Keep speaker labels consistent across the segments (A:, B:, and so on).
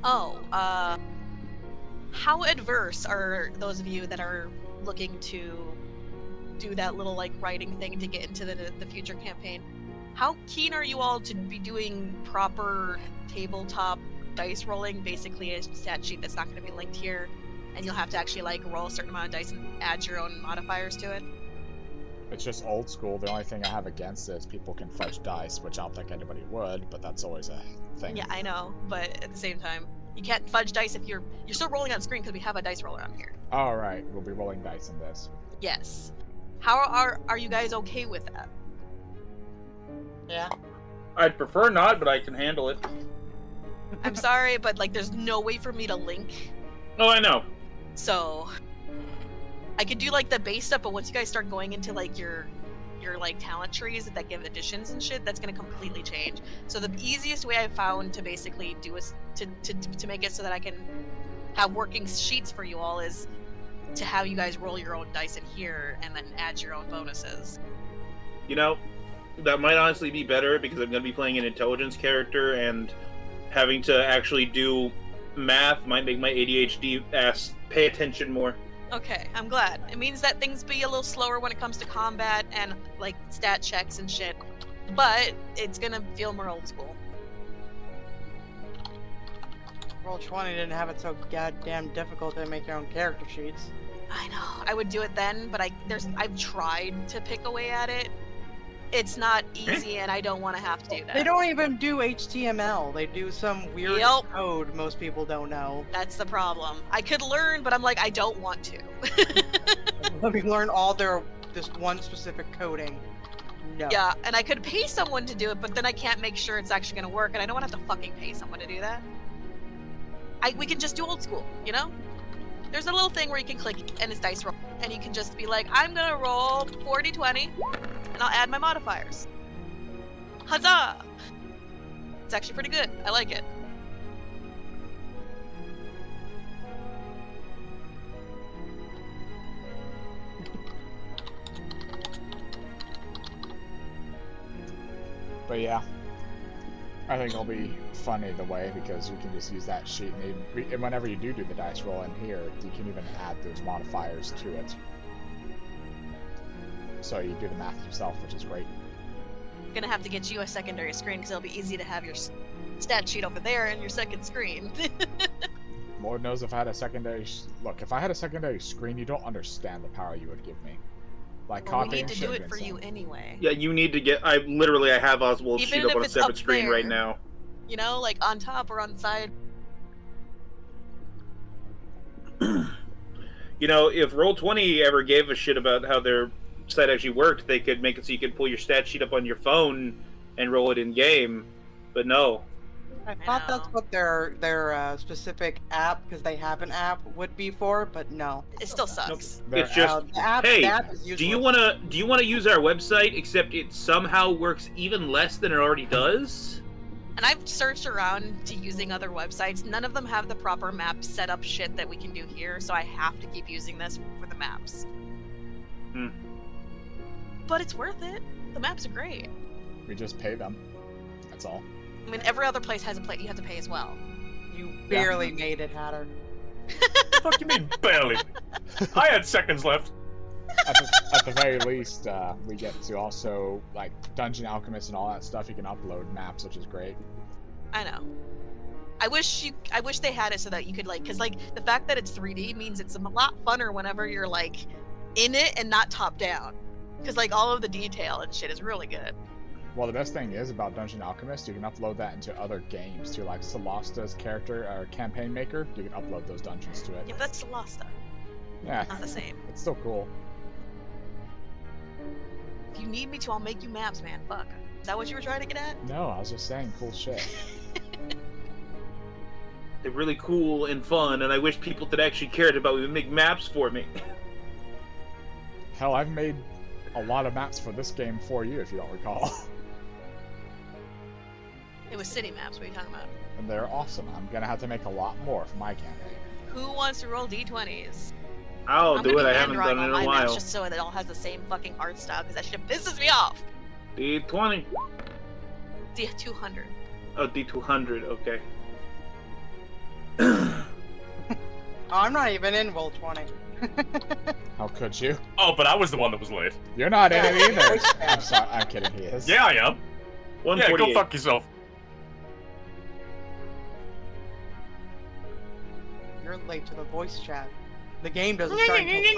A: Oh, how adverse are those of you that are looking to do that little like writing thing to get into the future campaign? How keen are you all to be doing proper tabletop dice rolling, basically a stat sheet that's not going to be linked here, and you'll have to actually like roll a certain amount of dice and add your own modifiers to it?
B: It's just old school. The only thing I have against it is people can fudge dice, which I don't think anybody would, but that's always a thing.
A: Yeah, I know, but at the same time, you can't fudge dice if you're still rolling on screen because we have a dice roller on here.
B: All right, we'll be rolling dice in this.
A: Yes. How are you guys okay with that?
C: Yeah.
D: I'd prefer not, but I can handle it.
A: I'm sorry, but like, there's no way for me to link.
D: Oh, I know.
A: So I could do like the base stuff, but once you guys start going into like your like talent trees that give additions and shit, that's gonna completely change. So the easiest way I found to basically do is to make it so that I can have working sheets for you all is to have you guys roll your own dice in here and then add your own bonuses.
D: You know, that might honestly be better because I'm going to be playing an intelligence character, and having to actually do math might make my ADHD ass pay attention more.
A: Okay, I'm glad. It means that things be a little slower when it comes to combat and like stat checks and shit, but it's gonna feel more old school.
C: Roll20 didn't have it so goddamn difficult to make your own character sheets.
A: I know. I would do it then, but I've tried to pick away at it. It's not easy, and I don't want to have to do that.
C: They don't even do HTML. They do some weird code most people don't know.
A: That's the problem. I could learn, but I'm like, I don't want to.
C: Let me learn all this one specific coding. No.
A: Yeah, and I could pay someone to do it, but then I can't make sure it's actually going to work, and I don't want to have to fucking pay someone to do that. We can just do old school, you know? There's a little thing where you can click, and it's dice roll, and you can just be like, I'm going to roll 40-20, and I'll add my modifiers. Huzzah! It's actually pretty good. I like it.
B: But yeah, I think it'll be fun either way because we can just use that sheet, and whenever you do the dice roll in here, you can even add those modifiers to it. So you do the math yourself, which is great.
A: I'm gonna have to get you a secondary screen because it'll be easy to have your stat sheet over there and your second screen.
B: Lord knows if I had a secondary... Look, if I had a secondary screen, you don't understand the power you would give me. Like,
A: well, we need to do it for you anyway.
D: Yeah, you need to get... I have Oswald's sheet up on a separate screen right now.
A: You know, like on top or on the side.
D: You know, if Roll20 ever gave a shit about how their site actually worked, they could make it so you could pull your stat sheet up on your phone and roll it in game. But no.
C: I thought that's what their specific app, because they have an app, would be for, but no.
A: It still sucks.
D: Nope. It's just, hey, do you wanna use our website, except it somehow works even less than it already does?
A: And I've searched around to using other websites. None of them have the proper map setup shit that we can do here, so I have to keep using this for the maps.
D: Hmm.
A: But it's worth it. The maps are great.
B: We just pay them. That's all.
A: I mean, every other place has a plate you have to pay as well.
C: You barely made it, Hatter.
E: What the fuck you mean, barely? I had seconds left.
B: At the very least, we get to also, like, Dungeon Alchemist and all that stuff, you can upload maps, which is great.
A: I know. I wish they had it so that you could, like, because, like, the fact that it's 3D means it's a lot funner whenever you're, like, in it and not top down. Because, like, all of the detail and shit is really good.
B: Well, the best thing is about Dungeon Alchemist, you can upload that into other games too, like Celasta's character or campaign maker. You can upload those dungeons to it.
A: Yeah, but that's Celasta.
B: Yeah,
A: not the same.
B: It's still cool.
A: If you need me to, I'll make you maps, man. Fuck. Is that what you were trying to get at?
B: No, I was just saying cool shit.
D: They're really cool and fun, and I wish people that actually cared about me would make maps for me.
B: Hell, I've made a lot of maps for this game for you, if you don't recall.
A: It was city maps. What are you talking about?
B: And they're awesome. I'm gonna have to make a lot more for my campaign.
A: Who wants to roll d20s?
D: I'll do it. I haven't done it in a while.
A: Maps just so it all has the same fucking art style, because that shit pisses me off.
D: D20.
A: D200.
D: Oh, D200. Okay.
C: Oh, I'm not even in Will 20.
B: How could you?
E: Oh, but I was the one that was late.
B: You're not in it either. I'm sorry. I'm kidding. He is.
E: Yeah, I am. Yeah,
D: 148.
E: go fuck yourself.
C: You're late to the voice chat. The game doesn't start until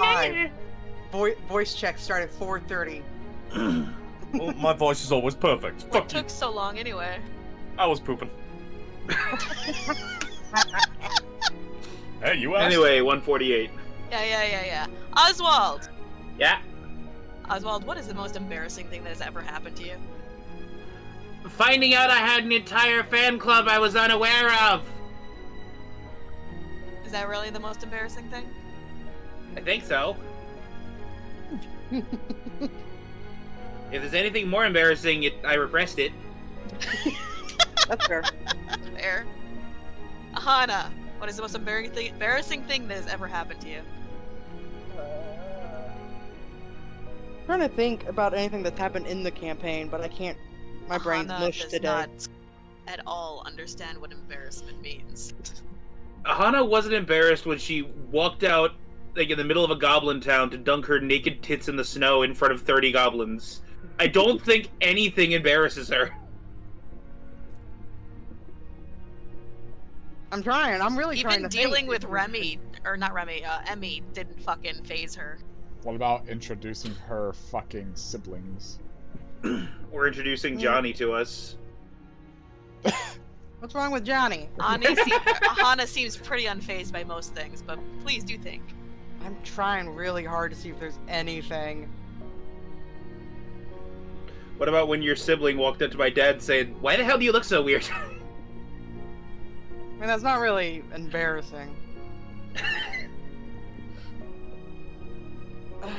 C: 5. Voice check start at 4:30.
E: Well, my voice is always perfect.
A: What
E: Fuck you.
A: took so long anyway?
E: I was pooping. Hey, you asked.
D: Anyway, 148.
A: Yeah. Oswald!
D: Yeah.
A: Oswald, what is the most embarrassing thing that has ever happened to you?
D: Finding out I had an entire fan club I was unaware of.
A: Is that really the most embarrassing thing?
D: I think so. If there's anything more embarrassing, I repressed it.
C: That's fair.
A: Fair. Aahana, what is the most embarrassing thing that has ever happened to you?
C: I'm trying to think about anything that's happened in the campaign, but I can't. My brain's
A: Aahana
C: mush
A: does
C: today.
A: not at all understand what embarrassment means.
D: Aahana wasn't embarrassed when she walked out like in the middle of a goblin town to dunk her naked tits in the snow in front of 30 goblins. I don't think anything embarrasses her.
C: I'm trying. I'm really trying
A: Even
C: to
A: dealing
C: think.
A: with Remy, or not Remy, Emmy didn't fucking phase her.
B: What about introducing her fucking siblings?
D: Or introducing Johnny to us.
C: What's wrong with Johnny?
A: Aahana seems pretty unfazed by most things, but please do think.
C: I'm trying really hard to see if there's anything.
D: What about when your sibling walked up to my dad and said, "Why the hell do you look so weird?"
C: I mean, that's not really embarrassing. I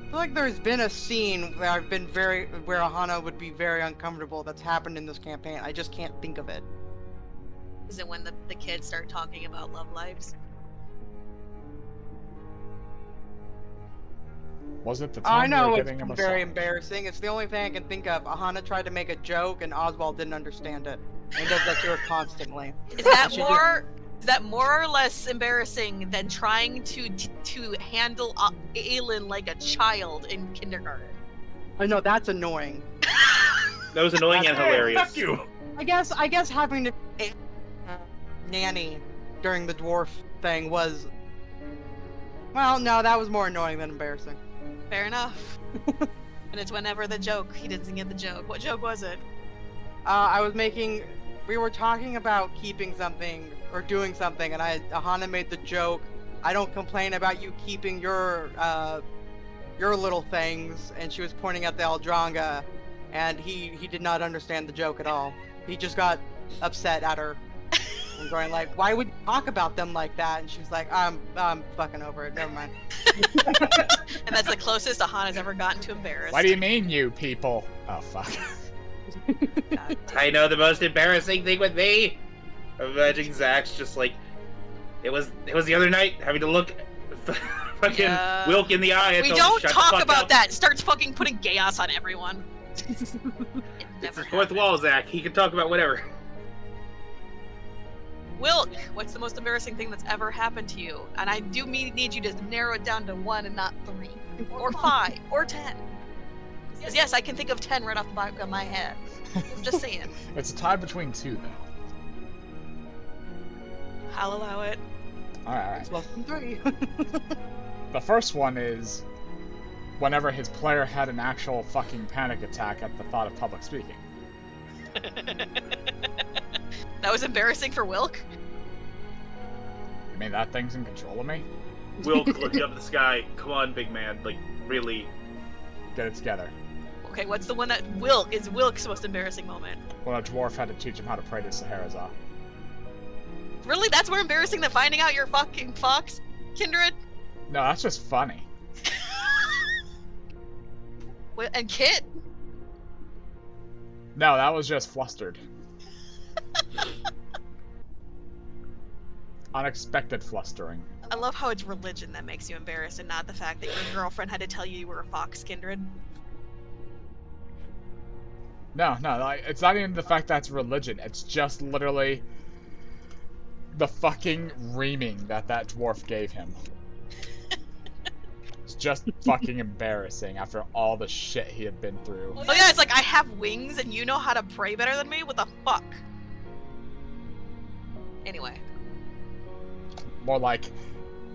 C: feel like there's been a scene where where Aahana would be very uncomfortable that's happened in this campaign. I just can't think of it.
A: Is it when the kids start talking about love lives?
B: Was it the
C: I
B: time
C: know
B: we were
C: it's
B: getting him a
C: very
B: song?
C: embarrassing. It's the only thing I can think of. Ahana tried to make a joke and Oswald didn't understand it. And does that to her constantly.
A: Is that
C: She
A: more? Is that more or less embarrassing than trying to handle Aelin like a child in kindergarten?
C: I know that's annoying.
D: That was annoying and
E: Hey,
D: hilarious.
E: fuck you.
C: I guess having to nanny during the dwarf thing was. Well, no, that was more annoying than embarrassing.
A: Fair enough. And it's whenever the joke, he doesn't get the joke. What joke was it?
C: We were talking about keeping something or doing something, and Aahana made the joke. I don't complain about you keeping your little things, and she was pointing at the Aldranga, and he did not understand the joke at all. He just got upset at her and going like, "Why would you talk about them like that?" And she was like, "I'm fucking over it. Never mind."
A: And that's the closest Ahana's ever gotten to embarrassed.
B: What do you mean, you people? Oh, fuck.
A: God.
D: I know the most embarrassing thing with me. I'm imagining Zach's just like, it was the other night having to look fucking
A: Yeah.
D: Wilk in the eye. And
A: We
D: tell him,
A: don't
D: "Shut the
A: talk
D: fuck
A: about
D: up."
A: that. Starts fucking putting chaos on everyone. It
D: It's
A: never
D: his fourth
A: happened.
D: wall, Zach. He can talk about whatever.
A: Wilk, what's the most embarrassing thing that's ever happened to you? And I do need you to narrow it down to 1 and not 3, or 5, or 10. Because yes, I can think of 10 right off the back of my head. I'm just saying.
B: It's a tie between 2, though.
A: I'll allow it.
B: Alright.
C: It's less than 3.
B: The first one is whenever his player had an actual fucking panic attack at the thought of public speaking.
A: That was embarrassing for Wilk.
B: You mean that thing's in control of me?
D: Wilk looking up at the sky. Come on, big man. Like, really.
B: Get it together.
A: Okay, what's the one that is Wilk's most embarrassing moment?
B: When a dwarf had to teach him how to pray to Scheherazade.
A: Really? That's more embarrassing than finding out you're fucking fox, Kindred?
B: No, that's just funny.
A: And Kit?
B: No, that was just flustered. Unexpected flustering.
A: I love how it's religion that makes you embarrassed and not the fact that your girlfriend had to tell you were a fox, Kindred.
B: No, like, it's not even the fact that's religion. It's just literally the fucking reaming that dwarf gave him. It's just fucking embarrassing after all the shit he had been through.
A: Oh yeah, it's like, I have wings and you know how to pray better than me? What the fuck? Anyway.
B: More like,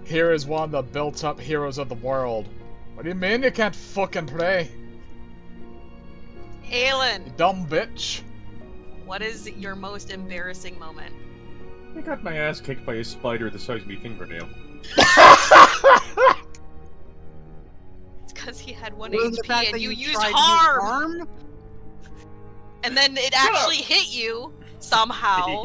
B: here is one of the built-up heroes of the world. What do you mean you can't fucking pray?
A: Aelin,
B: You dumb bitch.
A: what is your most embarrassing moment?
E: I got my ass kicked by a spider the size of my fingernail.
A: It's because he had 1
C: Well, the fact
A: HP
C: that
A: and you used
C: tried to use
A: harm! And then it actually hit you, somehow,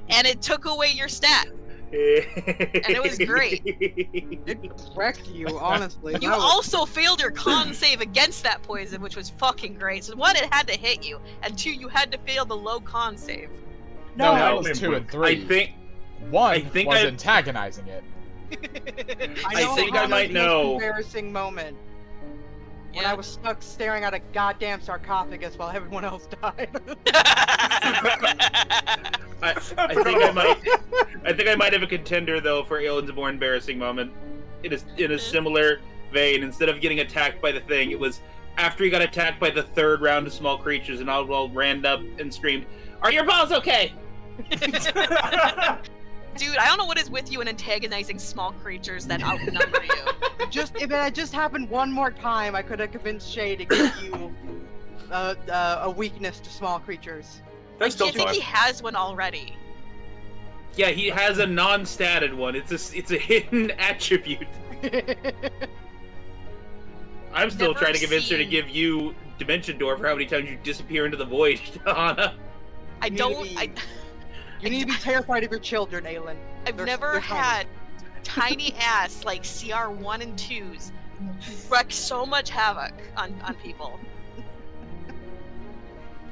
A: and it took away your stat.
D: And
A: it was great.
C: It wrecked you, honestly.
A: You
C: That was-
A: also failed your con save against that poison, which was fucking great. So one, it had to hit you, and two, you had to fail the low con save.
B: No,
C: No,
B: that was 2 and 3.
D: I think
B: One
D: think
B: was
D: I-
B: antagonizing it.
C: know
D: think I
C: Hana's
D: might
C: most
D: know.
C: Embarrassing moment. When
A: Yeah.
C: I was stuck staring at a goddamn sarcophagus while everyone else died.
D: I think I might have a contender though for Aelin's more embarrassing moment. It is in a similar vein. Instead of getting attacked by the thing, it was after he got attacked by the third round of small creatures, and Oswald ran up and screamed, "Are your balls okay?"
A: Dude, I don't know what is with you in antagonizing small creatures that outnumber you.
C: If it had just happened one more time, I could have convinced Shay to give you a weakness to small creatures.
E: That's
A: I
E: still
A: think
E: time.
A: he has one already.
D: Yeah, he has a non-statted one. It's a hidden attribute. I'm still
A: Never
D: trying to convince her to
A: seen-
D: give you Dimension Door for how many times you disappear into the void, Aahana.
A: I
C: You need to
A: don't.
C: be-
A: I,
C: You need to be terrified of your children, Aelin.
A: I've
C: They're-
A: never
C: they're tiny.
A: had tiny ass like CR 1 and 2s wreak so much havoc on people.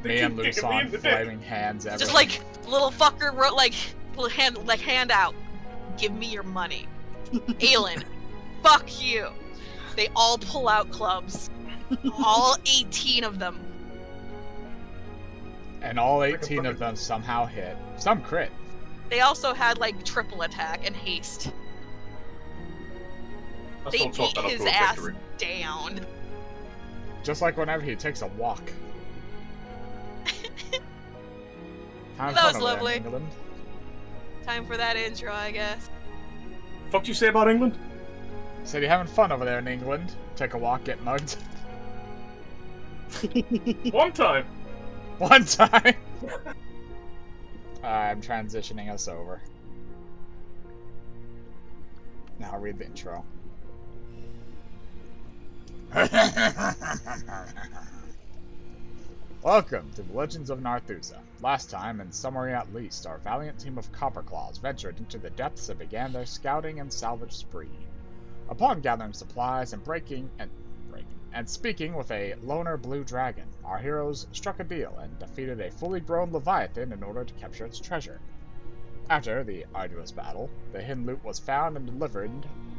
B: Me and
E: Keep kicking me
B: Luson
E: in the dick.
B: flaming hands everywhere.
A: Just like little fucker wrote like little hand out. Give me your money. Aelin, fuck you. They all pull out clubs. All 18 of them.
B: And all 18 of them somehow hit. Some crit.
A: They also had like triple attack and haste.
E: I
A: They
E: still chalk
A: beat
E: that up
A: his
E: to a
A: ass
E: victory.
A: down.
B: Just like whenever he takes a walk. Have
A: That
B: fun
A: was
B: over there,
A: lovely.
B: England.
A: Time for that intro, I guess.
E: Fuck you say about England?
B: Said you having fun over there in England? Take a walk, get mugged.
E: One time.
B: One time! I'm transitioning us over. Now I'll read the intro. Welcome to the Legends of Narthuza. Last time, in summary at least, our valiant team of Copperclaws ventured into the depths and began their scouting and salvage spree. Upon gathering supplies and speaking with a loner blue dragon, our heroes struck a deal and defeated a fully grown leviathan in order to capture its treasure. After the arduous battle, the hidden loot was found and delivered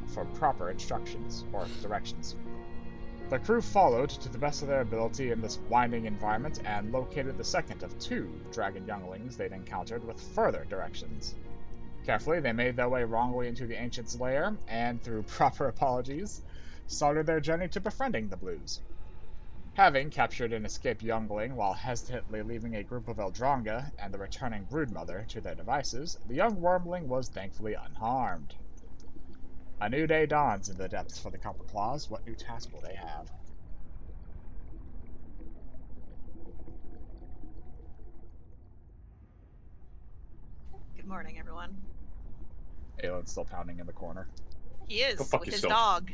B: for proper instructions, or directions. The crew followed to the best of their ability in this winding environment and located the second of 2 dragon younglings they'd encountered with further directions. Carefully, they made their way wrongly into the ancient's lair, and through proper apologies, started their journey to befriending the Blues. Having captured an escaped youngling while hesitantly leaving a group of Eldronga and the returning broodmother to their devices, the young wormling was thankfully unharmed. A new day dawns in the depths for the Copperclaws. What new task will they have?
A: Good morning, everyone.
B: Aelin's still pounding in the corner.
A: He is
E: Go fuck
A: with his
E: yourself.
A: dog.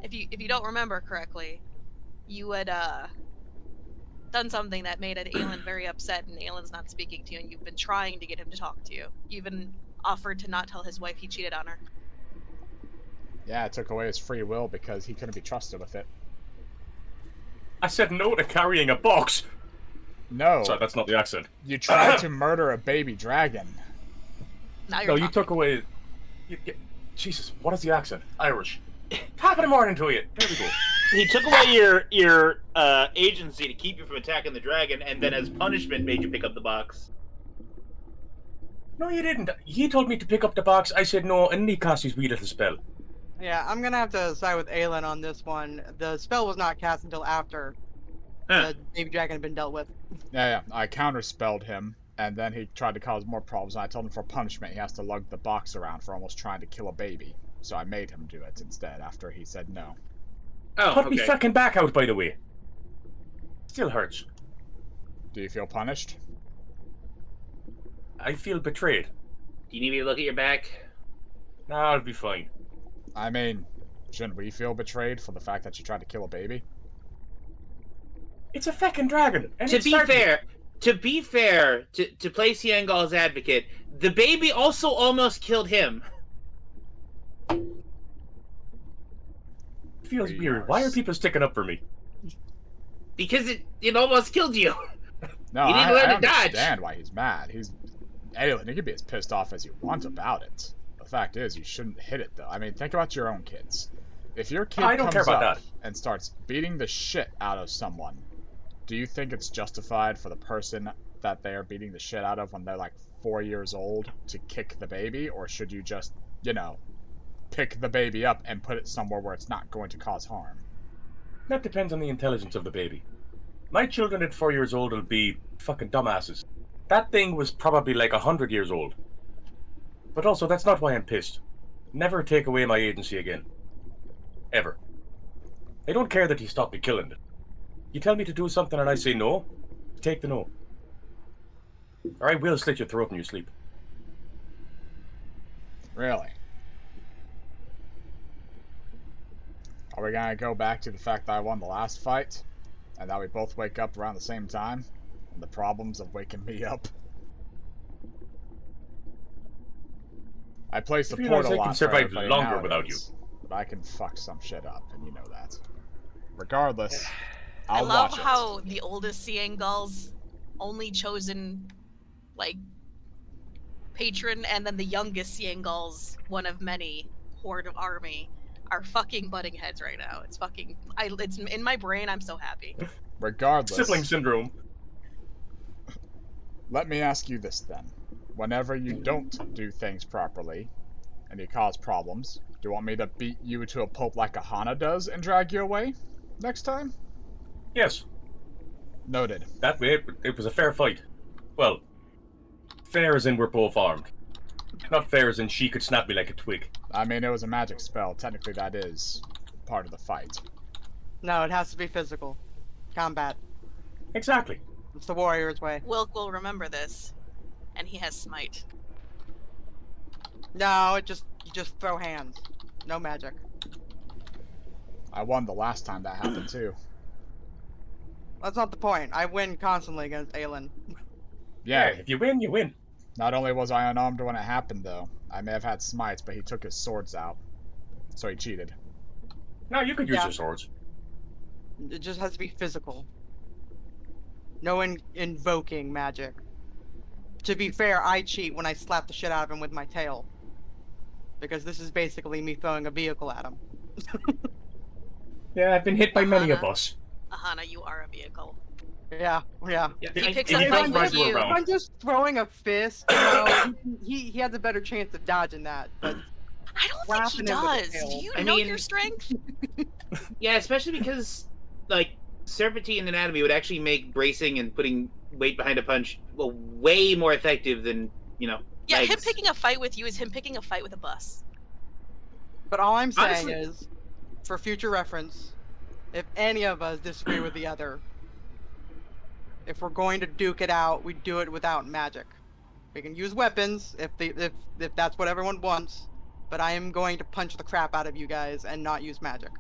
A: If you don't remember correctly, you had done something that made Aelin very upset, and Aelin's not speaking to you, and you've been trying to get him to talk to you. You even offered to not tell his wife he cheated on her.
B: Yeah, it took away his free will because he couldn't be trusted with it.
E: I said no to carrying a box.
B: No,
E: Sorry, that's not the accent.
B: you tried to murder a baby dragon.
A: Now you're
E: No, you
A: talking.
E: took away. Jesus, what is the accent? Irish. Top of the morning to you. There we go.
D: He took away your agency to keep you from attacking the dragon, and then as punishment made you pick up the box.
E: No, you didn't. He told me to pick up the box. I said no, and he cast his wee little spell.
C: Yeah, I'm gonna have to side with Aelin on this one. The spell was not cast until after
D: Huh.
C: the baby dragon had been dealt with.
B: Yeah, I counterspelled him, and then he tried to cause more problems, and I told him for punishment he has to lug the box around for almost trying to kill a baby. So I made him do it instead after he said no.
D: Oh,
E: Put me
D: okay.
E: fucking back out, by the way. Still hurts.
B: Do you feel punished?
E: I feel betrayed.
D: Do you need me to look at your back?
E: Nah, I'll be fine.
B: I mean, shouldn't we feel betrayed for the fact that you tried to kill a baby?
E: It's a fucking dragon. And
D: To
E: it
D: be
E: started-
D: fair, to play Siengal's advocate, the baby also almost killed him.
E: Feels weird. Why are people sticking up for me?
D: Because it almost killed you.
B: No,
D: You need to learn
B: I
D: to dodge.
B: understand why he's mad. Aelin, you can be as pissed off as you want about it. The fact is, you shouldn't hit it, though. I mean, think about your own kids. If your kid
E: I don't care
B: comes
E: about
B: up
E: that.
B: and starts beating the shit out of someone, do you think it's justified for the person that they are beating the shit out of when they're like 4 years old to kick the baby? Or should you just, pick the baby up and put it somewhere where it's not going to cause harm?
E: That depends on the intelligence of the baby. My children at 4 years old will be fucking dumbasses. That thing was probably like 100 years old. But also, that's not why I'm pissed. Never take away my agency again. Ever. I don't care that he stopped me killing it. You tell me to do something and I say no, take the no. Or I will slit your throat in your sleep.
B: Really? Are we gonna go back to the fact that I won the last fight? And that we both wake up around the same time? And the problems of waking me up? I placed the
E: I realize
B: portal
E: I
B: lot
E: can
B: for
E: survive
B: everybody
E: longer without
B: nowadays, but I can fuck some shit up, and you know that. Regardless,
A: I
B: I'll
A: love
B: watch
A: how the oldest Siengal's only chosen, like, patron, and then the youngest Siengal's one of many horde of army are fucking butting heads right now. It's fucking, it's in my brain. I'm so happy.
B: it. Regardless,
E: Sibling syndrome.
B: let me ask you this then. Whenever you don't do things properly, and you cause problems, do you want me to beat you to a pulp like Aahana does and drag you away next time?
E: Yes,
B: Noted.
E: that way it was a fair fight. Well, fair as in we're both armed. Not fair as in she could snap me like a twig.
B: I mean, it was a magic spell. Technically, that is part of the fight.
C: No, it has to be physical. Combat.
E: Exactly.
C: It's the warrior's way.
A: Wilk will remember this, and he has smite.
C: No, you just throw hands. No magic.
B: I won the last time that happened, too.
C: That's not the point. I win constantly against Aelin.
B: Yeah,
E: If you win, you win.
B: not only was I unarmed when it happened, though. I may have had smites, but he took his swords out. So he cheated.
E: No, you could use
C: Yeah.
E: your swords.
C: It just has to be physical. No invoking magic. To be fair, I cheat when I slap the shit out of him with my tail. Because this is basically me throwing a vehicle at him.
E: Yeah, I've been hit by many a
A: Aahana.
E: boss.
A: Aahana, you are a vehicle.
C: Yeah.
A: He picks
E: He
A: up
E: does
A: fights
E: ride
A: with
E: you
A: you.
E: around.
C: I'm just throwing a fist. You know, he has a better chance of dodging that. But
A: I don't think he
C: Wrapping him with a
A: does.
C: tail.
A: Do you
D: I
A: know
D: mean-
A: your strength?
D: Yeah, especially because, like, serpentine anatomy would actually make bracing and putting weight behind a punch way more effective than,
A: Yeah, him
D: legs.
A: picking a fight with you is him picking a fight with a bus.
C: all I'm saying
D: Honestly-
C: is, for future reference, if any of us disagree with the other, if we're going to duke it out, we do it without magic. We can use weapons if that's what everyone wants, but I am going to punch the crap out of you guys and not use magic.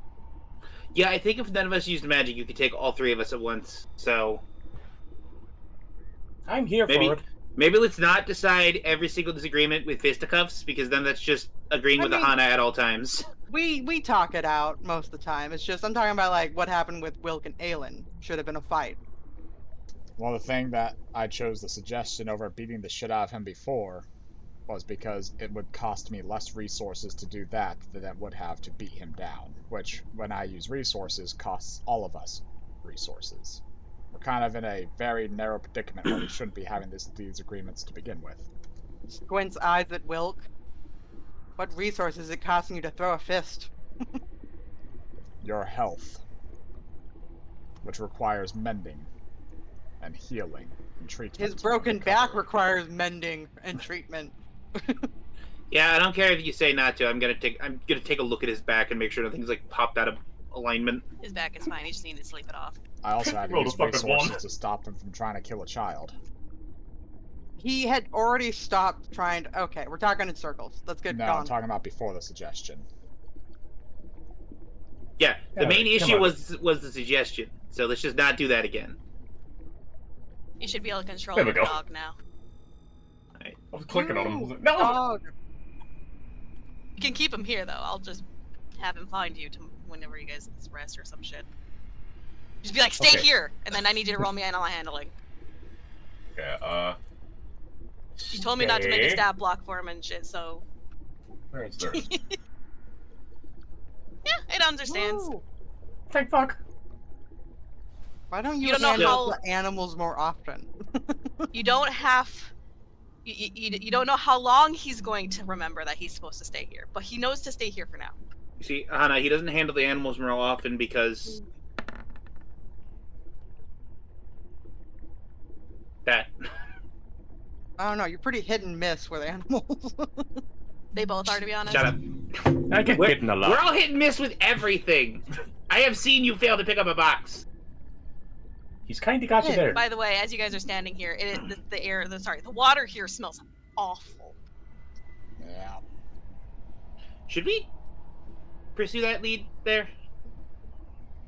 D: Yeah, I think if none of us used magic, you could take all three of us at once. So
E: I'm here
D: Maybe-
E: for it.
D: maybe let's not decide every single disagreement with fisticuffs, because then that's just agreeing
C: I
D: with
C: mean-
D: Aahana at all times.
C: We talk it out most of the time. It's just I'm talking about like what happened with Wilk and Aelin. Should have been a fight.
B: Well, the thing that I chose the suggestion over beating the shit out of him before was because it would cost me less resources to do that than it would have to beat him down, which, when I use resources, costs all of us resources. We're kind of in a very narrow predicament where we shouldn't be having these agreements to begin with.
C: squints eyes at Wilk. What resources is it costing you to throw a fist?
B: Your health, which requires mending and healing and treatment.
C: His broken
B: and
C: back
B: recovery.
C: requires mending and treatment.
D: Yeah, I don't care if you say not to. I'm gonna take a look at his back and make sure nothing's like popped out of alignment.
A: His back is fine. He just needed to sleep it off.
B: I also had to
E: Roll
B: use
E: the fucking
B: resources
E: one.
B: to stop him from trying to kill a child.
C: He had already stopped trying to... Okay, we're talking in circles. Let's get
B: No,
C: gone.
B: I'm talking about before the suggestion.
D: Yeah, the
E: Yeah,
D: main
E: come
D: issue
E: on.
D: was the suggestion. So let's just not do that again.
A: You should be able to control
E: There we
A: your
E: go.
A: dog now.
E: I was clicking on him. I was like, no!
C: Dog.
A: You can keep him here though. I'll just have him find you to whenever you guys rest or some shit. Just be like, stay
E: Okay.
A: here, and then I need you to roll me animal handling.
E: Okay,
A: You told me not to make a
E: stay.
A: stab block for him and shit, so
E: Where is there?
A: yeah, it understands.
C: Woo.
E: Thank fuck.
C: Why don't you,
A: You don't know
C: handle
A: how-
C: the animals more often?
A: You don't have. You don't know how long he's going to remember that he's supposed to stay here, but he knows to stay here for now.
D: You see, Aahana, he doesn't handle the animals more often because that.
C: I don't know, you're pretty hit and miss with animals.
A: They both are, to be honest.
D: Shut up.
E: I get
D: We're,
E: bitten a lot.
D: we're all hit and miss with everything. I have seen you fail to pick up a box.
E: He's kind of got you there.
A: By the way, as you guys are standing here, the water here smells awful.
B: Yeah.
D: Should we pursue that lead there?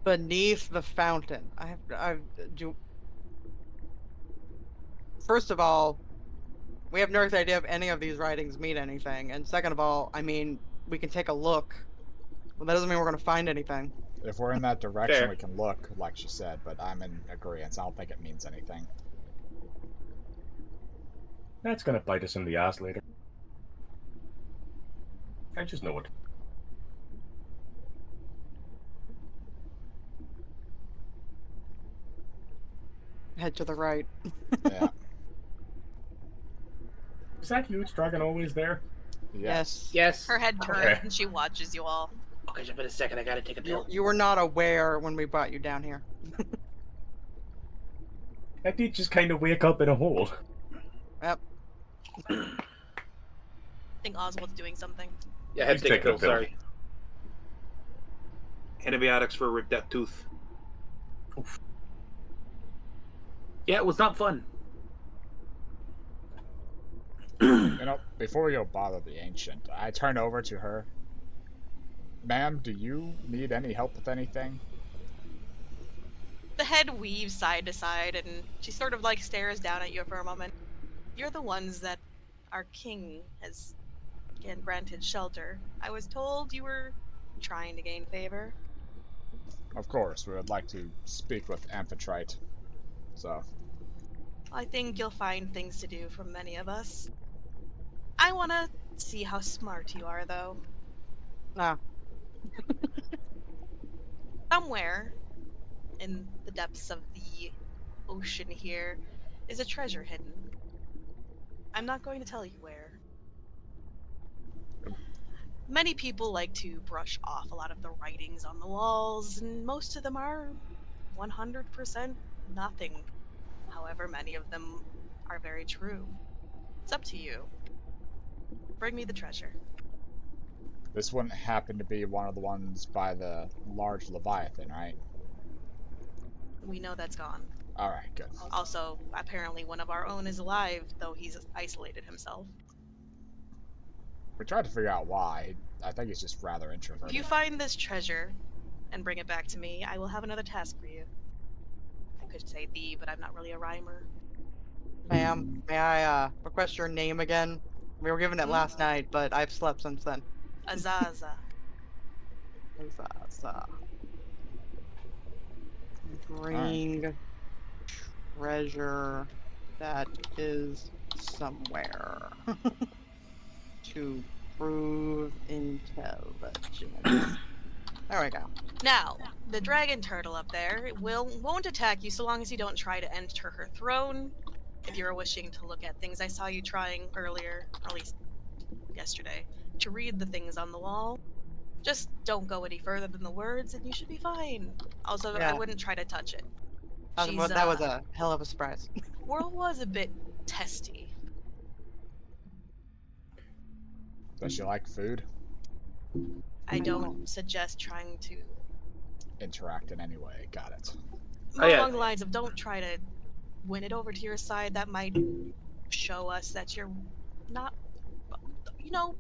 C: Beneath the fountain. First of all, we have no idea if any of these writings mean anything. And second of all, I mean, we can take a look. Well, that doesn't mean we're going to find anything.
B: If we're in that direction,
D: Fair.
B: we can look, like she said, but I'm in agreement. I don't think it means anything.
E: That's gonna bite us in the ass later. I just know it.
C: Head to the right.
B: Yeah.
E: Is that huge dragon always there?
C: Yes.
D: Yes.
A: Her head turns
E: Okay.
A: and she watches you all.
D: Okay, just a second. I gotta take a
C: You,
D: pill.
C: you were not aware when we brought you down here.
E: I did just kind of wake up in a hole.
C: Yep.
A: I think Oswald's doing something.
D: Yeah, I had to
E: Please
D: take a pill.
E: take a pill.
D: Sorry. Antibiotics for a ripped out tooth.
E: Oof.
D: Yeah, it was not fun.
B: You know, before we go bother the Ancient, I turn over to her. Ma'am, do you need any help with anything?
A: The head weaves side to side and she sort of like stares down at you for a moment. You're the ones that our king has granted shelter. I was told you were trying to gain favor.
B: Of course, we would like to speak with Amphitrite. So,
A: I think you'll find things to do from many of us. I want to see how smart you are, though.
C: No.
A: Somewhere in the depths of the ocean here is a treasure hidden. I'm not going to tell you where. Many people like to brush off a lot of the writings on the walls, and most of them are 100% nothing. However, many of them are very true. It's up to you. Bring me the treasure.
B: this wouldn't happen to be one of the ones by the large Leviathan, right?
A: We know that's gone.
B: Alright, good.
A: Also, apparently one of our own is alive, though he's isolated himself.
B: We tried to figure out why. I think he's just rather
A: If
B: introverted.
A: you find this treasure and bring it back to me, I will have another task for you. I could say thee, but I'm not really a rhymer.
C: Ma'am, may I request your name again? We were given it last night, but I've slept since then.
A: Azaza.
C: Bring treasure that is somewhere to prove intelligence. There we go.
A: Now, the dragon turtle up there won't attack you so long as you don't try to enter her throne. if you're wishing to look at things. I saw you trying earlier, or at least yesterday, to read the things on the wall. Just don't go any further than the words, and you should be fine. Also, I
C: Yeah.
A: wouldn't try to touch it.
C: That was a hell of a surprise.
A: World was a bit testy.
B: Does she like food?
A: I don't suggest trying to
B: Interact in any way. Got it.
A: more
D: yeah.
A: along the lines of don't try to win it over to your side. That might show us that you're not,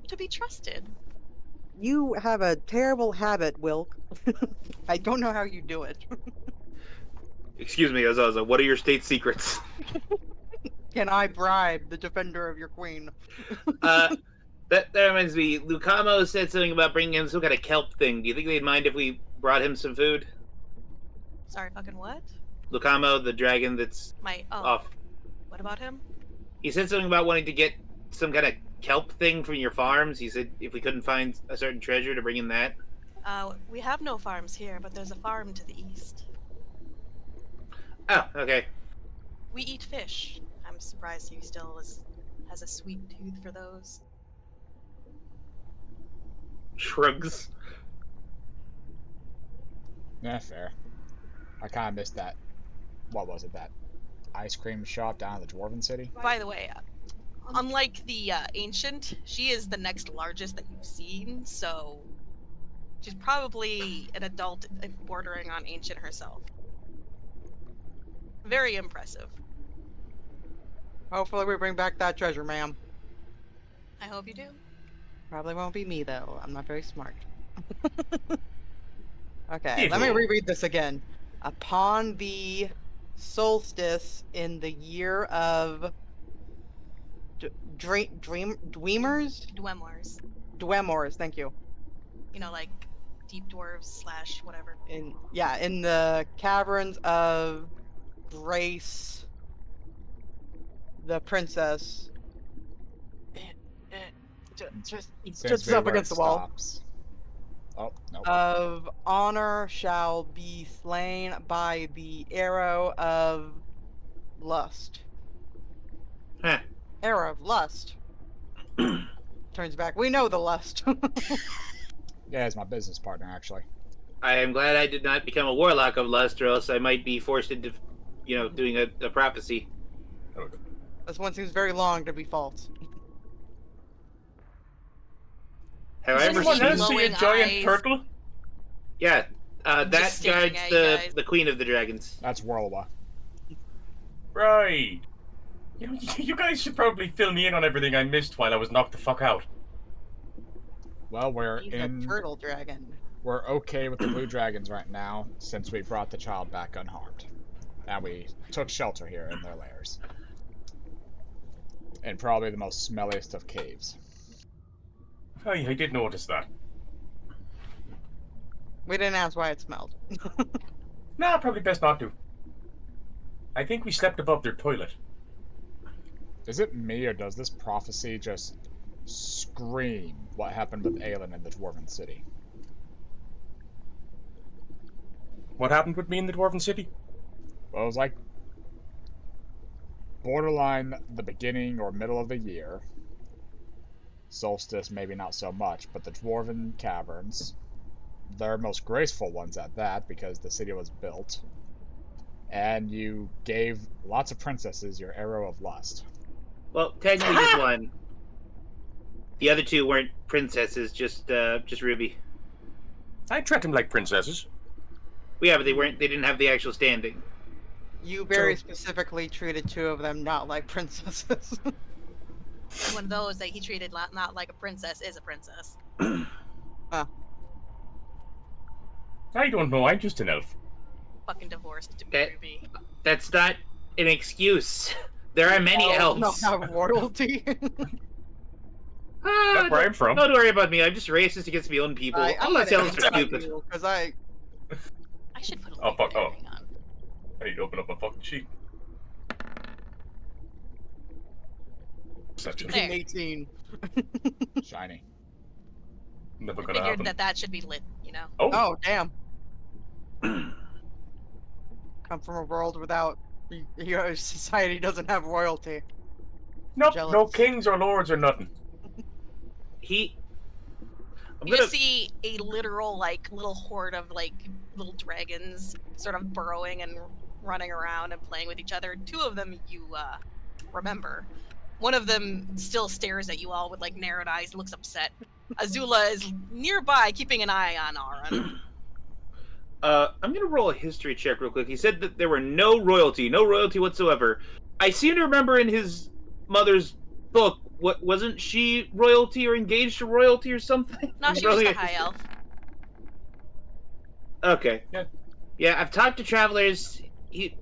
A: to be trusted.
C: You have a terrible habit, Wilk. I don't know how you do it.
D: Excuse me, Azaza, what are your state secrets?
C: Can I bribe the defender of your queen?
D: That reminds me, Lucamo said something about bringing him some kind of kelp thing. Do you think they'd mind if we brought him some food?
A: Sorry, fucking what?
D: Lucamo, the dragon that's off.
A: What about him?
D: He said something about wanting to get some kind of kelp thing from your farms. He said if we couldn't find a certain treasure to bring him that.
A: We have no farms here, but there's a farm to the east.
D: Oh, okay.
A: We eat fish. I'm surprised he still has a sweet tooth for those.
D: Shrugs.
B: Yeah, fair. I kind of missed that. What was it? That ice cream shop down in the Dwarven City?
A: By the way, unlike the ancient, she is the next largest that you've seen, so she's probably an adult bordering on ancient herself. Very impressive.
C: Hopefully we bring back that treasure, ma'am.
A: I hope you do.
C: Probably won't be me, though. I'm not very smart. Okay, let me reread this again. Upon the solstice in the year of Dweemers? Dweemors, thank you.
A: Like deep dwarves / whatever.
C: In the caverns of Grace, the princess. Just up against the wall.
B: Oh, no.
C: Of honor shall be slain by the arrow of lust.
D: Huh.
C: Arrow of lust. Turns back. We know the lust.
B: Yeah, he's my business partner, actually.
D: I am glad I did not become a warlock of lust, or else I might be forced into, doing a prophecy.
C: This one seems very long to be false.
D: Have I ever
E: Anyone
D: seen?
E: else see a giant turtle?
D: Yeah, that
A: Just
D: guards
A: staring at you
D: the queen of the dragons.
B: That's Whirlwa.
E: Right. You guys should probably fill me in on everything I missed while I was knocked the fuck out.
B: Well,
C: He's a turtle dragon.
B: We're okay with the blue dragons right now, since we brought the child back unharmed. And we took shelter here in their lairs. In probably the most smelliest of caves.
E: Oh, yeah, I did notice that.
C: We didn't ask why it smelled.
E: Nah, probably best not to. I think we slept above their toilet.
B: Is it me, or does this prophecy just scream what happened with Aelin in the Dwarven City?
E: What happened with me in the Dwarven City?
B: Well, it was like borderline the beginning or middle of the year. Solstice, maybe not so much, but the Dwarven Caverns, their most graceful ones at that, because the city was built. And you gave lots of princesses your arrow of lust.
D: Well, technically just one. The other two weren't princesses, just Ruby.
E: I treat them like princesses.
D: Well, yeah, but they didn't have the actual standing.
C: You very specifically treated two of them not like princesses.
A: One of those that he treated not like a princess is a princess.
C: Huh.
E: I don't know, I'm just an elf.
A: Fucking divorced to
D: That-
A: Ruby.
D: That's not an excuse. There are many elves.
C: Not royalty.
E: That's where I'm from.
D: Don't worry about me. I'm just racist against my own people. All us elves are stupid.
C: Because I
A: should put a
E: Oh,
A: link
E: fuck,
A: there.
E: oh.
A: Hang on.
E: I need to open up a fucking sheet. Such a
A: There.
C: 18.
B: Shiny.
E: never
A: I
E: gonna
A: figured
E: happen.
A: that should be lit,
C: Oh, damn. Come from a world without Your society doesn't have royalty.
E: Nope,
C: Jealous.
E: no kings or lords or nothing.
A: You just see a literal, like, little horde of, like, little dragons sort of burrowing and running around and playing with each other. Two of them you, remember. One of them still stares at you all with, like, narrowed eyes, looks upset. Azula is nearby, keeping an eye on Aaron.
D: I'm gonna roll a history check real quick. He said that there were no royalty whatsoever. I seem to remember in his mother's book, wasn't she royalty or engaged to royalty or something?
A: No, she was just a high elf.
D: Okay. Yeah, I've talked to travelers. If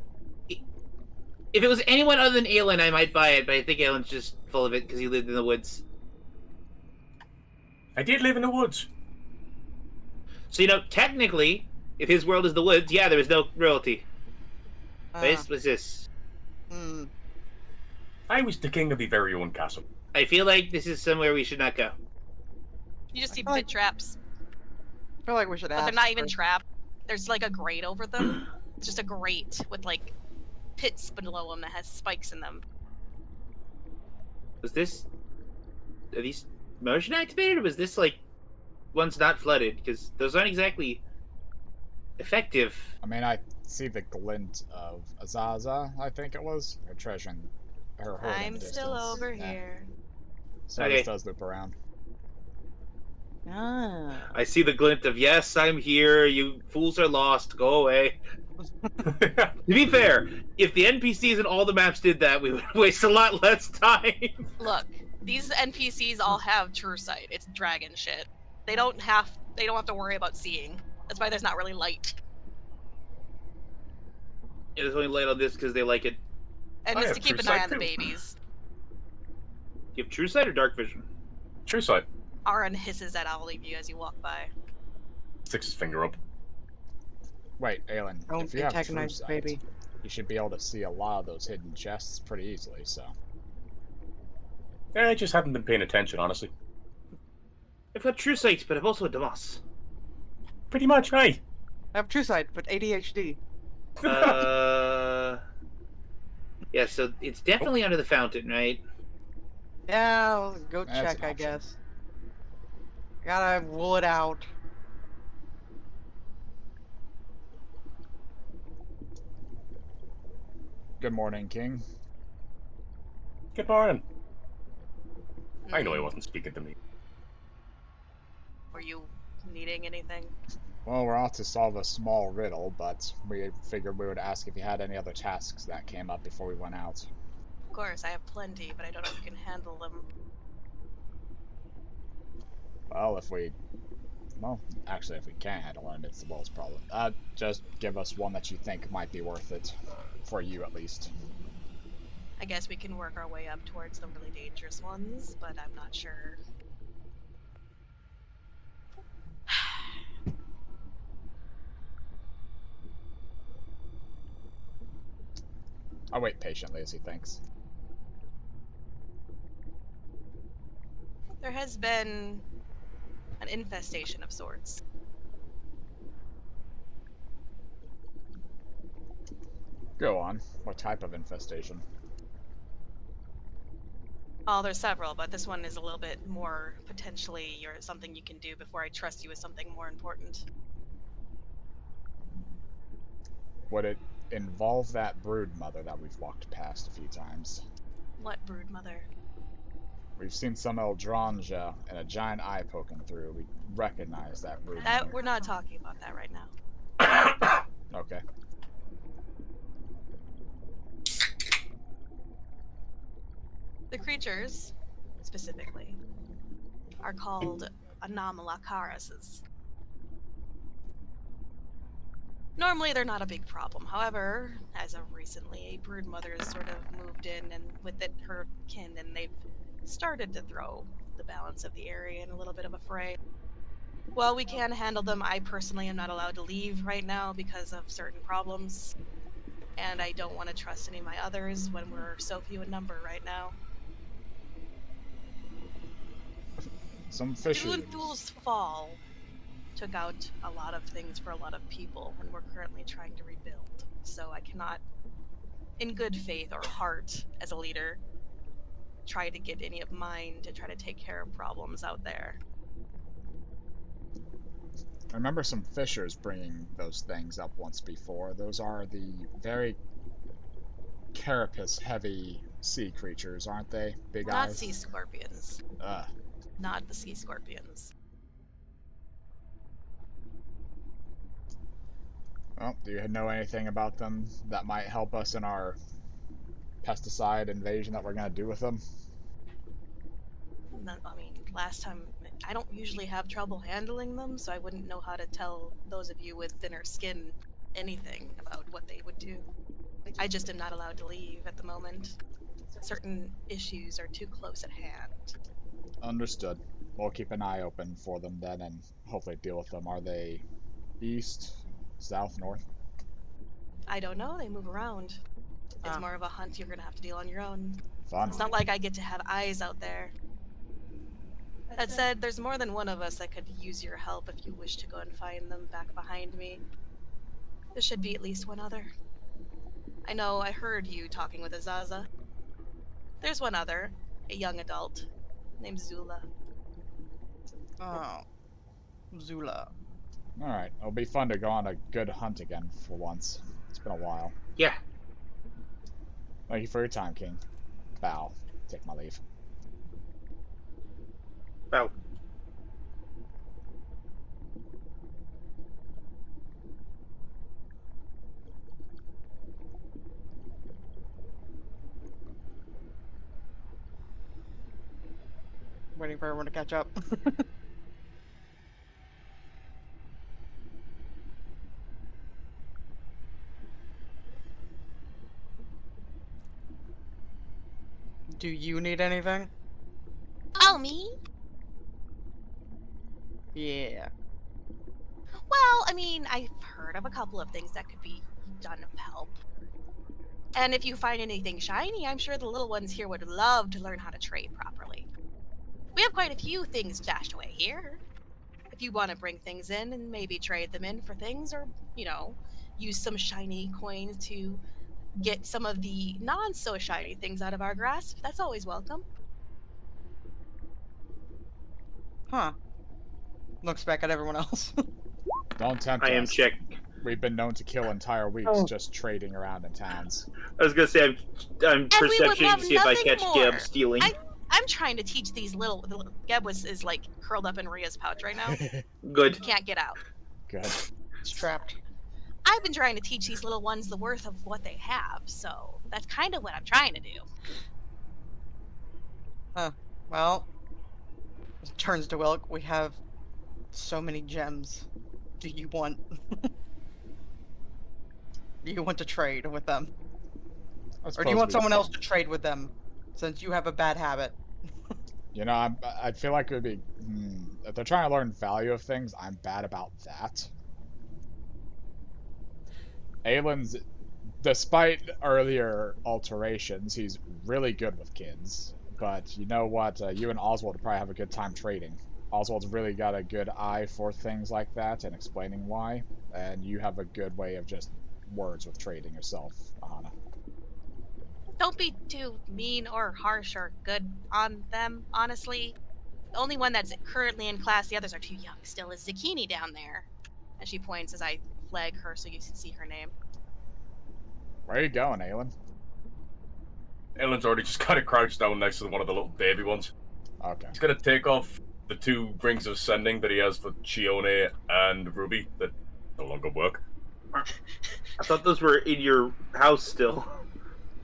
D: it was anyone other than Aelin, I might buy it, but I think Aelin's just full of it because he lived in the woods.
E: I did live in the woods.
D: So, technically, if his world is the woods, yeah, there was no royalty. What's this?
E: I was the king of the very own castle.
D: I feel like this is somewhere we should not go.
A: You just see pit traps.
C: I feel like we should ask.
A: But they're not even trapped. There's like a grate over them. It's just a grate with like pits below them that has spikes in them.
D: Are these motion activated, or was this like one's not flooded? Because those aren't exactly effective.
B: I mean, I see the glint of Azaza, I think it was. Her treasure in her hoard in
A: I'm
B: the
A: still
B: distance.
A: over
B: Yeah.
A: here.
B: So
D: Okay.
B: this does loop around.
D: I see the glint of, yes, I'm here, you fools are lost, go away. To be fair, if the NPCs and all the maps did that, we would waste a lot less time.
A: Look, these NPCs all have true sight. It's dragon shit. They don't have to worry about seeing. That's why there's not really light.
D: Yeah, there's only light on this because they like it.
A: And
E: I
A: just
E: have
A: to keep
E: true
A: an eye
E: sight
A: on the
E: too.
A: babies.
D: Do you have true sight or dark vision?
E: True sight.
A: Aaron hisses at all of you as you walk by.
E: Sticks his finger up.
B: Wait, Aelin,
C: Don't
B: if you have true
C: antagonize the
B: sight,
C: baby.
B: you should be able to see a lot of those hidden chests pretty easily, so...
E: Yeah, I just haven't been paying attention, honestly.
D: I've got true sight, but I've also a Damas.
E: Pretty much, aye.
C: I have true sight, but ADHD.
D: Yeah, so it's definitely under the fountain, right?
C: Yeah, I'll go
B: That's
C: check,
B: an
C: I
B: option.
C: guess. Gotta rule it out.
B: Good morning, King.
E: Good morning. I know he wasn't speaking to me.
A: Were you needing anything?
B: Well, we're off to solve a small riddle, but we figured we would ask if you had any other tasks that came up before we went out.
A: Of course, I have plenty, but I don't know if you can handle them.
B: Well, if we can't handle it, it's the world's problem. Just give us one that you think might be worth it. For you, at least.
A: I guess we can work our way up towards the really dangerous ones, but I'm not sure.
B: I'll wait patiently as he thinks.
A: There has been an infestation of sorts.
B: Go on. What type of infestation?
A: Oh, there's several, but this one is a little bit more potentially something you can do before I trust you with something more important.
B: Would it involve that brood mother that we've walked past a few times?
A: What brood mother?
B: We've seen some Eldronja and a giant eye poking through. We recognize that brood mother.
A: We're not talking about that right now.
B: Okay.
A: The creatures, specifically, are called Anomalakarases. Normally, they're not a big problem. However, as of recently, a brood mother has sort of moved in, and with it, her kin, and they've started to throw the balance of the area in a little bit of a fray. Well, we can handle them. I personally am not allowed to leave right now because of certain problems, and I don't want to trust any of my others when we're so few in number right now.
B: Some fishes.
A: Thul's fall took out a lot of things for a lot of people, and we're currently trying to rebuild. So I cannot in good faith or heart as a leader, try to get any of mine to try to take care of problems out there.
B: I remember some fishers bringing those things up once before. Those are the very carapace-heavy sea creatures, aren't they? Big
A: Not
B: eyes?
A: sea scorpions.
B: Ugh.
A: Not the sea scorpions.
B: Well, do you know anything about them that might help us in our pesticide invasion that we're going to do with them?
A: I mean, last time, I don't usually have trouble handling them, so I wouldn't know how to tell those of you with thinner skin anything about what they would do. I just am not allowed to leave at the moment. Certain issues are too close at hand.
B: Understood. We'll keep an eye open for them then and hopefully deal with them. Are they east, south, north?
A: I don't know, they move around. It's more of a hunt you're gonna have to deal on your own.
B: Fun.
A: It's not like I get to have eyes out there. That said, there's more than one of us that could use your help if you wish to go and find them back behind me. There should be at least one other. I know I heard you talking with Azaza. There's one other, a young adult, named Zula.
C: Oh. Zula.
B: Alright, it'll be fun to go on a good hunt again for once. It's been a while.
D: Yeah.
B: Thank you for your time, King. Bow. Take my leave.
D: Bow.
C: Waiting for everyone to catch up. Do you need anything?
A: Oh, me?
C: Yeah.
A: Well, I mean, I've heard of a couple of things that could be done of help. And if you find anything shiny, I'm sure the little ones here would love to learn how to trade properly. We have quite a few things stashed away here. If you want to bring things in and maybe trade them in for things, or, you know, use some shiny coins to get some of the non-so-shiny things out of our grasp, that's always welcome.
C: Huh. Looks back at everyone else.
B: Don't tempt us.
D: I am check.
B: We've been known to kill entire weeks just trading around in towns.
D: I was gonna say I'm
A: we would
D: perceptioning
A: love
D: to see if I
A: nothing
D: catch
A: more.
D: Geb stealing.
A: I'm trying to teach these little Geb is like curled up in Ria's pouch right now.
D: Good.
A: Can't get out.
B: Good.
C: It's trapped.
A: I've been trying to teach these little ones the worth of what they have, so that's kind of what I'm trying to do.
C: Well, turns to Wilk. We have so many gems. Do you want... do you want to trade with them? Or do you want someone else to trade with them, since you have a bad habit?
B: You know, I feel like it would be... if they're trying to learn value of things, I'm bad about that. Aelin's, despite earlier alterations, he's really good with kids. But you know what? You and Oswald would probably have a good time trading. Oswald's really got a good eye for things like that and explaining why. And you have a good way of just words with trading yourself, Aahana.
A: Don't be too mean or harsh or good on them, honestly. The only one that's currently in class, the others are too young still, is Zucchini down there. And she points as I flag her so you can see her name.
B: Where are you going, Aelin?
E: Aelin's already just kind of crouched down next to one of the little baby ones.
B: Okay.
E: He's gonna take off the 2 rings of sending that he has for Chione and Ruby that no longer work.
D: I thought those were in your house still.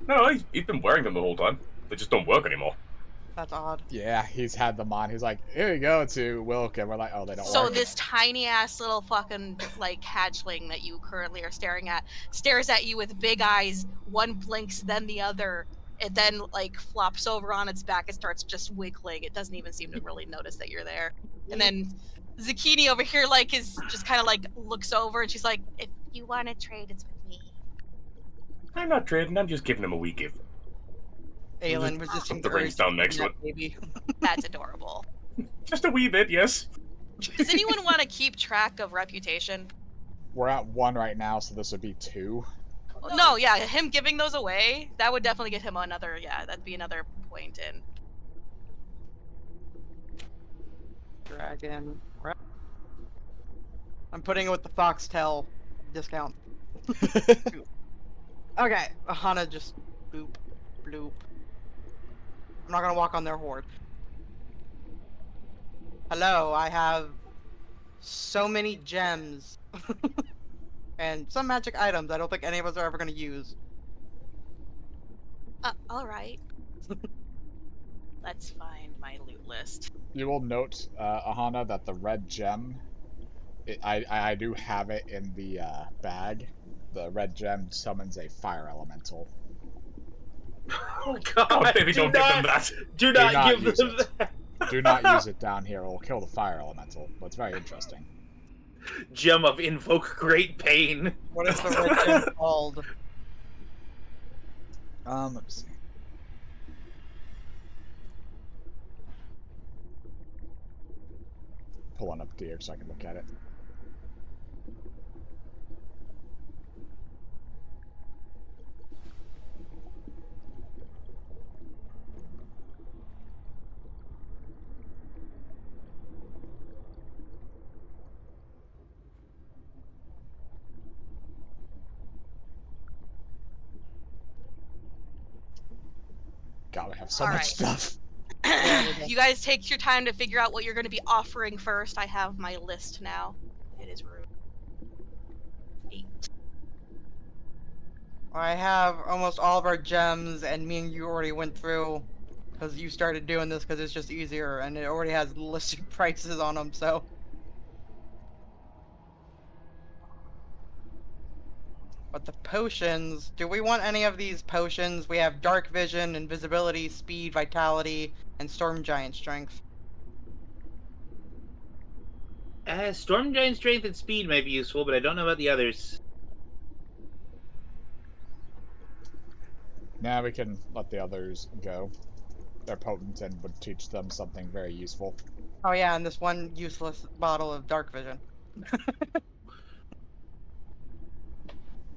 E: No, he's been wearing them the whole time. They just don't work anymore.
C: That's odd.
B: Yeah, he's had them on. He's like, here you go to Wilk, and we're like, oh, they don't
A: So
B: work.
A: this tiny ass little fucking like hatchling that you currently are staring at stares at you with big eyes. One blinks, then the other. It then like flops over on its back and starts just wiggling. It doesn't even seem to really notice that you're there. And then Zucchini over here like is just kind of like looks over and she's like, if you want to trade, it's with me.
E: I'm not trading, I'm just giving him a wee gift.
C: Aelin resisting
E: the rings down next to it.
C: Baby.
A: That's adorable.
E: Just a wee bit, yes.
A: Does anyone want to keep track of reputation?
B: We're at 1 right now, so this would be 2.
A: No, yeah, him giving those away, that would definitely get him another, that'd be another point in.
C: Dragon. I'm putting it with the Foxtel discount. Okay, Aahana just boop, bloop. I'm not gonna walk on their horde. Hello, I have so many gems. And some magic items I don't think any of us are ever gonna use.
A: Alright. Let's find my loot list.
B: You will note, Aahana, that the red gem, I do have it in the bag. The red gem summons a fire elemental.
D: Oh god!
E: Oh, baby, don't give them that.
D: Do not
B: not
D: give them
B: use
D: that.
B: Do not use it down here, it will kill the fire elemental, but it's very interesting.
D: Gem of invoke great pain.
C: What is the red gem called?
B: Let me see. Pulling up gear so I can look at it. God, we have so much
A: Alright.
B: stuff.
A: You guys take your time to figure out what you're going to be offering first. I have my list now. It is rude. 8.
C: I have almost all of our gems, and me and you already went through, because you started doing this because it's just easier, and it already has listed prices on them, so. But the potions, do we want any of these potions? We have Dark Vision, Invisibility, Speed, Vitality, and Storm Giant Strength.
D: Storm Giant Strength and Speed might be useful, but I don't know about the others.
B: Now we can let the others go. They're potent and would teach them something very useful.
C: Oh yeah, and this one useless bottle of Dark Vision.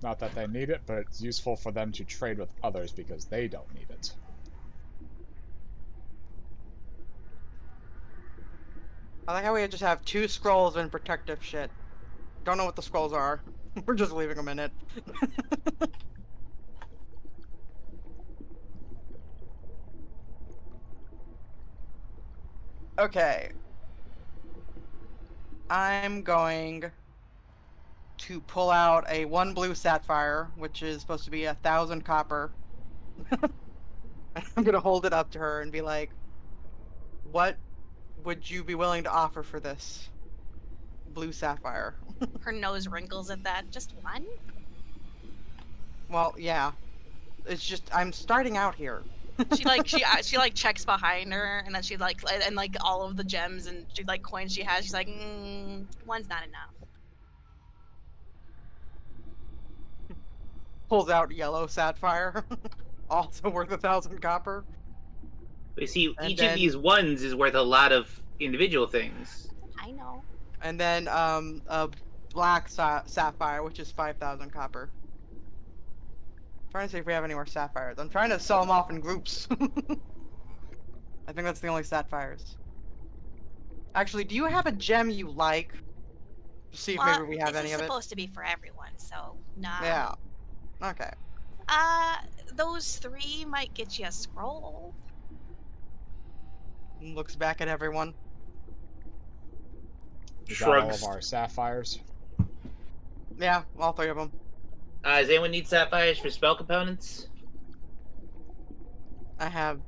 B: Not that they need it, but it's useful for them to trade with others because they don't need it.
C: I like how we just have 2 scrolls and protective shit. Don't know what the scrolls are. We're just leaving them in it. Okay. I'm going to pull out a 1 blue sapphire, which is supposed to be 1,000 copper. I'm gonna hold it up to her and be like, what would you be willing to offer for this blue sapphire?
A: Her nose wrinkles at that. Just one?
C: Well, yeah. It's just, I'm starting out here.
A: She checks behind her, and then she and all of the gems and coins she has. She's like, one's not enough.
C: Pulls out yellow sapphire. Also worth 1,000 copper.
D: But you see,
C: And
D: each
C: then-
D: of these ones is worth a lot of individual things.
A: I know.
C: And then a black sapphire, which is 5,000 copper. Trying to see if we have any more sapphires. I'm trying to sell them off in groups. I think that's the only sapphires. Actually, do you have a gem you like? See if maybe we have any of
A: This is
C: it.
A: supposed to be for everyone, so nah.
C: Yeah. Okay.
A: Those 3 might get you a scroll.
C: Looks back at everyone.
B: Is that all
D: Shrugs.
B: of our sapphires?
C: Yeah, all 3 of them.
D: Does anyone need sapphires for spell components?
C: I have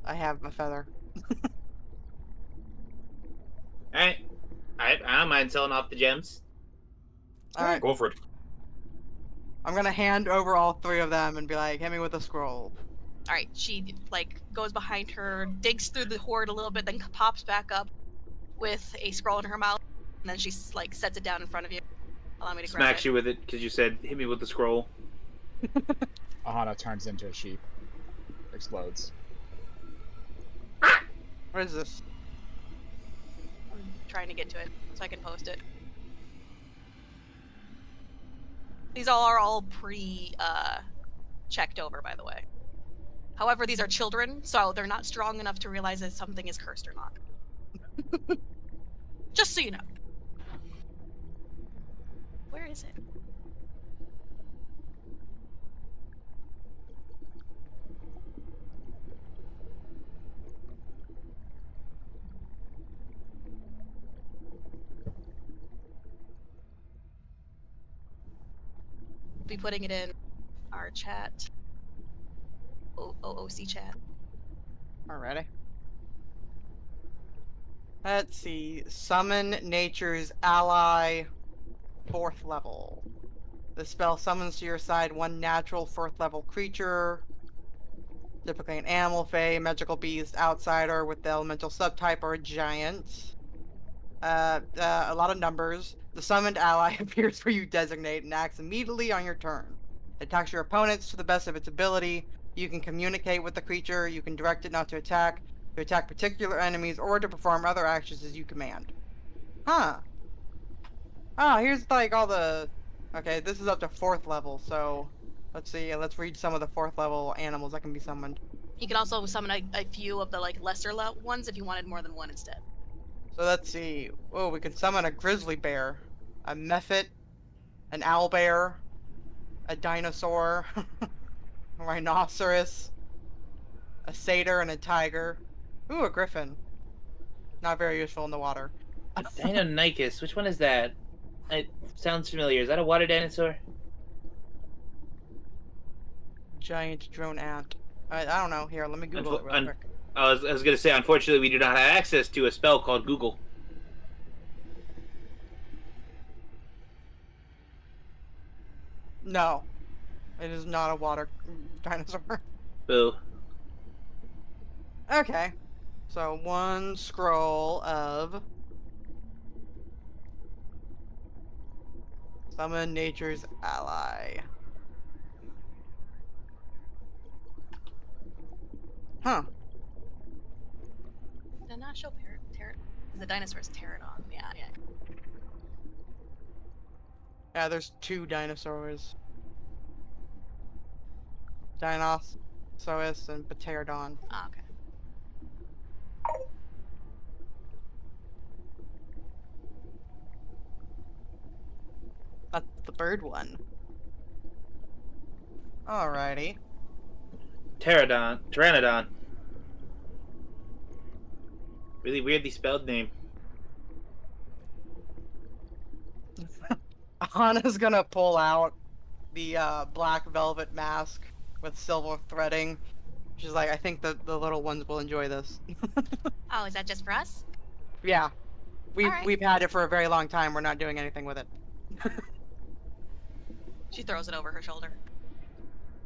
C: a feather.
D: Alright. I don't mind selling off the gems.
C: Alright.
E: Go for it.
C: I'm gonna hand over all 3 of them and be like, hit me with a scroll.
A: All right, she goes behind her, digs through the hoard a little bit, then pops back up with a scroll in her mouth, and then she sets it down in front of you. Allow me to grab
D: Smacks
A: it.
D: you with it because you said, hit me with the scroll.
B: Aahana turns into a sheep. Explodes.
C: What is this?
A: I'm trying to get to it so I can post it. These are all checked over, by the way. However, these are children, so they're not strong enough to realize if something is cursed or not. Just so you know. Where is it? Be putting it in our chat. OOC chat.
C: Alrighty. Let's see. Summon Nature's Ally, 4th level. The spell summons to your side one natural 4th level creature, typically an animal, fae, magical beast, outsider with the elemental subtype, or a giant. A lot of numbers. The summoned ally appears where you designate and acts immediately on your turn. It attacks your opponents to the best of its ability. You can communicate with the creature. You can direct it not to attack particular enemies, or to perform other actions as you command. Huh. Ah, here's like all the... Okay, this is up to 4th level, so... Let's see, let's read some of the 4th level animals that can be summoned.
A: You can also summon a few of the like lesser ones if you wanted more than one instead.
C: So let's see. Oh, we can summon a grizzly bear, a mephit, an owlbear, a dinosaur, a rhinoceros, a satyr, and a tiger. Ooh, a griffin. Not very useful in the water.
D: Deinonychus, which one is that? It sounds familiar. Is that a water dinosaur?
C: Giant drone ant. I don't know. Here, let me Google it real quick.
D: I was going to say, unfortunately, we do not have access to a spell called Google.
C: No. It is not a water dinosaur.
D: Boo.
C: Okay. So, one scroll of... Summon Nature's Ally. Huh.
A: Did I not show the dinosaur's pterodon? Yeah.
C: Yeah, there's 2 dinosaurs. Dinosaurus and Pterodon.
A: Oh, okay.
C: That's the bird one. Alrighty.
D: Pteranodon. Really weirdly spelled name.
C: Aahana's gonna pull out the black velvet mask with silver threading. She's like, I think the little ones will enjoy this.
A: Oh, is that just for us?
C: Yeah.
A: Alright.
C: We've had it for a very long time. We're not doing anything with it.
A: She throws it over her shoulder.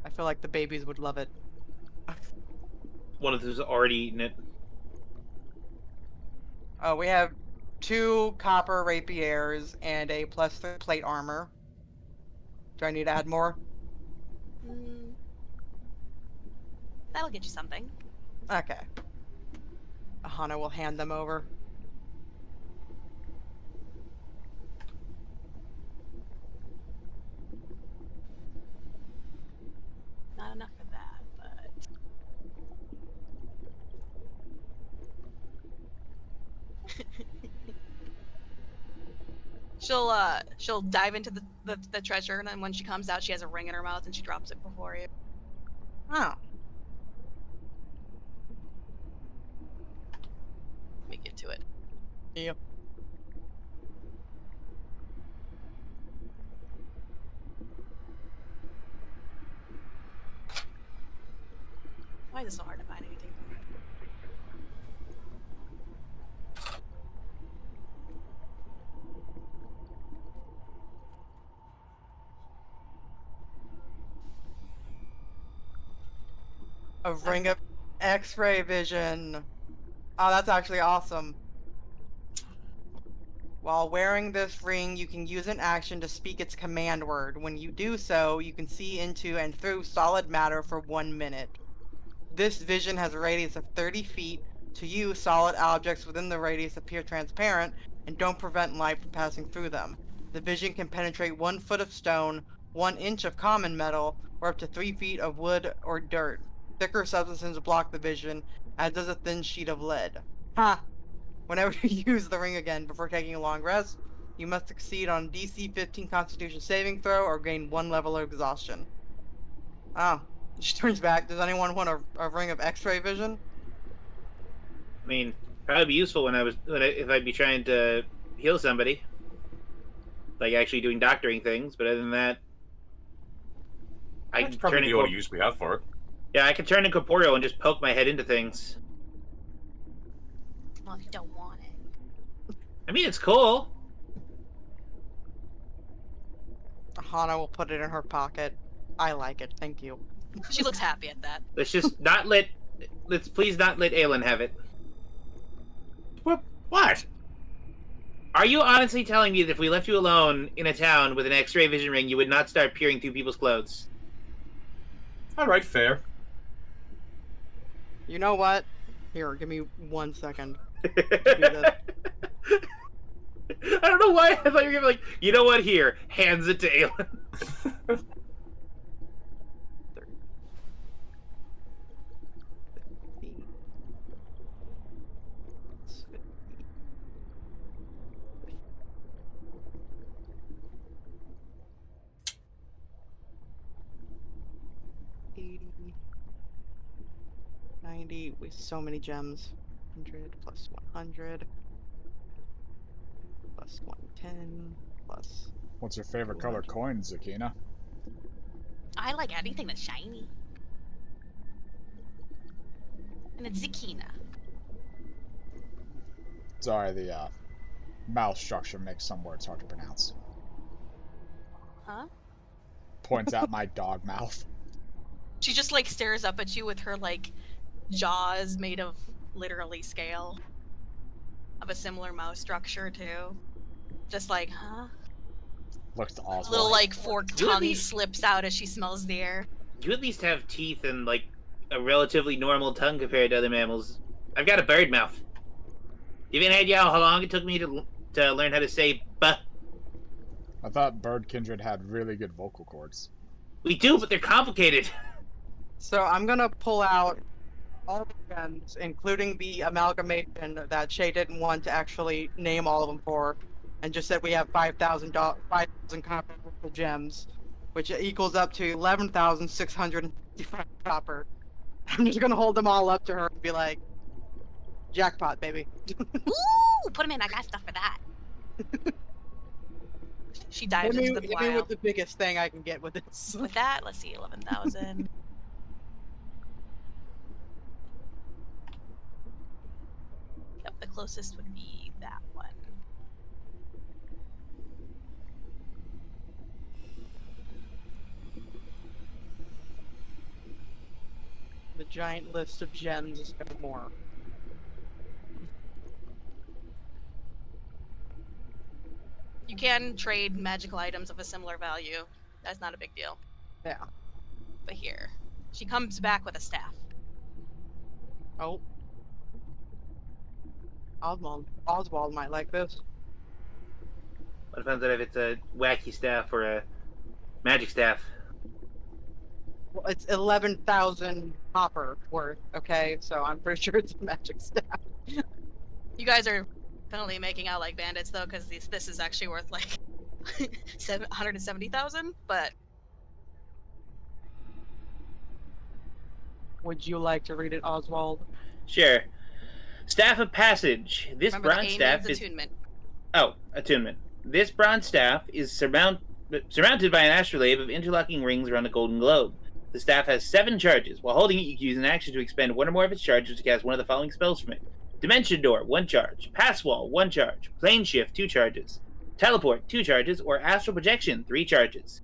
C: I feel like the babies would love it.
D: One of them's already eaten it.
C: Oh, we have 2 copper rapiers and a +3 plate armor. Do I need to add more?
A: That'll get you something.
C: Okay. Aahana will hand them over.
A: Not enough for that, but... she'll dive into the treasure, and then when she comes out, she has a ring in her mouth, and she drops it before you.
C: Oh.
A: Let me get to it.
C: Yep.
A: Why is it so hard to find anything?
C: A ring of X-ray vision. Oh, that's actually awesome. While wearing this ring, you can use an action to speak its command word. When you do so, you can see into and through solid matter for 1 minute. This vision has a radius of 30 feet. To you, solid objects within the radius appear transparent and don't prevent light from passing through them. The vision can penetrate 1 foot of stone, 1 inch of common metal, or up to 3 feet of wood or dirt. Thicker substances block the vision, as does a thin sheet of lead. Ha! Whenever you use the ring again before taking a long rest, you must succeed on DC 15 Constitution saving throw or gain 1 level of exhaustion. Oh. She turns back. Does anyone want a ring of X-ray vision?
D: I mean, probably be useful if I'd be trying to heal somebody, like actually doing doctoring things. But other than that, I
E: That's
D: can
E: probably
D: turn
E: the only use we have for it.
D: Yeah, I can turn incorporeal and just poke my head into things.
A: Well, if you don't want it.
D: I mean, it's cool.
C: Aahana will put it in her pocket. I like it, thank you.
A: She looks happy at that.
D: Let's just let's please not let Aelin have it.
E: What?
D: Are you honestly telling me that if we left you alone in a town with an X-ray vision ring, you would not start peering through people's clothes?
E: All right, fair.
C: You know what? Here, give me 1 second to do this.
D: I don't know why I thought you were gonna be like, you know what? Here, hands it to Aelin.
C: 80, 90, with so many gems. 100 plus 100 plus 110 plus.
B: What's your favorite color coin, Zakina?
A: I like anything that's shiny. And it's Zakina.
B: Sorry, the mouth structure makes some words hard to pronounce.
A: Huh?
B: Points at my dog mouth.
A: She just like stares up at you with her like jaws made of literally scale. Of a similar mouth structure too. Just like, huh?
B: Looks to Oswald.
A: Little like forked tongue slips out as she smells the air.
D: You at least have teeth and like a relatively normal tongue compared to other mammals. I've got a bird mouth. You have any idea how long it took me to learn how to say "buh"?
B: I thought bird kindred had really good vocal cords.
D: We do, but they're complicated.
C: So I'm gonna pull out all the gems, including the amalgamation that Shay didn't want to actually name all of them for, and just said we have 5,000 copper gems, which equals up to 11,655 copper. I'm just gonna hold them all up to her and be like, jackpot, baby.
A: Ooh! Put him in, I got stuff for that. She dives into the
C: Hit me
A: pile.
C: with the biggest thing I can get with this.
A: With that, let's see, 11,000. Yep, the closest would be that one.
C: The giant list of gems is no more.
A: You can trade magical items of a similar value. That's not a big deal.
C: Yeah.
A: But here, she comes back with a staff.
C: Oh. Oswald might like this.
D: What depends on if it's a wacky staff or a magic staff.
C: Well, it's 11,000 copper worth, okay? So I'm pretty sure it's a magic staff.
A: You guys are definitely making out like bandits, though, because this is actually worth like 170,000. But
C: would you like to read it, Oswald?
D: Sure. Staff of Passage. This
A: remember,
D: bronze
A: the
D: staff
A: is
D: is
A: attunement.
D: Oh, attunement. This bronze staff is surmounted by an astrolabe of interlocking rings around a golden globe. The staff has 7 charges. While holding it, you can use an action to expend 1 or more of its charges to cast one of the following spells from it. Dimension Door, 1 charge. Pass Wall, 1 charge. Plane Shift, 2 charges. Teleport, 2 charges. Or Astral Projection, 3 charges.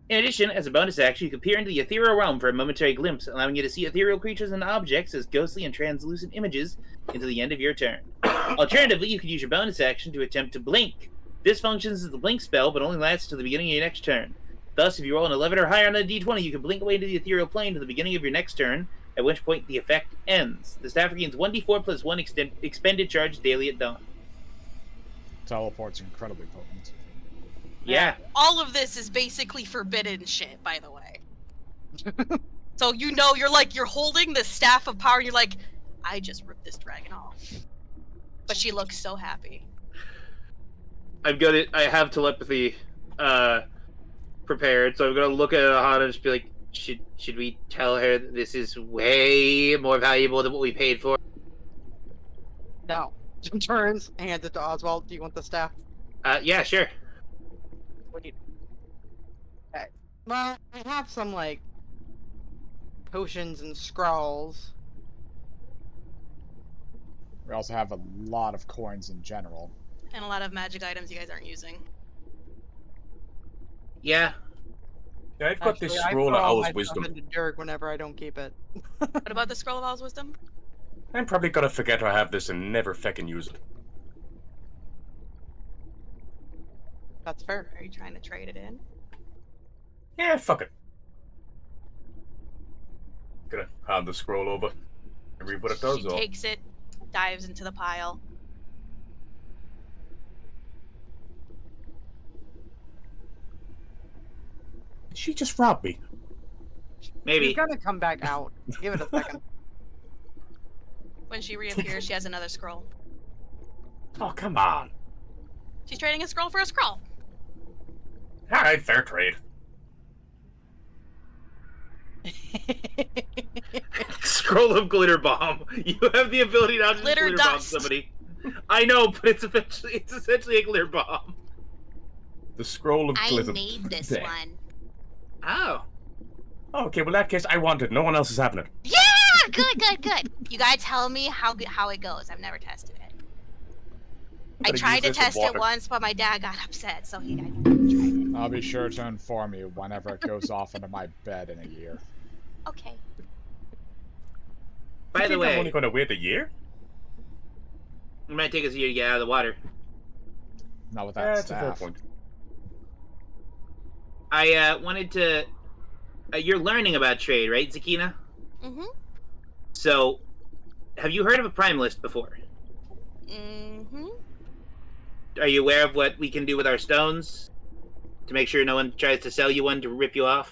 D: In addition, as a bonus action, you can peer into the ethereal realm for a momentary glimpse, allowing you to see ethereal creatures and objects as ghostly and translucent images until the end of your turn. Alternatively, you could use your bonus action to attempt to blink. This functions as the blink spell, but only lasts until the beginning of your next turn. Thus, if you roll an 11 or higher on a d20, you can blink away into the ethereal plane to the beginning of your next turn, at which point the effect ends. The staff regains 1d4 plus 1 expended charge daily at dawn.
B: Teleport's incredibly potent.
D: Yeah.
A: All of this is basically forbidden shit, by the way. So you're holding the staff of power, and you're like, I just ripped this dragon off. But she looks so happy.
D: I have telepathy prepared, so I'm gonna look at Aahana and just be like, should we tell her that this is way more valuable than what we paid for?
C: No. Turns, hands it to Oswald. Do you want the staff?
D: Yeah, sure.
C: Sweet. Okay. Well, I have some, like, potions and scrolls.
B: We also have a lot of coins in general.
A: And a lot of magic items you guys aren't using.
D: Yeah.
E: Yeah, I've got this
C: Actually, I
E: scroll of
C: throw all
E: Owl's
C: my
E: wisdom.
C: stuff into dirt whenever I don't keep it.
A: What about the Scroll of Owl's Wisdom?
E: I'm probably gonna forget I have this and never feckin' use it.
C: That's fair.
A: Are you trying to trade it in?
E: Yeah, fuck it. Gonna hand the scroll over and read what it does,
A: She
E: or
A: takes it, dives into the pile.
E: did she just rob me?
D: Maybe.
C: He's gonna come back out. Give it a second.
A: When she reappears, she has another scroll.
E: Oh, come on.
A: She's trading a scroll for a scroll.
E: Alright, fair trade.
D: Scroll of glitter bomb. You have the ability now to
A: Glitter
D: glitter bomb
A: dust.
D: somebody. I know, but it's essentially a glitter bomb.
E: The scroll of
A: I
E: glitter.
A: made this
E: There.
A: one.
D: Oh.
E: Okay, well, in that case, I want it. No one else is having it.
A: Yeah! Good. You guys tell me how it goes. I've never tested it. I
E: Gotta
A: tried
E: use
A: to
E: this in
A: test it
E: water.
A: once, but my dad got upset, so I tried it.
B: I'll be sure to inform you whenever it goes off into my bed in a year.
A: Okay.
D: By
E: You
D: the
E: think I'm
D: way,
E: only gonna wait a year?
D: it might take us a year to get out of the water.
B: Not with
E: Yeah,
B: that
E: that's a fair
B: staff.
E: point.
D: I wanted to. You're learning about trade, right, Zakina?
A: Mm-hmm.
D: So, have you heard of a Primalist before?
A: Mm-hmm.
D: Are you aware of what we can do with our stones? To make sure no one tries to sell you one to rip you off?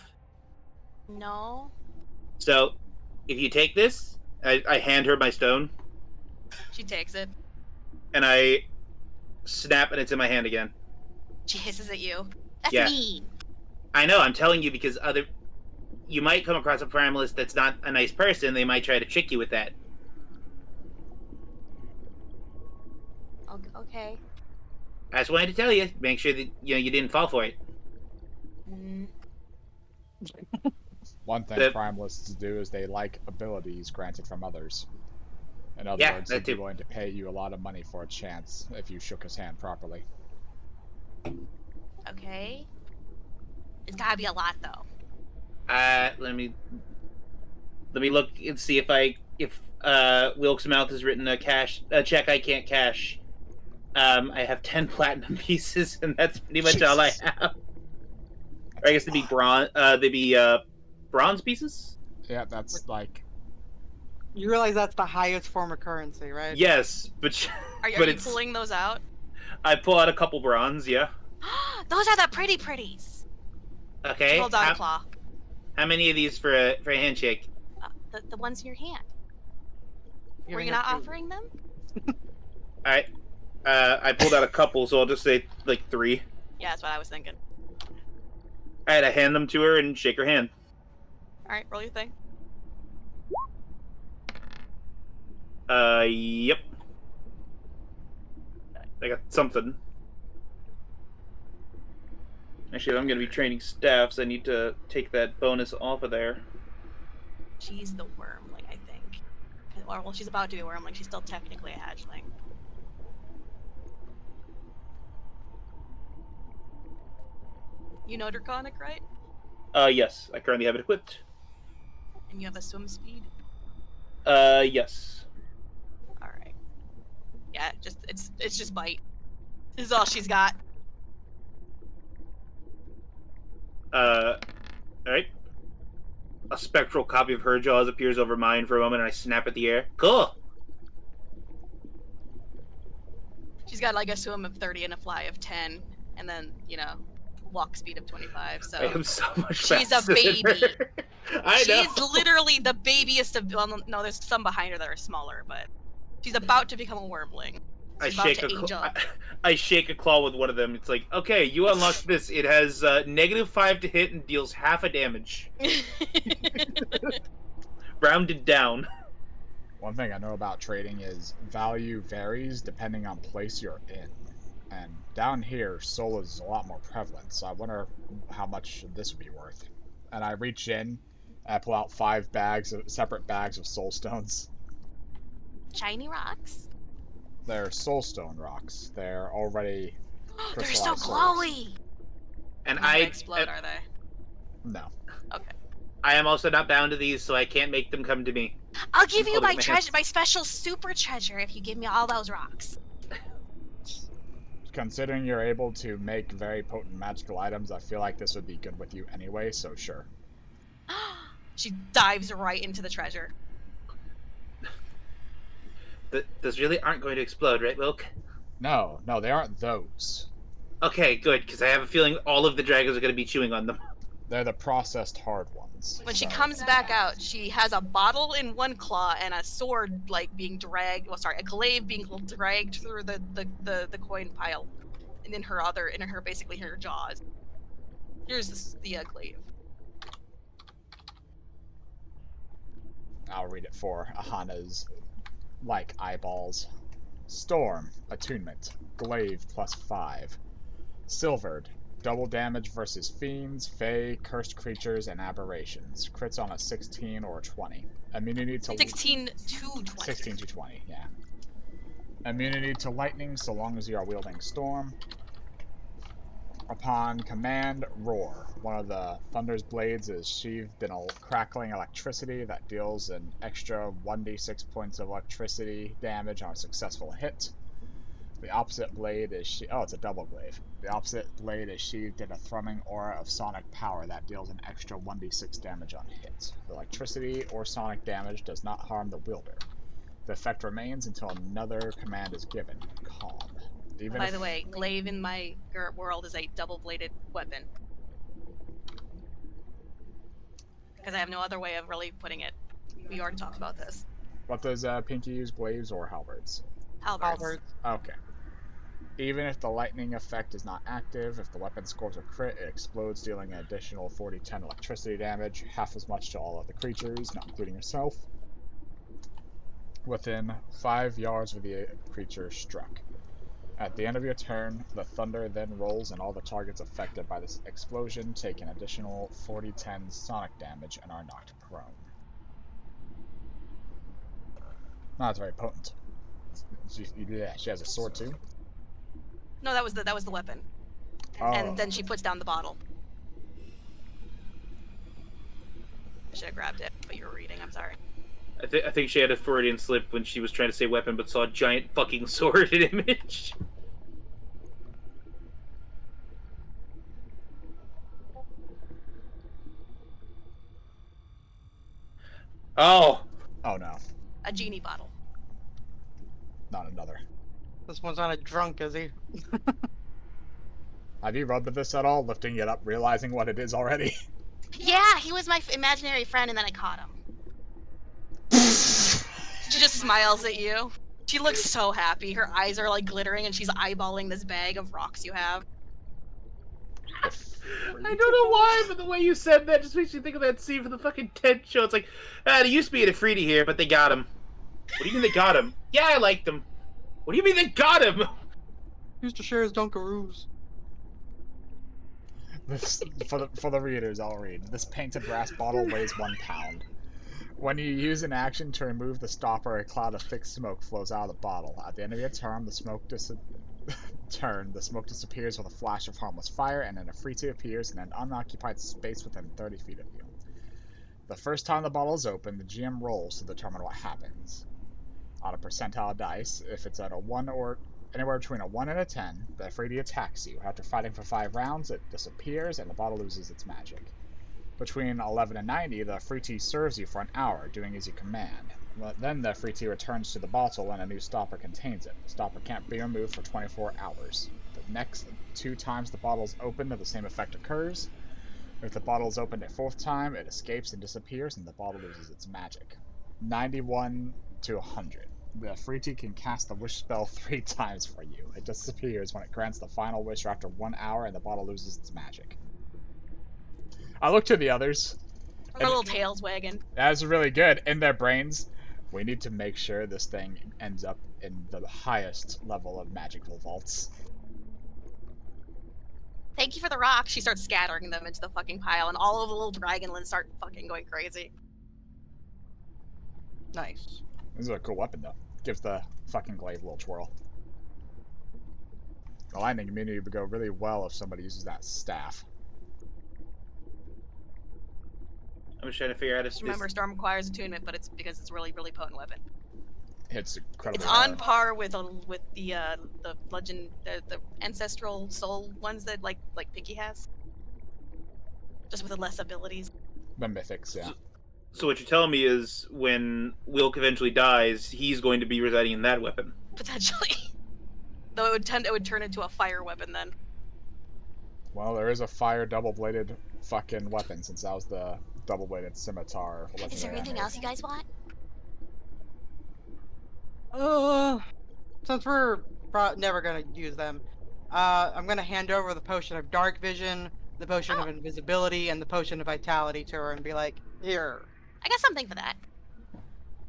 A: No.
D: So, if you take this, I hand her my stone,
A: She takes it.
D: and I snap, and it's in my hand again.
A: She hisses at you. That's
D: Yeah.
A: mean.
D: I know, I'm telling you because you might come across a Primalist that's not a nice person. They might try to trick you with that.
A: Okay.
D: I just wanted to tell you, make sure that you didn't fall for it.
A: Mm.
B: One thing
D: The-
B: Primalists do is they like abilities granted from others. In other
D: Yeah,
B: words,
D: that
B: they'd be
D: too.
B: willing to pay you a lot of money for a chance if you shook his hand properly.
A: Okay. It's gotta be a lot, though.
D: Let me look and see if Wilk's mouth has written a check I can't cash. I have 10 platinum pieces, and that's pretty much all I have. Or I guess they'd be bronze pieces.
B: Yeah, that's like
C: You realize that's the highest form of currency, right?
D: Yes, but
A: Are
D: but
A: you
D: it's
A: pulling those out?
D: I pull out a couple bronze. Yeah.
A: Those are the pretties.
D: Okay.
A: Hold out a claw.
D: How many of these for a handshake?
A: The ones in your hand.
C: You're
A: Were you
C: gonna
A: not
C: have to-
A: offering them?
D: All right. I pulled out a couple, so I'll just say like 3.
A: Yeah, that's what I was thinking.
D: I had to hand them to her and shake her hand.
A: All right, roll your thing.
D: Yep. I got something. Actually, if I'm going to be training staffs, I need to take that bonus off of there.
A: She's the wormling, I think. Or, well, she's about to be a wormling. She's still technically a hatchling. You know Draconic, right?
D: Yes. I currently have it equipped.
A: And you have a swim speed?
D: Yes.
A: Alright. Yeah, it's just bite. This is all she's got.
D: Alright. A spectral copy of her jaws appears over mine for a moment, and I snap at the air. Cool!
A: She's got like a swim of 30 and a fly of 10. And then, walk speed of 25. So
D: I am so much
A: she's a
D: faster than
A: baby.
D: her. I know.
A: She's literally the babiest of. Well, no, there's some behind her that are smaller, but she's about to become a wormling.
D: I
A: She's about
D: shake
A: to
D: a
A: age up.
D: I shake a claw with one of them. It's like, okay, you unlocked this. It has -5 to hit and deals half a damage. Rounded down.
B: One thing I know about trading is value varies depending on place you're in. And down here, soul is a lot more prevalent, so I wonder how much this would be worth. And I reach in, and I pull out 5 separate bags of soul stones.
A: Shiny rocks.
B: They're soulstone rocks. They're already
A: They're so
B: crystallized souls.
A: glowy.
D: And
A: Not
D: I
A: gonna explode, are they?
B: No.
A: Okay.
D: I am also not bound to these, so I can't make them come to me.
A: I'll give you
D: Hold
A: my
D: up my
A: treasure,
D: hands.
A: my special super treasure, if you give me all those rocks.
B: Considering you're able to make very potent magical items, I feel like this would be good with you anyway, so sure.
A: She dives right into the treasure.
D: Those really aren't going to explode, right, Wilk?
B: No, they aren't those.
D: Okay, good, because I have a feeling all of the dragons are going to be chewing on them.
B: They're the processed hard ones.
A: When she
B: so-
A: comes back out, she has a bottle in one claw and a sword being dragged. Well, sorry, a glaive being dragged through the coin pile, and in her basically her jaws. Here's the glaive.
B: I'll read it for Aahana's eyeballs. Storm, attunement, glaive +5. Silvered, double damage versus fiends, fae, cursed creatures, and aberrations. Crits on a 16 or a 20. Immunity to
A: 16 to 20.
B: 16 to 20, yeah. Immunity to lightning so long as you are wielding storm. Upon command, roar. One of the thunder's blades is sheathed in a crackling electricity that deals an extra 1d6 points of electricity damage on a successful hit. The opposite blade is it's a double glaive. The opposite blade is sheathed in a thrumming aura of sonic power that deals an extra 1d6 damage on hit. The electricity or sonic damage does not harm the wielder. The effect remains until another command is given. Calm.
A: By the way, glaive in my world is a double-bladed weapon. Because I have no other way of really putting it. We already talked about this.
B: What does Pinky use, glaives or halberds?
A: Halberds.
B: Okay. Even if the lightning effect is not active, if the weapon scores a crit, it explodes, dealing an additional 40-10 electricity damage, half as much to all other creatures, not including yourself, within 5 yards of the creature struck. At the end of your turn, the thunder then rolls and all the targets affected by this explosion take an additional 40-10 sonic damage and are knocked prone. Not very potent. She has a sword too?
A: No, that was the weapon.
B: Oh.
A: And then she puts down the bottle. I should have grabbed it, but you were reading, I'm sorry.
D: I think she had a Freudian slip when she was trying to say weapon, but saw a giant fucking sword in image. Oh!
B: Oh no.
A: A genie bottle.
B: Not another.
C: This one's on a drunk, is he?
B: Have you rubbed with this at all? Lifting it up, realizing what it is already?
A: Yeah, he was my imaginary friend, and then I caught him. She just smiles at you. She looks so happy. Her eyes are glittering, and she's eyeballing this bag of rocks you have.
D: I don't know why, but the way you said that just makes me think of that scene from the fucking Ted show. It's like, there used to be a Freedy here, but they got him. What do you mean they got him? Yeah, I liked him. What do you mean they got him?
C: Used to share his Dunkaroos.
B: For the readers, I'll read. This painted brass bottle weighs 1 pound. When you use an action to remove the stopper, a cloud of thick smoke flows out of the bottle. At the end of your turn, the smoke disappears with a flash of harmless fire, and then a Freety appears in an unoccupied space within 30 feet of you. The first time the bottle is opened, the GM rolls to determine what happens. On a percentile dice, if it's at a 1 or anywhere between a 1 and a 10, the Freety attacks you. After fighting for 5 rounds, it disappears and the bottle loses its magic. Between 11 and 90, the Freety serves you for an hour, doing as you command. Then the Freety returns to the bottle and a new stopper contains it. The stopper can't be removed for 24 hours. The next 2 times the bottle is opened, the same effect occurs. If the bottle is opened a 4th time, it escapes and disappears, and the bottle loses its magic. 91 to 100. The Freetie can cast the wish spell 3 times for you. It disappears when it grants the final wish after 1 hour, and the bottle loses its magic. I look to the others.
A: Our little tails wagging.
B: That's really good. In their brains, we need to make sure this thing ends up in the highest level of magical vaults.
A: Thank you for the rock. She starts scattering them into the fucking pile, and all of the little dragonlins start fucking going crazy.
C: Nice.
B: This is a cool weapon, though. Gives the fucking glaive a little twirl. The lightning immunity would go really well if somebody uses that staff.
D: I'm just trying to figure out if
A: Just remember, Storm requires attunement, but it's because it's a really, really potent weapon.
B: It's incredibly
A: It's on
B: hard.
A: par with the legend, the ancestral soul ones that like Pinky has, just with the less abilities.
B: The mythics, yeah.
D: So what you're telling me is when Wilk eventually dies, he's going to be residing in that weapon.
A: Potentially. Though it would turn into a fire weapon then.
B: Well, there is a fire double-bladed fucking weapon, since that was the double-bladed scimitar.
F: Is there anything else you guys want?
C: Since we're never gonna use them, I'm gonna hand over the potion of dark vision, the potion of invisibility, and the potion of vitality to her and be like, here.
A: I got something for that.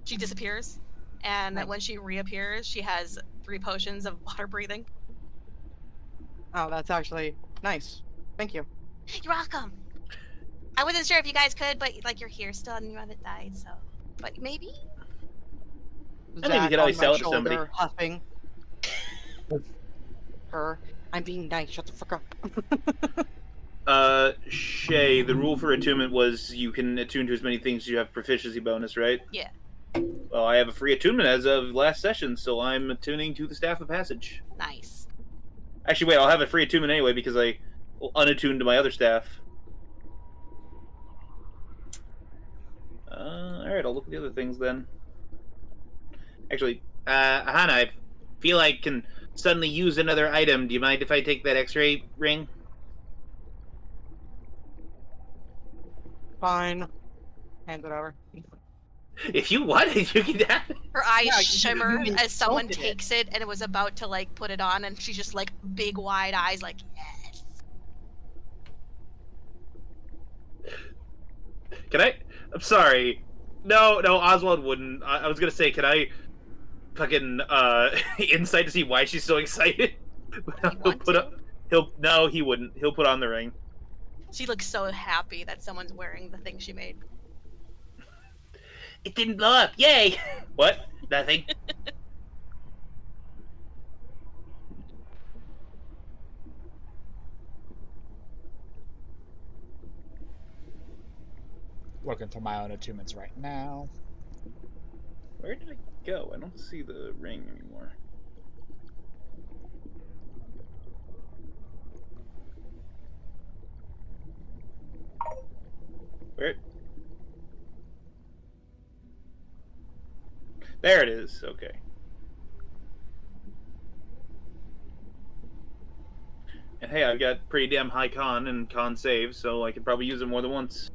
A: She disappears, and
C: Nice.
A: when she reappears, she has 3 potions of water breathing.
C: Oh, that's actually nice. Thank you.
F: You're welcome. I wasn't sure if you guys could, but like you're here still and you haven't died, so. But maybe?
D: I mean, we could always
C: on my
D: sell it to somebody.
C: shoulder, Huffing. Her. I'm being nice. Shut the fuck up.
D: Shay, the rule for attunement was you can attune to as many things as you have proficiency bonus, right?
A: Yeah.
D: Well, I have a free attunement as of last session, so I'm attuning to the Staff of Passage.
A: Nice.
D: Actually, wait, I'll have a free attunement anyway because I unattuned to my other staff. Alright, I'll look at the other things then. Actually, Aahana, I feel I can suddenly use another item. Do you mind if I take that X-ray ring?
C: Fine. Hand it over.
D: If you want it, you can have it.
A: Her eyes
C: Yeah,
A: shimmer
C: you
A: as someone
C: insulted it.
A: takes it and it was about to like put it on, and she's just like big wide eyes, like yes.
D: Can I? I'm sorry. No, Oswald wouldn't. I was gonna say, can I fucking insight to see why she's so excited? No, he wouldn't. He'll put on the ring.
A: She looks so happy that someone's wearing the thing she made.
D: It didn't blow up. Yay! What? Nothing.
B: Looking for my own attunements right now.
D: Where did it go? I don't see the ring anymore. Where? There it is. Okay. And hey, I've got pretty damn high con and con save, so I could probably use it more than once.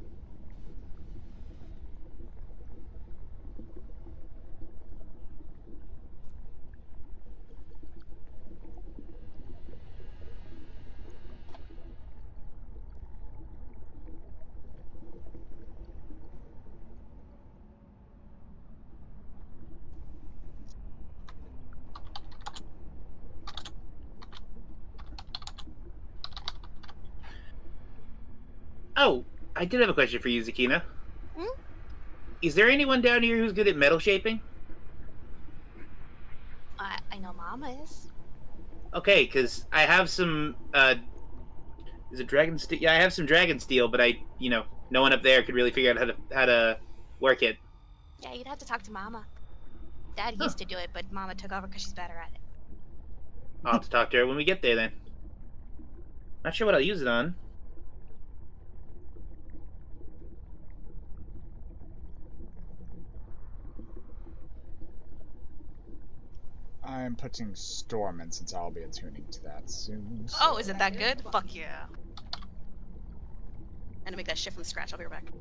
D: Oh, I did have a question for you, Zakina.
A: Hmm?
D: Is there anyone down here who's good at metal shaping?
F: I know Mama is.
D: Okay, because I have some, is it dragon steel? Yeah, I have some dragon steel, but no one up there could really figure out how to work it.
F: Yeah, you'd have to talk to Mama. Dad used to do it, but Mama took over because she's better at it.
D: I'll have to talk to her when we get there, then. Not sure what I'll use it on.
B: I I'm putting Storm in since I'll be attuning to that soon.
A: Oh, is it that good? Fuck yeah. And to make that shit from scratch, I'll be right back.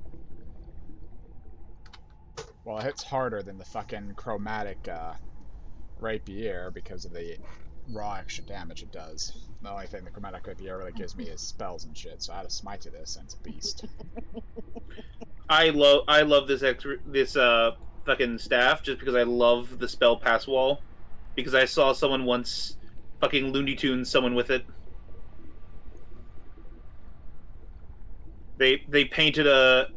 B: Well, it hits harder than the fucking chromatic rapier because of the raw extra damage it does. The only thing the chromatic rapier really gives me is spells and shit, so I had to smite to this, and it's a beast.
D: I love this fucking staff just because I love the spell pass wall. Because I saw someone once fucking Looney Tunes someone with it. They painted a...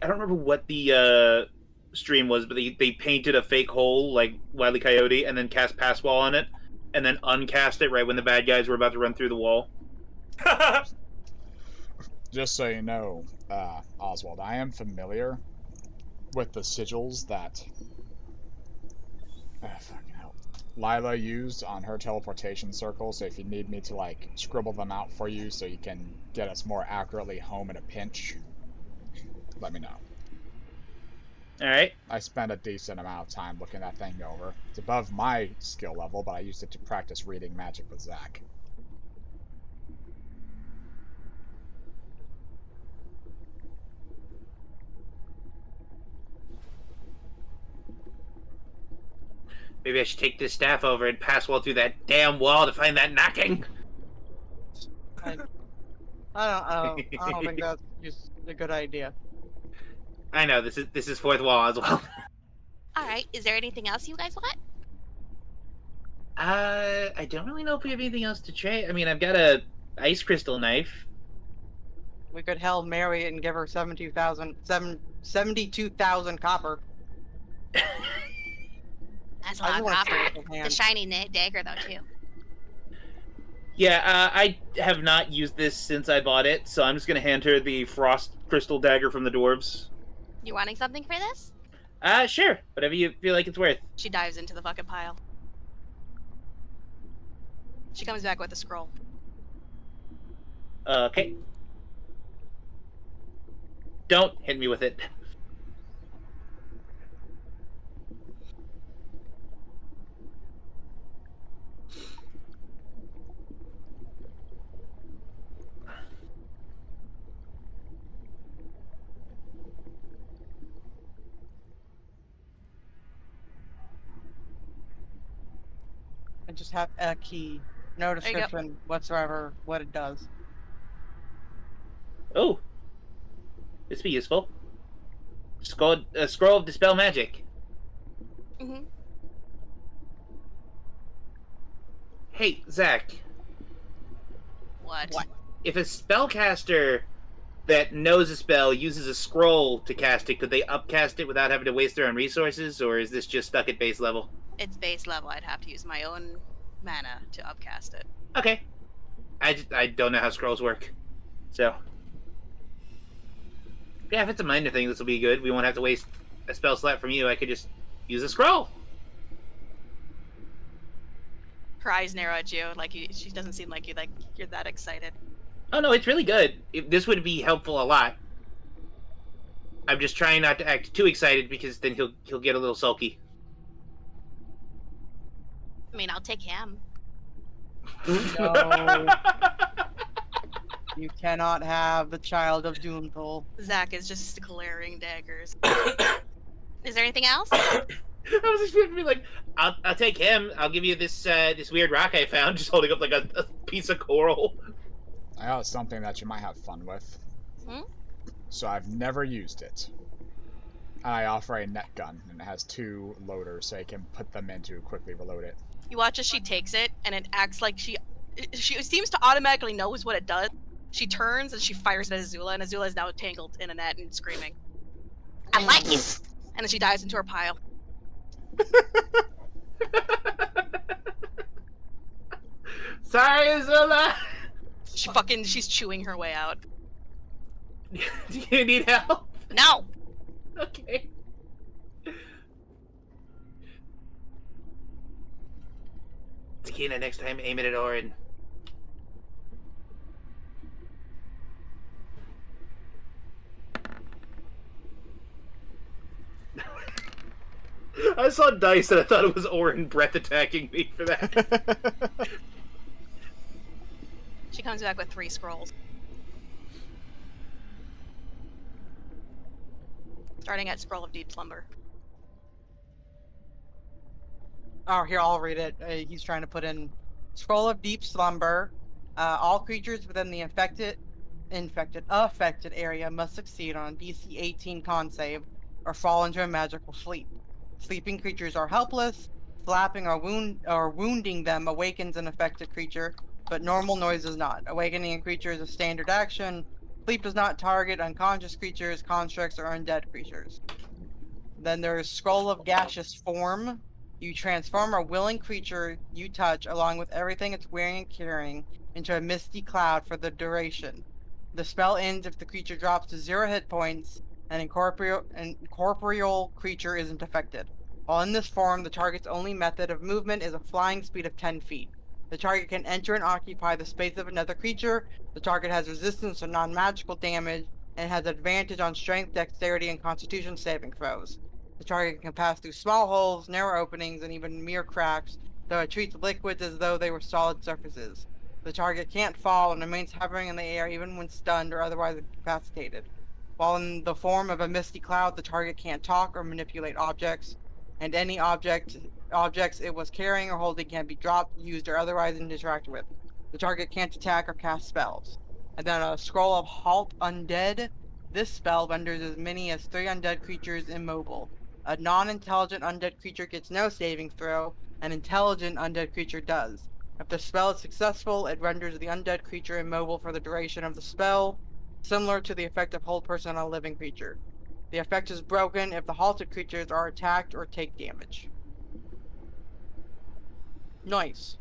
D: I don't remember what the stream was, but they painted a fake hole like Wile E. Coyote and then cast pass wall on it and then uncast it right when the bad guys were about to run through the wall.
B: Just so you know, Oswald, I am familiar with the sigils that fucking hell, Lila used on her teleportation circle, so if you need me to, like, scribble them out for you so you can get us more accurately home in a pinch, let me know.
D: Alright.
B: I spent a decent amount of time looking that thing over. It's above my skill level, but I used it to practice reading magic with Zach.
D: Maybe I should take this staff over and pass wall through that damn wall to find that knocking.
C: I don't think that's just a good idea.
D: I know, this is fourth wall as well.
F: Alright, is there anything else you guys want?
D: I don't really know if we have anything else to trade. I mean, I've got a ice crystal knife.
C: We could Hail Mary it and give her 72,000 copper.
F: That's a
C: I
F: lot of
C: just want to
F: copper.
C: shake his hand.
F: The shiny dagger, though, too.
D: Yeah, I have not used this since I bought it, so I'm just gonna hand her the frost crystal dagger from the dwarves.
F: You wanting something for this?
D: Sure. Whatever you feel like it's worth.
A: She dives into the fucking pile. She comes back with a scroll.
D: Okay. Don't hit me with it.
C: And just have a key. No
A: There you go.
C: description whatsoever what it does.
D: Oh. This be useful. Scroll of Dispel Magic.
A: Mm-hmm.
D: Hey, Zach.
A: What?
D: If a spellcaster that knows a spell uses a scroll to cast it, could they upcast it without having to waste their own resources, or is this just stuck at base level?
A: It's base level. I'd have to use my own mana to upcast it.
D: Okay. I don't know how scrolls work. So. Yeah, if it's a minor thing, this will be good. We won't have to waste a spell slot from you. I could just use a scroll.
A: Her eyes narrow at you, like she doesn't seem like you're that excited.
D: Oh no, it's really good. This would be helpful a lot. I'm just trying not to act too excited because then he'll get a little sulky.
F: I mean, I'll take him.
C: No. You cannot have the child of Doomthul.
A: Zach is just glaring daggers.
F: Is there anything else?
D: I was expecting to be like, I'll take him. I'll give you this this weird rock I found, just holding up like a piece of coral.
B: I got something that you might have fun with.
F: Hmm?
B: So I've never used it. I offer a net gun, and it has 2 loaders, so you can put them in to quickly reload it.
A: You watch as she takes it, and it acts like she seems to automatically knows what it does. She turns and she fires it at Azula, and Azula is now tangled in a net and screaming.
F: I like it.
A: And then she dives into her pile.
D: Sorry, Azula.
A: She's chewing her way out.
D: Do you need help?
F: No.
D: Okay. Takina, next time aim it at Orin. I saw dice and I thought it was Orin breath attacking me for that.
A: She comes back with 3 scrolls. Starting at Scroll of Deep Slumber.
C: Oh, here, I'll read it. He's trying to put in Scroll of Deep Slumber. All creatures within the affected area must succeed on DC 18 con save or fall into a magical sleep. Sleeping creatures are helpless. Slapping or wounding them awakens an affected creature, but normal noise does not. Awakening a creature is a standard action. Sleep does not target unconscious creatures, constructs, or undead creatures. Then there's Scroll of Gaseous Form. You transform a willing creature you touch, along with everything it's wearing and carrying, into a misty cloud for the duration. The spell ends if the creature drops to 0 hit points and incorporeal creature isn't affected. While in this form, the target's only method of movement is a flying speed of 10 feet. The target can enter and occupy the space of another creature. The target has resistance to non-magical damage and has advantage on strength, dexterity, and constitution saving throws. The target can pass through small holes, narrow openings, and even mere cracks, though it treats liquids as though they were solid surfaces. The target can't fall and remains hovering in the air even when stunned or otherwise incapacitated. While in the form of a misty cloud, the target can't talk or manipulate objects, and any objects it was carrying or holding can be dropped, used, or otherwise interacted with. The target can't attack or cast spells. And then a Scroll of Halt Undead. This spell renders as many as 3 undead creatures immobile. A non-intelligent undead creature gets no saving throw. An intelligent undead creature does. If the spell is successful, it renders the undead creature immobile for the duration of the spell, similar to the effect of Hold Person on a living creature. The effect is broken if the halted creatures are attacked or take damage. Nice.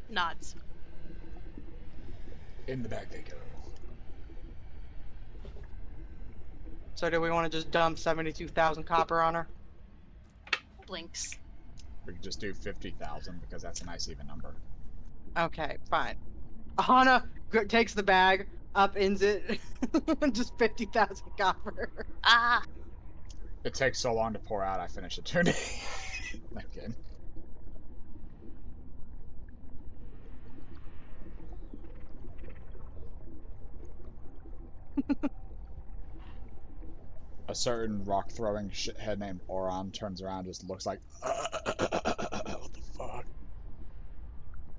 A: Nods.
B: In the bag they go.
C: So do we want to just dump 72,000 copper on her?
A: Blinks.
B: We could just do 50,000 because that's a nice even number.
C: Okay, fine. Aahana takes the bag, upends it, just 50,000 copper.
A: Ah!
B: It takes so long to pour out, I finish it today. I'm kidding. A certain rock-throwing shithead named Oron turns around and just looks like, what the fuck?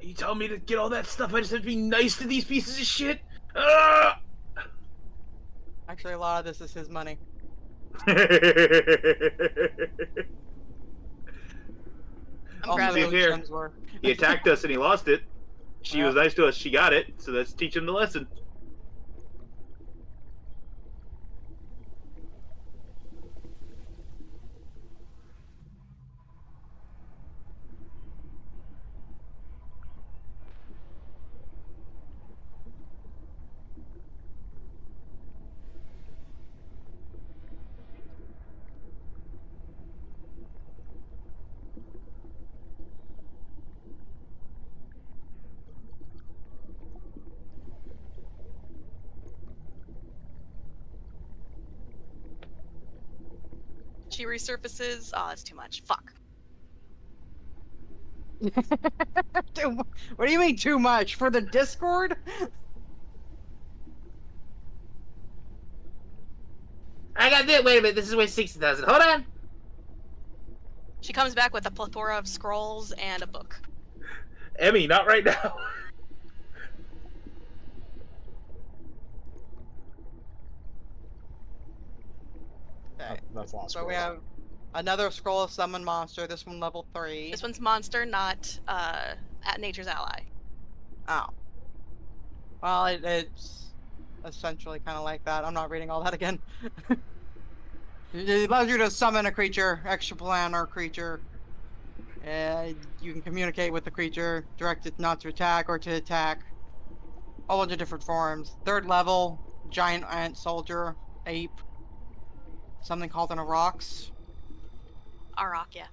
D: You telling me to get all that stuff? I just have to be nice to these pieces of shit?
C: Actually, a lot of this is his money.
A: I'm
C: All
A: grabbing
C: those
D: here.
C: gems were.
D: He attacked us and he lost it. She
C: Yeah.
D: was nice to us. She got it. So let's teach him the lesson.
A: She resurfaces. Oh, that's too much. Fuck.
C: What do you mean too much? For the Discord?
D: I got that. Wait a minute. This is worth 60,000. Hold on.
A: She comes back with a plethora of scrolls and a book.
D: Emmy, not right now.
C: Okay.
B: That's lost.
C: So we have another Scroll of Summon Monster, this one level 3.
A: This one's monster, not at Nature's Ally.
C: Oh. Well, it's essentially kind of like that. I'm not reading all that again. It allows you to summon a creature, extraplanar creature. You can communicate with the creature, direct it not to attack or to attack. A bunch of different forms. 3rd level, giant ant soldier, ape. Something called an Aurochs.
A: Arok, yeah.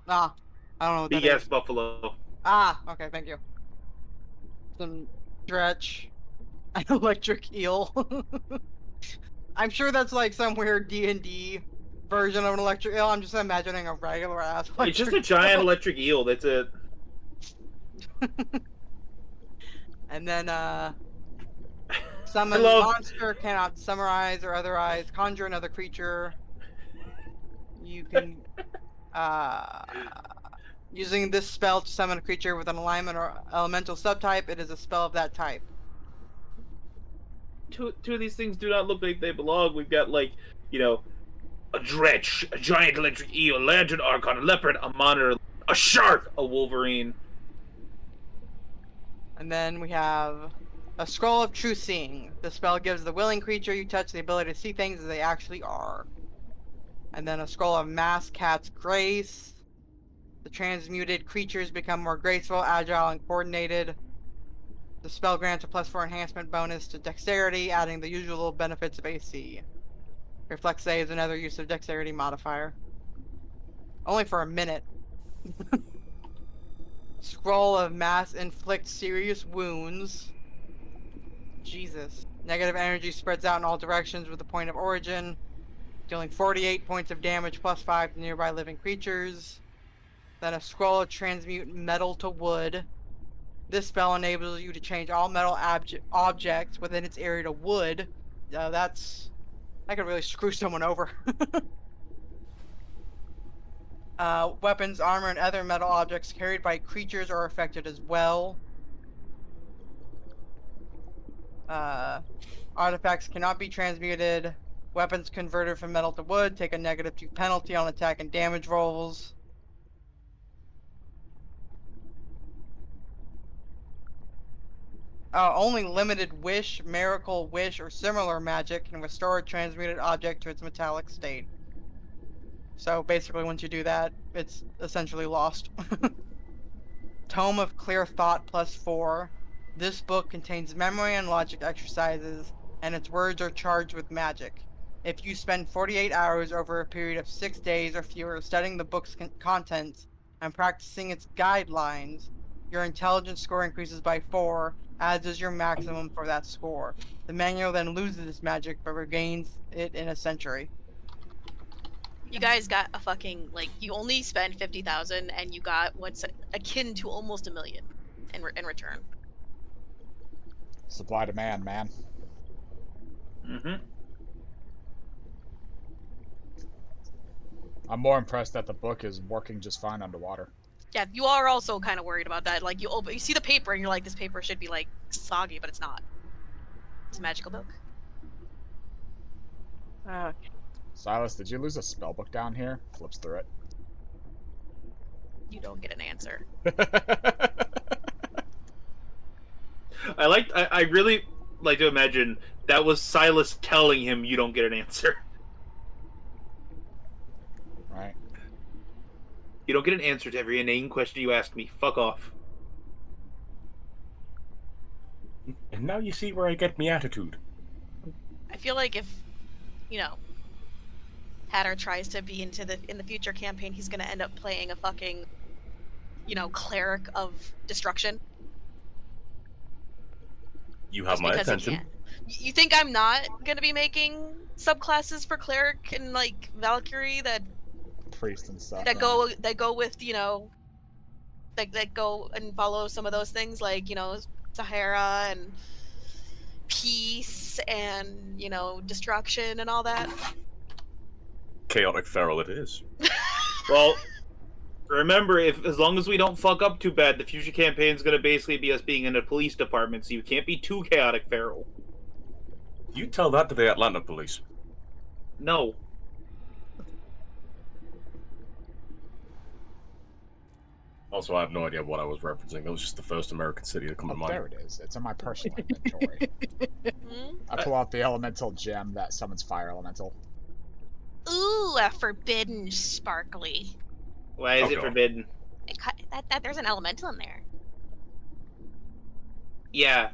C: Ah, I don't know what that
D: Big
C: is.
D: ass buffalo.
C: Ah, okay, thank you. Some stretch. An electric eel. I'm sure that's like some weird D&D version of an electric eel. I'm just imagining a regular ass.
D: It's just a giant electric eel. That's it.
C: And then summon monster cannot summarize or otherwise conjure another creature. You can using this spell to summon a creature with an alignment or elemental subtype. It is a spell of that type.
D: Two of these things do not look like they belong. We've got, like, you know, a dretch, a giant electric eel, a lantern archon, a leopard, a monitor, a shark, a wolverine.
C: And then we have a scroll of true seeing. The spell gives the willing creature you touch the ability to see things as they actually are. And then a scroll of mass cat's grace. The transmuted creatures become more graceful, agile, and coordinated. The spell grants a +4 enhancement bonus to dexterity, adding the usual benefits of AC. Reflex save is another use of dexterity modifier. Only for a minute. Scroll of mass inflict serious wounds. Jesus. Negative energy spreads out in all directions with a point of origin, dealing 48 points of damage +5 to nearby living creatures. Then a scroll of transmute metal to wood. This spell enables you to change all metal objects within its area to wood. That could really screw someone over. Weapons, armor, and other metal objects carried by creatures are affected as well. Artifacts cannot be transmuted. Weapons converted from metal to wood take a -2 penalty on attack and damage rolls. Only limited wish, miracle, wish, or similar magic can restore a transmuted object to its metallic state. So basically, once you do that, it's essentially lost. Tome of Clear Thought +4. This book contains memory and logic exercises, and its words are charged with magic. If you spend 48 hours over a period of 6 days or fewer studying the book's contents and practicing its guidelines, your intelligence score increases by 4, as is your maximum for that score. The manual then loses its magic, but regains it in a century.
A: You guys got a fucking, like, you only spent 50,000 and you got what's akin to almost $1 million in return.
B: Supply demand, man.
D: Mm-hmm.
B: I'm more impressed that the book is working just fine underwater.
A: Yeah, you are also kind of worried about that. Like, you see the paper and you're like, this paper should be, like, soggy, but it's not. It's a magical book.
B: Silas, did you lose a spellbook down here? Flips through it.
A: You don't get an answer.
D: I really like to imagine that was Silas telling him you don't get an answer.
B: Right.
D: You don't get an answer to every inane question you ask me. Fuck off.
E: And now you see where I get me attitude.
A: I feel like if, you know, Hatter tries to be in the future campaign, he's gonna end up playing a fucking, you know, cleric of destruction.
E: You have my attention.
A: You think I'm not gonna be making subclasses for cleric and, like, Valkyrie that
B: priest and stuff
A: that go with, you know, that go and follow some of those things, like, you know, Sahara and peace and, you know, destruction and all that?
E: Chaotic feral it is.
D: Well, remember, as long as we don't fuck up too bad, the future campaign is going to basically be us being in a police department, so you can't be too chaotic feral.
E: You tell that to the Atlanta police.
D: No.
E: Also, I have no idea what I was referencing. That was just the first American city to come to mind.
B: There it is. It's in my personal inventory. I pull out the elemental gem that summons fire elemental.
F: Ooh, a forbidden sparkly.
D: Why is it forbidden?
F: There's an elemental in there.
D: Yeah.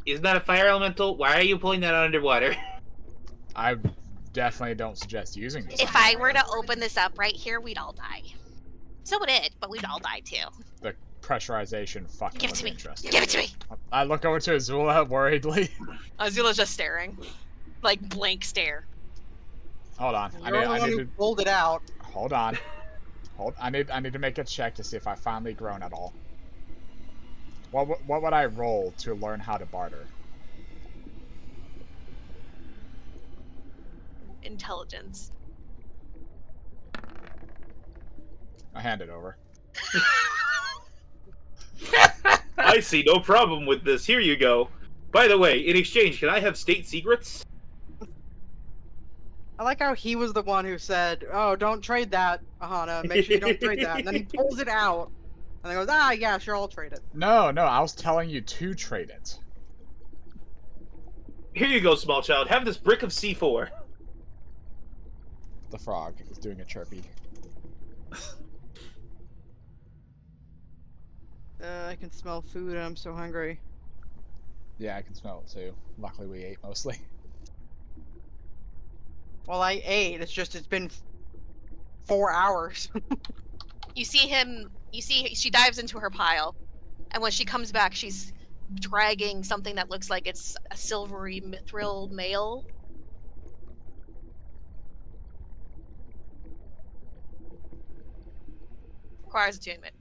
D: Isn't that a fire elemental? Why are you pulling that out underwater?
B: I definitely don't suggest using this.
F: If I were to open this up right here, we'd all die. So would it, but we'd all die too.
B: The pressurization fucking
F: Give it to me.
B: interesting.
F: Give it to me.
B: I look over to Azula worriedly.
A: Azula's just staring. Like, blank stare.
B: Hold on.
C: You're the one who pulled it out.
B: Hold on. I need to make a check to see if I've finally grown at all. What would I roll to learn how to barter?
A: Intelligence.
B: I hand it over.
D: I see no problem with this. Here you go. By the way, in exchange, can I have state secrets?
C: I like how he was the one who said, "Oh, don't trade that, Aahana. Make sure you don't trade that." And then he pulls it out, and then goes, "Ah, yeah, sure, I'll trade it."
B: No, I was telling you to trade it.
D: Here you go, small child. Have this brick of C4.
B: The frog is doing a chirpy.
C: I can smell food, and I'm so hungry.
B: Yeah, I can smell it too. Luckily, we ate mostly.
C: Well, I ate. It's been 4 hours.
A: You see she dives into her pile, and when she comes back, she's dragging something that looks like it's a silvery mithril mail. Requires attunement.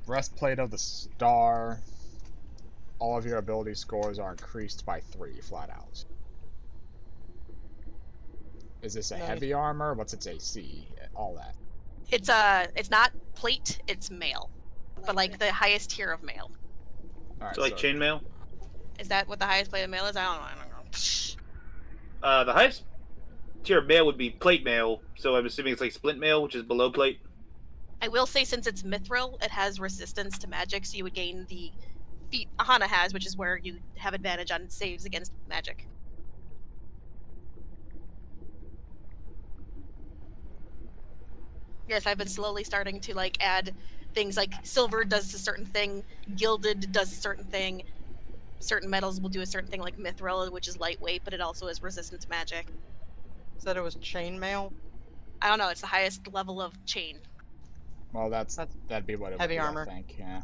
B: Breastplate of the Star. All of your ability scores are increased by 3, flat out. Is this a heavy armor? What's its AC? All that.
A: It's not plate, it's mail. But like the highest tier of mail.
B: Alright,
D: So like chainmail?
A: Is that what the highest plate of mail is? I don't know.
D: The highest tier of mail would be plate mail, so I'm assuming it's like splint mail, which is below plate.
A: I will say, since it's mithril, it has resistance to magic, so you would gain the feat Aahana has, which is where you have advantage on saves against magic. Yes, I've been slowly starting to like add things like silver does a certain thing, gilded does a certain thing, certain metals will do a certain thing like mithril, which is lightweight, but it also is resistant to magic.
C: Said it was chainmail.
A: I don't know, it's the highest level of chain.
B: Well, that'd be what it
C: heavy
B: would be,
C: armor.
B: I think, yeah.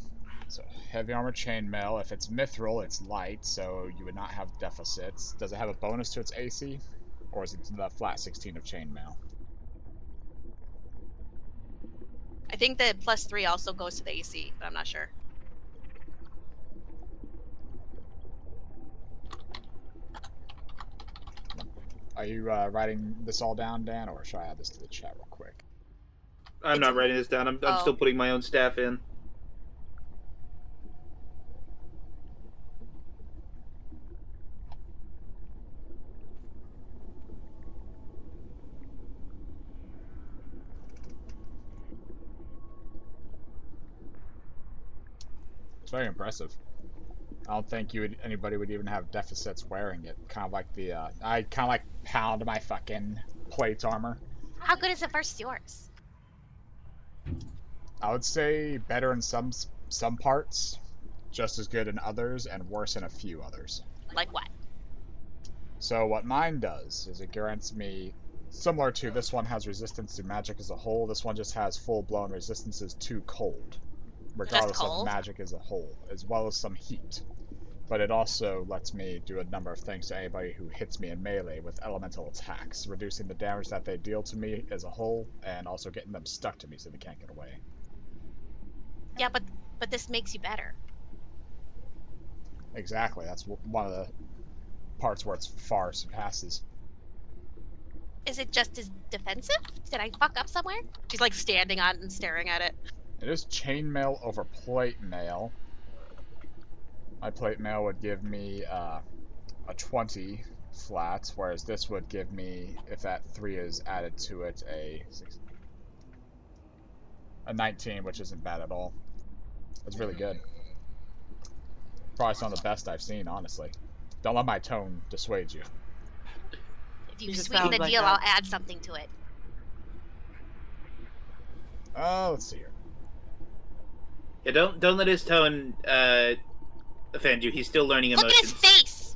B: So, heavy armor chainmail. If it's mithril, it's light, so you would not have deficits. Does it have a bonus to its AC? Or is it the flat 16 of chainmail?
A: I think that +3 also goes to the AC, but I'm not sure.
B: Are you writing this all down, Dan, or should I add this to the chat real quick?
D: I'm not writing this down. I'm still putting my own staff in.
B: It's very impressive. I don't think anybody would even have deficits wearing it. Kind of like I kind of like pound my fucking plate armor.
F: How good is it versus yours?
B: I would say better in some parts, just as good in others, and worse in a few others.
A: Like what?
B: So what mine does is it grants me, similar to this one has resistance to magic as a whole, this one just has full-blown resistances to cold, regardless of magic as a whole, as well as some heat. But it also lets me do a number of things to anybody who hits me in melee with elemental attacks, reducing the damage that they deal to me as a whole, and also getting them stuck to me so they can't get away.
F: Yeah, but this makes you better.
B: Exactly, that's one of the parts where it's far surpasses.
F: Is it just as defensive? Did I fuck up somewhere?
A: She's like standing on it and staring at it.
B: It is chainmail over plate mail. My plate mail would give me a 20 flat, whereas this would give me, if that 3 is added to it, a 19, which isn't bad at all. It's really good. Probably some of the best I've seen, honestly. Don't let my tone dissuade you.
F: If you
C: It just
F: sweeten the
C: sounds like
F: deal,
C: that.
F: I'll add something to it.
B: Let's see here.
D: Yeah, don't let his tone offend you. He's still learning
F: Look
D: emotions.
F: at his face!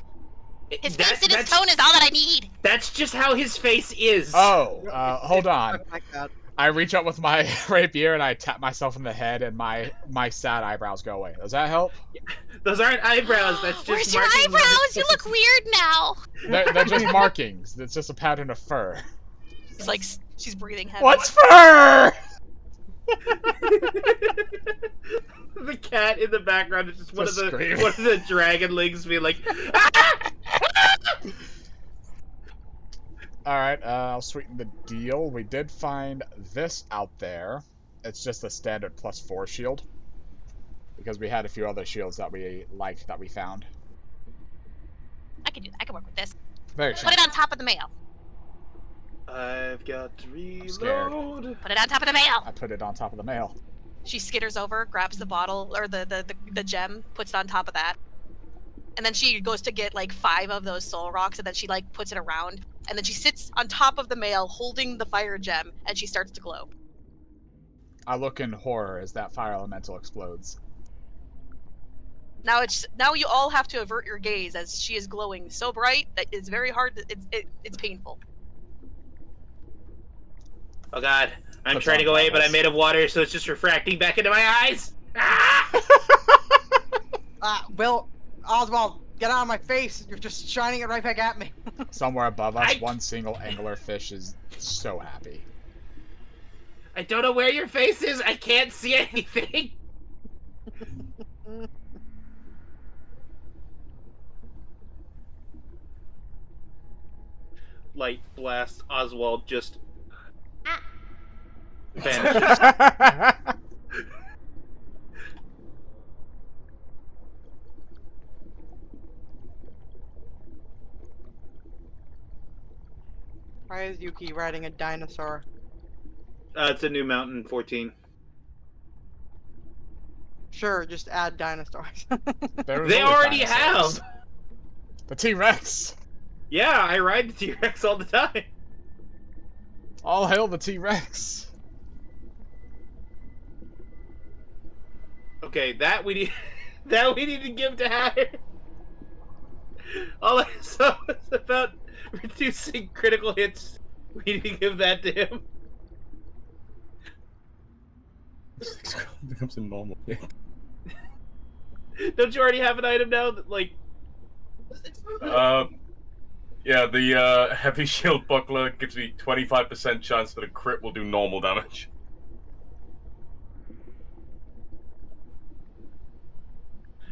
F: His face and his
D: that's-
F: tone is all that I need!
D: That's just how his face is.
B: Oh, hold on.
C: Like that.
B: I reach up with my rapier and I tap myself in the head, and my sad eyebrows go away. Does that help?
D: Those aren't eyebrows. That's just
F: Where's your
D: markings on the-
F: eyebrows? You look weird now.
B: They're just markings. It's just a pattern of fur.
A: It's like she's breathing heavy.
B: What's fur?
D: The cat in the background is just one of
B: screaming.
D: the dragonlings being like, ah!
B: Alright, I'll sweeten the deal. We did find this out there. It's just a standard +4 shield. Because we had a few other shields that we liked that we found.
F: I can do that. I can work with this.
B: Very
F: Put it on top of the mail.
D: I've got to
B: scared.
D: reload.
F: Put it on top of the mail.
B: I put it on top of the mail.
A: She skitters over, grabs the bottle or the gem, puts it on top of that, and then she goes to get like 5 of those soul rocks, and then she like puts it around, and then she sits on top of the mail holding the fire gem, and she starts to glow.
B: I look in horror as that fire elemental explodes.
A: Now you all have to avert your gaze as she is glowing so bright that it's very hard. It's painful.
D: Oh god, I'm
B: Puts
D: turning
B: on
D: away, but
B: goggles.
D: I'm made of water, so it's just refracting back into my eyes. Ah!
C: Will, Oswald, get out of my face! You're just shining it right back at me.
B: Somewhere above us,
D: I-
B: one single angler fish is so happy.
D: I don't know where your face is. I can't see anything. Light blast. Oswald just vanishes.
C: Why is Yuki riding a dinosaur?
D: It's a new mountain, 14.
C: Sure, just add dinosaurs.
B: There was
D: They
B: always
D: already
B: dinosaurs.
D: have.
B: The T-Rex!
D: Yeah, I ride the T-Rex all the time.
B: All hail the T-Rex!
D: Okay, that we need. That we need to give to Hatter. All I saw was about reducing critical hits. We need to give that to him.
E: Becomes a normal.
D: Don't you already have an item now that, like...
E: Yeah, the heavy shield buckler gives me 25% chance that a crit will do normal damage.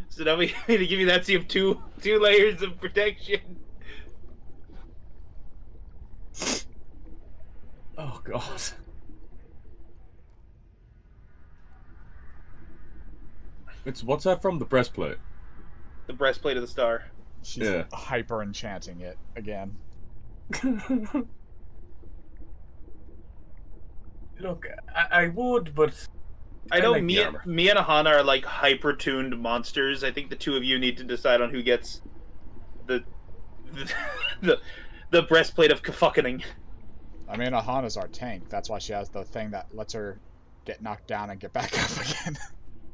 D: So now we need to give you that so you have two layers of protection.
E: Oh god. What's that from? The breastplate?
D: The breastplate of the star.
B: She's
E: Yeah.
B: hyper enchanting it again.
E: Look, I would, but
D: I know
E: like the
D: me
E: armor.
D: and Aahana are like hyper-tuned monsters. I think the two of you need to decide on who gets the breastplate of fucking.
B: I mean, Aahana's our tank. That's why she has the thing that lets her get knocked down and get back up again.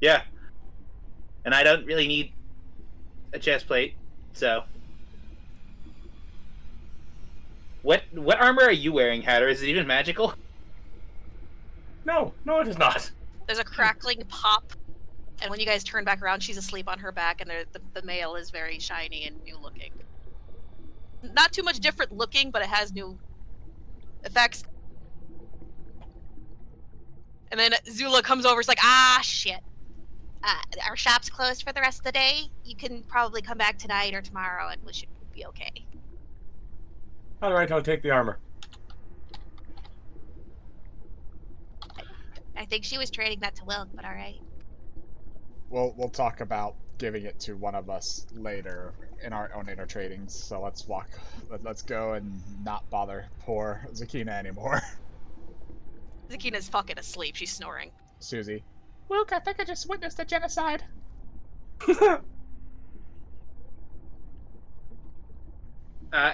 D: Yeah. And I don't really need a chest plate, so. What armor are you wearing, Hatter? Is it even magical?
E: No, it is not.
A: There's a crackling pop, and when you guys turn back around, she's asleep on her back, and the mail is very shiny and new looking. Not too much different looking, but it has new effects. And then Zula comes over, is like, ah, shit. Our shop's closed for the rest of the day. You can probably come back tonight or tomorrow, and we should be okay.
E: Alright, I'll take the armor.
F: I think she was trading that to Wilk, but alright.
B: We'll talk about giving it to one of us later in our own inner tradings. So let's go and not bother poor Zakina anymore.
A: Zakina's fucking asleep. She's snoring.
B: Susie. Wilk, I think I just witnessed a genocide.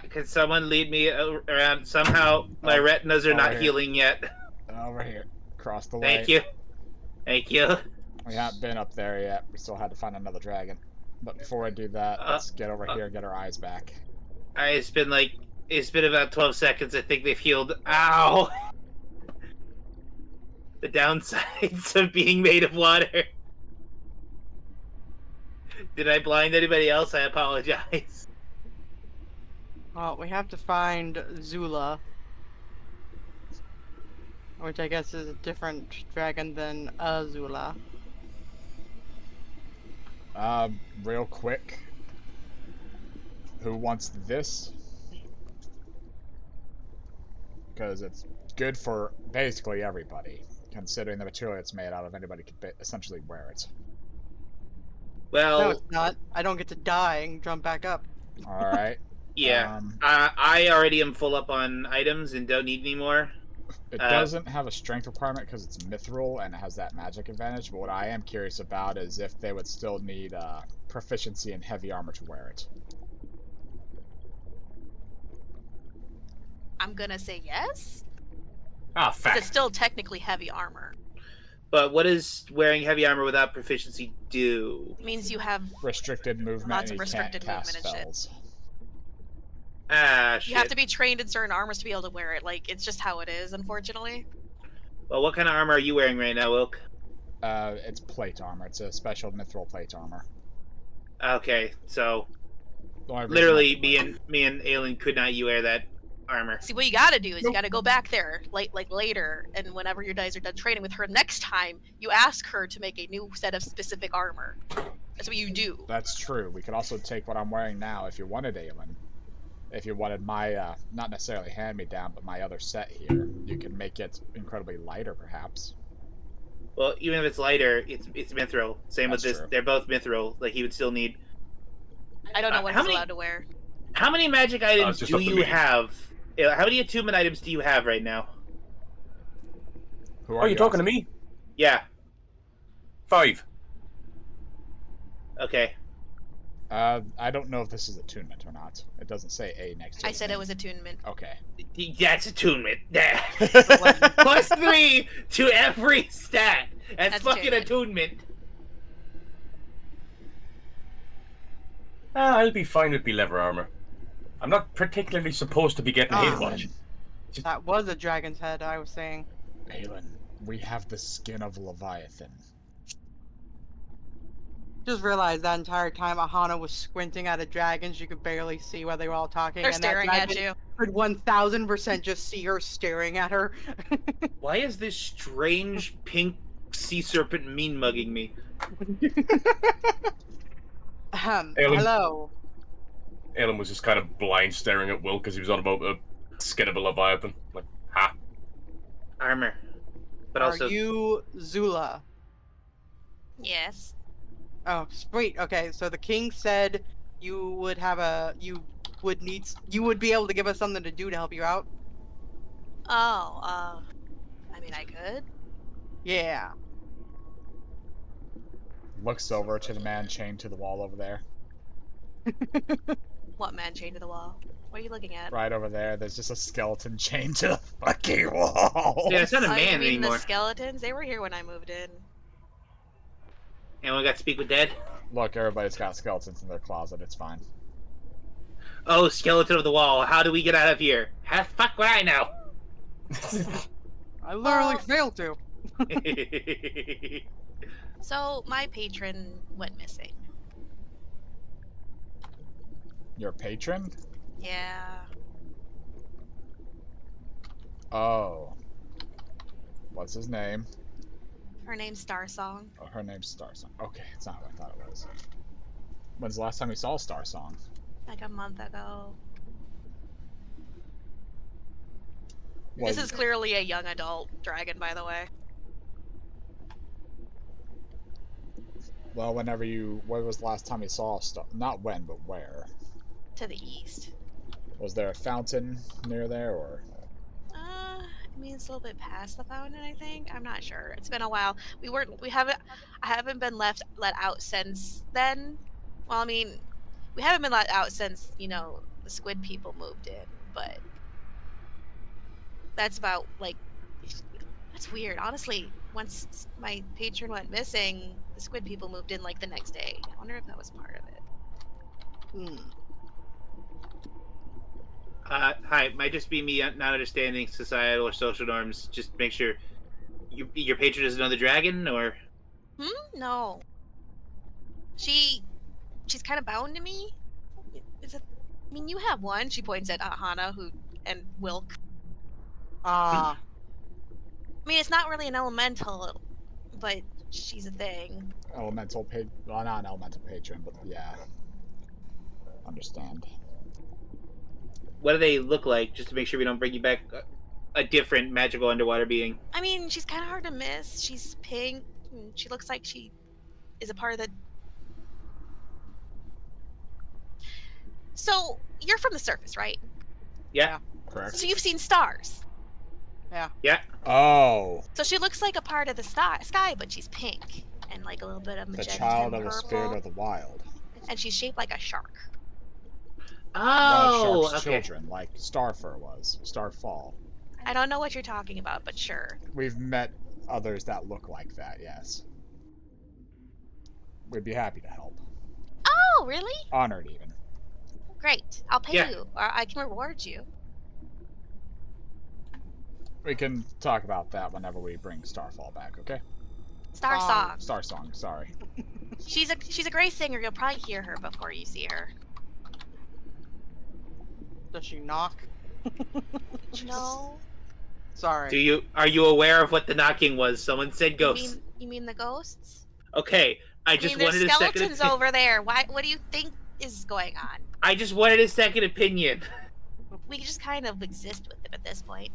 D: Can someone lead me around? Somehow my retinas are not
B: here.
D: healing yet.
B: Over here. Across the way.
D: Thank you. Thank you.
B: We haven't been up there yet. We still had to find another dragon. But before I do that, let's get over here and get our eyes back.
D: It's been about 12 seconds. I think they've healed. Ow! the downsides of being made of water. Did I blind anybody else? I apologize.
C: Well, we have to find Zula. Which I guess is a different dragon than Azula.
B: Real quick. Who wants this? Because it's good for basically everybody, considering the material it's made out of. Anybody could essentially wear it.
D: Well,
C: No, it's not. I don't get to die and jump back up.
B: Alright.
D: yeah. I already am full up on items and don't need any more.
B: It doesn't have a strength requirement because it's mithril and it has that magic advantage, but what I am curious about is if they would still need proficiency in heavy armor to wear it.
A: I'm gonna say yes.
E: Ah,
A: 'Cause
E: fact.
A: it's still technically heavy armor.
D: But what does wearing heavy armor without proficiency do?
A: It means you have
B: Restricted movement
A: Lots
B: and
A: of
B: you can't
A: restricted
B: cast
A: movement and shit.
B: spells.
D: Ah, shit.
A: you have to be trained in certain armors to be able to wear it. Like it's just how it is, unfortunately.
D: Well, what kind of armor are you wearing right now, Wilk?
B: It's plate armor. It's a special mithril plate armor.
D: Okay, so
B: The only reason
D: literally,
B: I can
D: me and Aelin could not wear that armor.
A: See, what you gotta do is you gotta go back there, like later, and whenever your guys are done training with her next time, you ask her to make a new set of specific armor. That's what you do.
B: That's true. We could also take what I'm wearing now if you wanted, Aelin. If you wanted my, not necessarily hand-me-down, but my other set here, you can make it incredibly lighter, perhaps.
D: Well, even if it's lighter, it's mithril. Same
B: That's
D: with this.
B: true.
D: They're both mithril. Like he would still need.
A: I don't know what
D: how
A: he's
D: many-
A: allowed to wear.
D: How many magic items
E: just
D: do
E: up to
D: you
E: me.
D: have? How many attunement items do you have right now?
B: Who
E: Oh, you talking to
B: asking?
E: me?
D: Yeah.
E: 5.
D: Okay.
B: I don't know if this is attunement or not. It doesn't say A next to it.
A: I said it was attunement.
B: Okay.
D: That's attunement. Plus 3 to every stat. That's fucking attunement.
E: I'll be fine with leather armor. I'm not particularly supposed to be getting hit much.
C: That was a dragon's head, I was saying.
B: Aelin, we have the skin of Leviathan.
C: Just realized that entire time Aahana was squinting at a dragon. She could barely see while they were all talking.
A: They're
C: and
A: staring
C: that
A: at
C: dragon
A: you.
C: could 1000% just see her staring at her.
D: Why is this strange pink sea serpent mean mugging me?
E: Aelin.
C: Hello.
E: Aelin was just kind of blind staring at Wilk because he was on about the skin of a Leviathan. Like, ha.
D: Armor. But
C: Are
D: also.
C: you Zula?
A: Yes.
C: Oh, sweet. Okay, so the king said you would be able to give us something to do to help you out.
A: Oh, I mean, I could.
C: Yeah.
B: Looks over to the man chained to the wall over there.
A: What man chained to the wall? What are you looking at?
B: Right over there, there's just a skeleton chained to the fucking wall.
D: Yeah, it's not a
A: Oh, you
D: man
A: mean
D: anymore.
A: the skeletons? They were here when I moved in.
D: Anyone got to speak with Dead?
B: Look, everybody's got skeletons in their closet, it's fine.
D: Oh, skeleton of the wall. How do we get out of here? How the fuck would I know?
C: I literally failed to.
A: So my patron went missing.
B: Your patron?
A: Yeah.
B: Oh. What's his name?
A: Her name's Star Song.
B: Oh, her name's Starsong. Okay, it's not what I thought it was. When's the last time we saw Starsong?
A: Like a month ago.
B: Was,
A: This is clearly a young adult dragon, by the way.
B: Well, when was the last time you saw Star? Not when, but where?
A: To the east.
B: Was there a fountain near there, or?
A: I mean, it's a little bit past the fountain, I think. I'm not sure. It's been a while. I haven't been let out since then. Well, I mean, we haven't been let out since, the squid people moved in, but that's about, that's weird. Honestly, once my patron went missing, the squid people moved in, the next day. I wonder if that was part of it.
D: Hi, might just be me not understanding societal or social norms. Just make sure. Your patron is another dragon, or?
F: No. She's kind of bound to me. Is it? I mean, you have one. She points at Aahana, and Wilk.
C: Ah,
F: I mean, it's not really an elemental, but she's a thing.
B: Elemental well, not an elemental patron, but yeah. Understand.
D: What do they look like, just to make sure we don't bring you back a different magical underwater being?
F: I mean, she's kind of hard to miss. She's pink. And she looks like she is a part of the... So, you're from the surface, right?
D: Yeah.
B: Correct.
F: So you've seen stars.
D: Yeah.
B: Oh,
F: So she looks like a part of the sky, but she's pink. And like a little bit of
B: the
F: magenta
B: child
F: and
B: of the
F: purple.
B: spirit of the wild.
F: And she's shaped like a shark.
B: One
D: Oh,
B: of Shark's
D: okay.
B: children, like Starfur was. Starfall.
F: I don't know what you're talking about, but sure.
B: We've met others that look like that, yes. We'd be happy to help.
F: Oh, really?
B: Honored, even.
F: Great. I'll pay
D: Yeah.
F: you, or I can reward you.
B: We can talk about that whenever we bring Starfall back, okay?
F: Star
C: Song.
F: Song.
B: Starsong, sorry.
F: She's a great singer. You'll probably hear her before you see her.
C: does she knock?
F: No.
C: Sorry.
D: Are you aware of what the knocking was? Someone said ghosts.
F: You mean the ghosts?
D: Okay, I just
F: there's
D: wanted a second.
F: skeletons over there. What do you think is going on?
D: I just wanted a second opinion.
F: We just kind of exist with them at this point.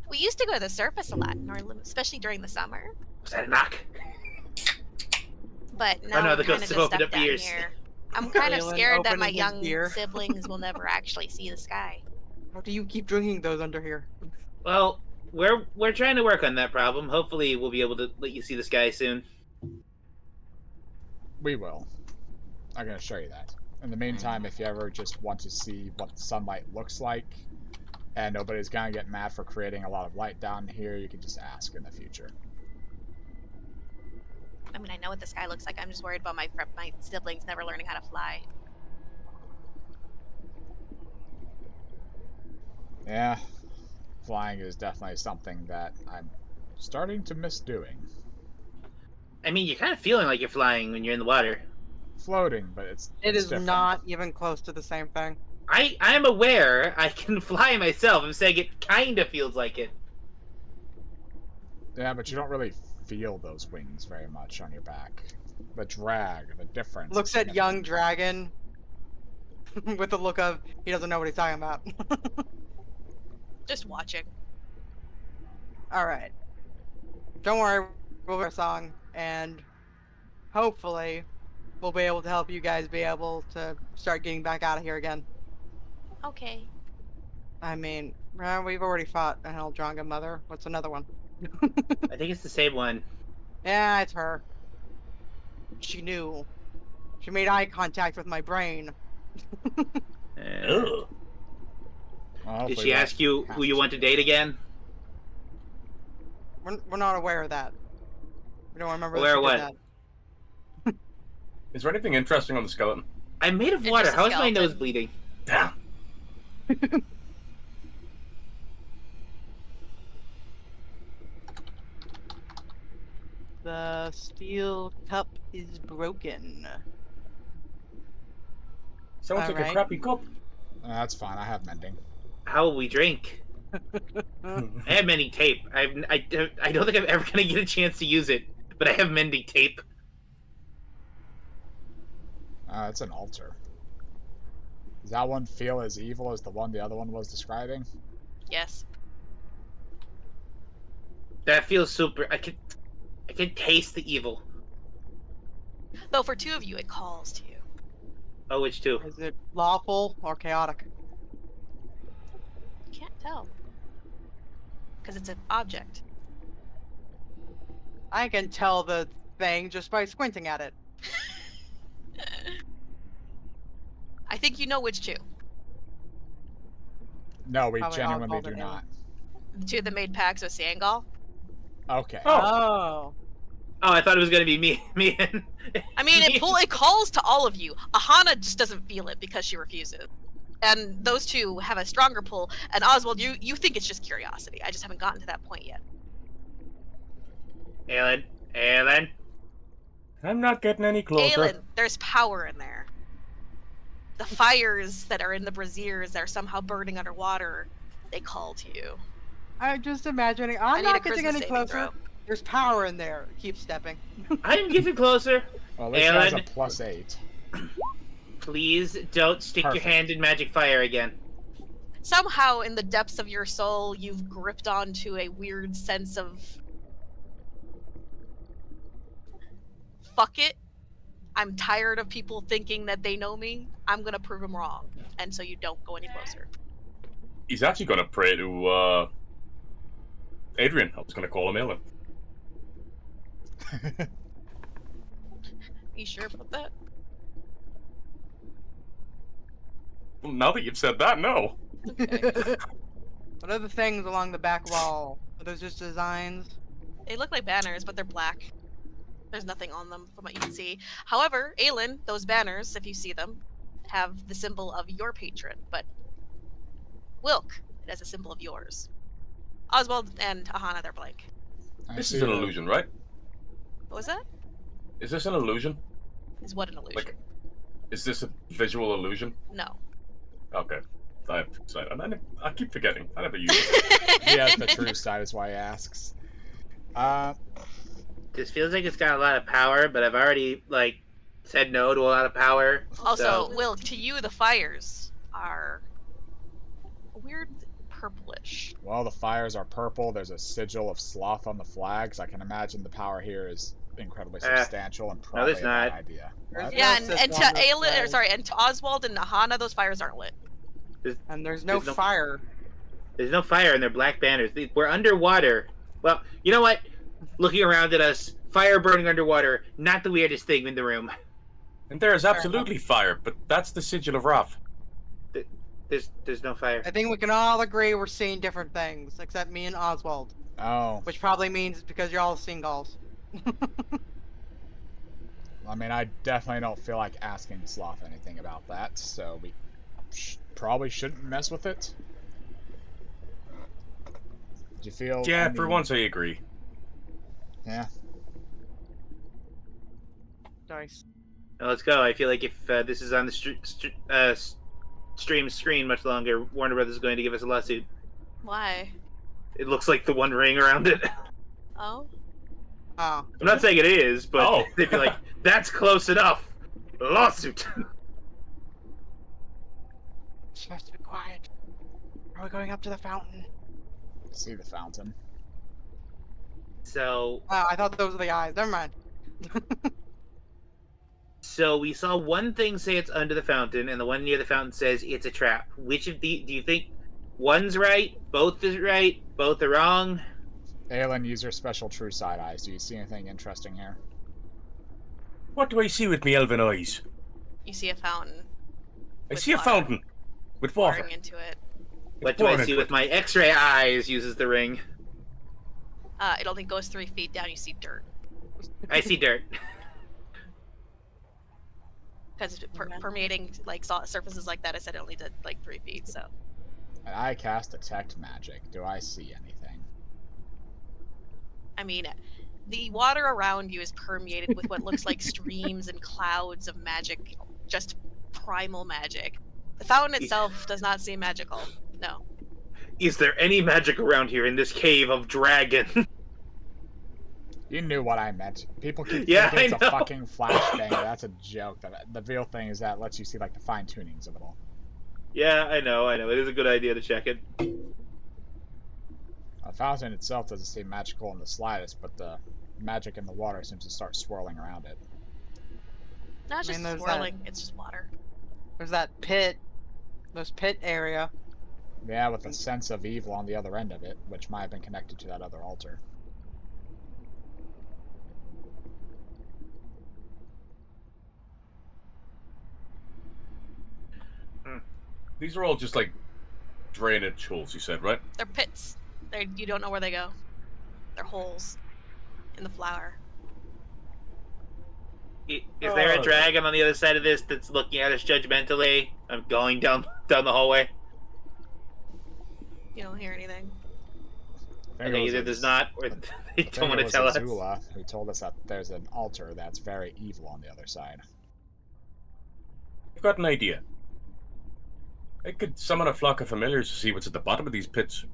F: We used to go to the surface a lot, especially during the summer.
D: Was that a knock?
F: But now
D: no,
F: we're
D: the
F: kind of
D: ghosts
F: just
D: have opened
F: stuck
D: up
F: down
D: ears.
F: here. I'm kind of
C: Aelin
F: scared that my
C: opening his
F: young
C: ear.
F: siblings will never actually see the sky.
C: How do you keep drinking those under here?
D: Well, we're trying to work on that problem. Hopefully, we'll be able to let you see the sky soon.
B: We will. I'm gonna show you that. In the meantime, if you ever just want to see what sunlight looks like, and nobody's gonna get mad for creating a lot of light down here, you can just ask in the future.
F: I mean, I know what the sky looks like. I'm just worried about my siblings never learning how to fly.
B: Yeah, flying is definitely something that I'm starting to miss doing.
D: I mean, you're kind of feeling like you're flying when you're in the water.
B: Floating, but
C: It
B: it's
C: is
B: different.
C: not even close to the same thing.
D: I'm aware I can fly myself. I'm saying it kind of feels like it.
B: Yeah, but you don't really feel those wings very much on your back. The drag, the difference.
C: Looks
B: is
C: at young
B: significant.
C: dragon with the look of he doesn't know what he's talking about.
F: Just watching.
C: All right. Don't worry, we'll hear a song, and hopefully we'll be able to help you guys be able to start getting back out of here again.
F: Okay.
C: I mean, we've already fought an Eldronga mother. What's another one?
D: I think it's the same one.
C: Yeah, it's her. She knew. She made eye contact with my brain.
D: Uh,
E: Ugh.
B: Well,
D: did
B: hopefully
D: she
B: that
D: ask you who you want to date again?
C: We're not aware of that. We don't remember
D: Aware
C: that
D: of
C: she did
D: what?
C: that.
E: Is there anything interesting on the skeleton?
D: I'm made of
F: It's
D: water.
F: just a
D: How is my nose
F: skeleton.
D: bleeding?
E: Damn.
C: The steel cup is broken.
E: Sounds like a
C: Alright.
E: crappy cup.
B: That's fine. I have mending.
D: How will we drink? I have mending tape. I don't think I'm ever gonna get a chance to use it, but I have mending tape.
B: It's an altar. Does that one feel as evil as the one the other one was describing?
F: Yes.
D: That feels super. I can taste the evil.
F: Though for two of you, it calls to you.
D: Oh, which two?
C: Is it lawful or chaotic?
F: You can't tell. Because it's an object.
C: I can tell the thing just by squinting at it.
F: I think you know which two.
B: No, we
C: Probably
B: genuinely
C: Oswald
B: do
C: and
B: not.
F: The two that made pacts with Sangal.
B: Okay.
C: Oh.
D: Oh, I thought it was gonna be me and.
F: I mean,
D: me.
F: it calls to all of you. Aahana just doesn't feel it because she refuses. And those two have a stronger pull. And Oswald, you think it's just curiosity. I just haven't gotten to that point yet.
D: Aelin, Aelin.
E: I'm not getting any closer.
F: Aelin, there's power in there. The fires that are in the braziers that are somehow burning underwater, they call to you.
C: I'm just imagining.
F: I
C: I'm
F: need a
C: not getting
F: charisma
C: any
F: saving
C: closer.
F: throw.
C: There's power in there. Keep stepping.
D: I'm getting closer.
B: Well, this guy's a
D: Aelin.
B: +8.
D: Please don't stick
B: Perfect.
D: your hand in magic fire again.
F: Somehow, in the depths of your soul, you've gripped onto a weird sense of fuck it. I'm tired of people thinking that they know me. I'm gonna prove them wrong, and so you don't go any closer.
E: He's actually going to pray to Adrian. I was going to call him Aelin.
F: You sure about that?
E: Well, now that you've said that, no.
F: Okay.
C: What are the things along the back wall? Are those just designs?
F: They look like banners, but they're black. There's nothing on them from what you can see. However, Aelin, those banners, if you see them, have the symbol of your patron, but Wilk, it has a symbol of yours. Oswald and Aahana, they're blank.
E: This is an illusion, right?
F: What was that?
E: Is this an illusion?
F: Is what an illusion?
E: Like, is this a visual illusion?
F: No.
E: Okay. I have to decide. I keep forgetting. I never use it.
B: He has the true side, is why he asks.
D: This feels like it's got a lot of power, but I've already, like, said no to a lot of power.
F: Also,
D: so...
F: Wilk, to you, the fires are a weird purplish.
B: Well, the fires are purple. There's a sigil of sloth on the flags. I can imagine the power here is incredibly substantial and probably
D: there's
B: a bad
D: not.
B: idea.
C: There's
B: What?
C: no
F: Yeah, and to
C: system on those
F: Aelin, or
C: flags.
F: sorry, and to Oswald and Aahana, those fires aren't lit.
C: And there's no
D: There's no-
C: fire.
D: There's no fire and they're black banners. We're underwater. Well, you know what? Looking around at us, fire burning underwater, not the weirdest thing in the room.
E: And there is absolutely fire, but that's the sigil of Wrath.
D: There's no fire.
C: I think we can all agree we're seeing different things, except me and Oswald.
B: Oh,
C: Which probably means it's because you're all singles.
B: I mean, I definitely don't feel like asking Sloth anything about that, so we probably shouldn't mess with it. Do you feel?
E: Yeah,
B: I
E: for
B: mean,
E: once I agree.
B: Yeah.
C: Nice.
D: Now let's go. I feel like if this is on the stream screen much longer, Warner Brothers is going to give us a lawsuit.
F: Why?
D: It looks like the One Ring around it.
F: Oh?
C: Oh.
D: I'm not saying it is, but
E: Oh.
D: they'd be like, that's close enough. Lawsuit.
C: Supposed to be quiet. Are we going up to the fountain?
B: See the fountain.
D: So
C: Oh, I thought those were the eyes. Never mind.
D: we saw one thing say it's under the fountain, and the one near the fountain says it's a trap. Which of the do you think one's right, both is right, both are wrong?
B: Aelin, use your special true side eyes. Do you see anything interesting here?
E: What do I see with me elven eyes?
F: You see a fountain
E: I
F: With
E: see a
F: water.
E: fountain with water.
F: pouring into it.
D: What do I
E: pouring
D: see
E: into
D: with my X-ray eyes? Uses the ring.
F: It only goes 3 feet down. You see dirt.
D: I see dirt.
F: Because permeating like surfaces like that, I said it only did like 3 feet, so.
B: And I cast Detect Magic. Do I see anything?
F: I mean, the water around you is permeated with what looks like streams and clouds of magic, just primal magic. The fountain itself does not seem magical. No.
D: Is there any magic around here in this cave of dragon?
B: You knew what I meant. People keep
D: Yeah,
B: thinking it's
D: I
B: a
D: know.
B: fucking flashbang. That's a joke. The real thing is that lets you see like the fine tunings of it all.
D: Yeah, I know. It is a good idea to check it.
B: The fountain itself doesn't seem magical in the slightest, but the magic in the water seems to start swirling around it.
F: No, it's
C: I
F: just
C: mean, there's
F: swirling. It's just water.
C: There's that pit. Those pit area.
B: Yeah, with a sense of evil on the other end of it, which might have been connected to that other altar.
E: These are all just like drainage holes, you said, right?
F: They're pits. You don't know where they go. They're holes in the flower.
D: Is there a
E: Oh.
D: dragon on the other side of this that's looking at us judgmentally? I'm going down the hallway.
F: You don't hear anything.
D: Okay, either there's not, or they don't want to tell us.
B: Azula, who told us that there's an altar that's very evil on the other side.
E: I've got an idea. I could summon a flock of familiars to see what's at the bottom of these pits.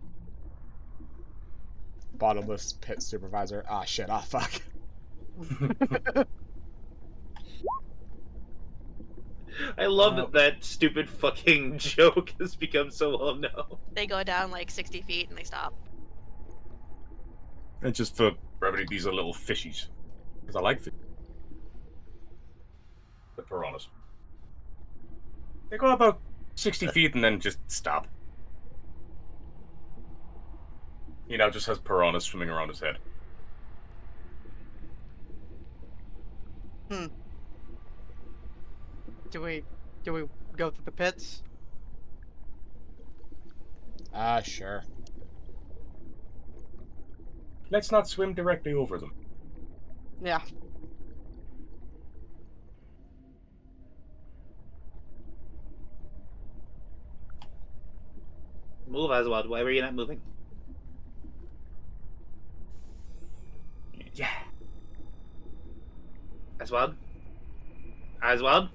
B: Bottomless pit supervisor. Ah, shit. Ah, fuck.
D: I love that stupid fucking joke has become so well known.
A: They go down like 60 feet and they stop.
E: And just for brevity, these are little fishies. Because I like fish. The piranhas. They go about 60 feet and then just stop. He now just has piranhas swimming around his head.
C: Do we go through the pits?
B: Sure.
E: Let's not swim directly over them.
C: Yeah.
D: Move, Oswald. Why were you not moving?
E: Yeah.
D: Oswald? Oswald?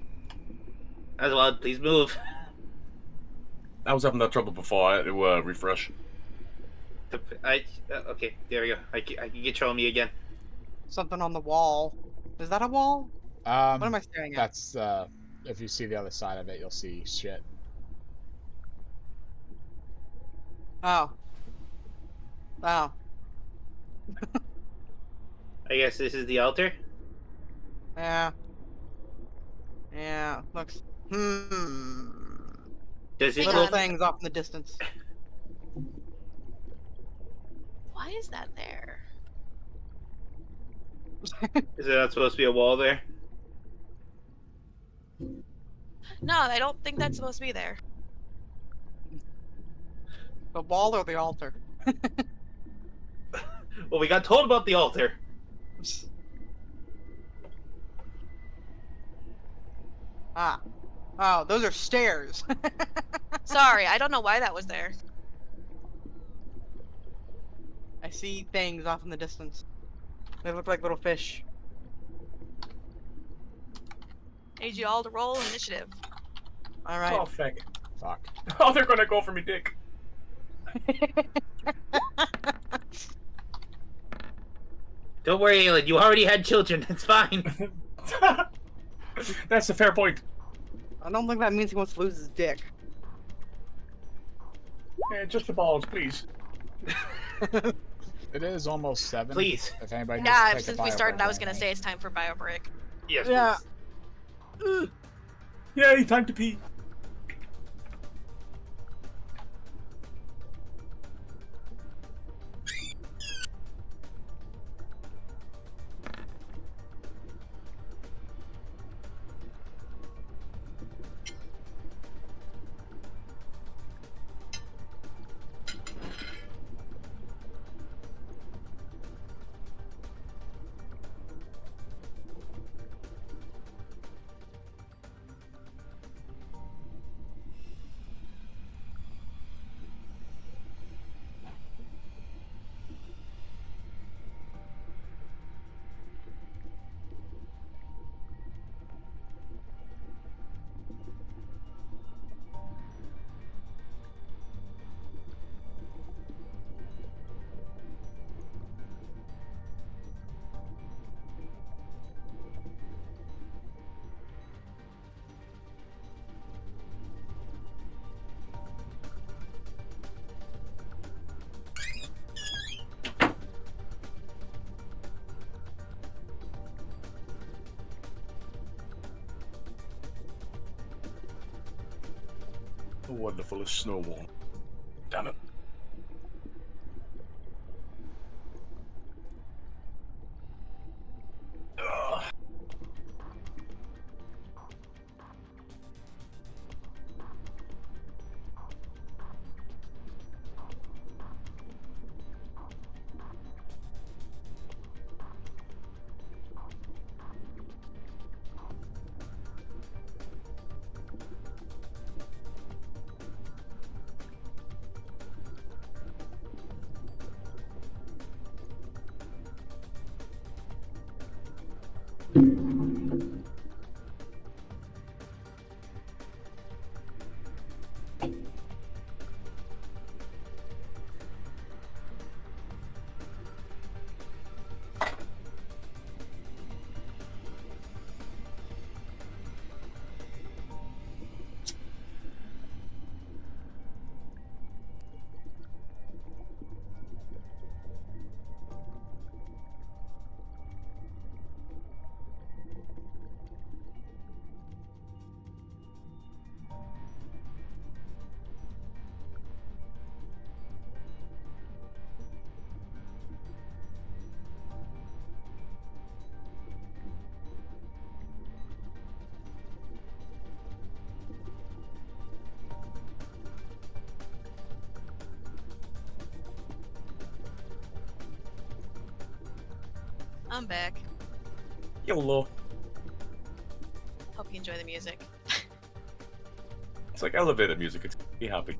D: Oswald, please move.
E: I was having that trouble before. I had to refresh.
D: Okay, there we go. I can control me again.
C: Something on the wall. Is that a wall? What am I staring at?
B: That's, if you see the other side of it, you'll see shit.
C: Oh. Oh.
D: I guess this is the altar?
C: Yeah. Yeah. Looks.
D: Does it
C: Little
D: look...
C: things off in the distance.
A: Why is that there?
D: Is there not supposed to be a wall there?
A: No, I don't think that's supposed to be there.
C: The wall or the altar?
D: Well, we got told about the altar.
C: Ah. Oh, those are stairs.
A: Sorry, I don't know why that was there.
C: I see things off in the distance. They look like little fish.
A: Need you all to roll initiative.
C: Alright.
E: Oh, fuck.
B: Fuck.
E: Oh, they're gonna go for me dick.
D: Don't worry, Aelin. You already had children. It's fine.
E: That's a fair point.
C: I don't think that means he wants to lose his dick.
E: Just the balls, please.
B: It is almost 7.
D: Please.
B: If anybody
A: Yeah,
B: needs to take
A: since
B: a
A: we started,
B: bio
A: I was
B: break.
A: gonna say it's time for bio break.
D: Yes,
C: Yeah.
D: please.
E: Yay, time to pee. A wonderful snowball. Damn it. Ugh.
A: I'm back.
E: YOLO.
A: Hope you enjoy the music.
E: It's like elevator music. It's be happy.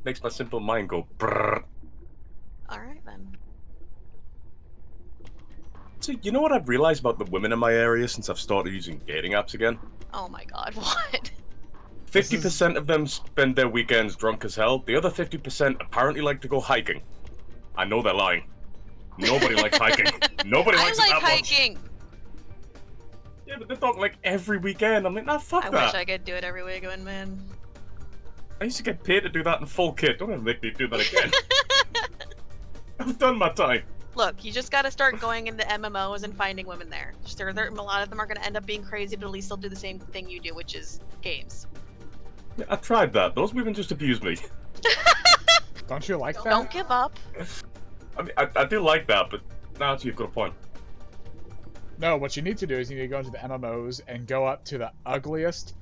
E: Makes my simple mind go brrr.
A: Alright then.
E: So, you know what I've realized about the women in my area since I've started using dating apps again?
A: Oh my god, what?
E: 50% of them spend their weekends drunk as hell. The other 50% apparently like to go hiking. I know they're lying. Nobody likes hiking. Nobody likes
A: I
E: it
A: like
E: that much.
A: hiking!
E: Yeah, but they talk like every weekend. I'm like, nah, fuck
A: I
E: that.
A: wish I could do it every weekend, man.
E: I used to get paid to do that in full kit. Don't ever make me do that again. I've done my time.
A: Look, you just gotta start going into MMOs and finding women there. A lot of them are gonna end up being crazy, but at least they'll do the same thing you do, which is games.
E: Yeah, I tried that. Those women just abuse me.
B: Don't you like that?
A: Don't give up.
E: I mean, I do like that, but now you've got a point.
B: No, what you need to do is you need to go into the MMOs and go up to the ugliest,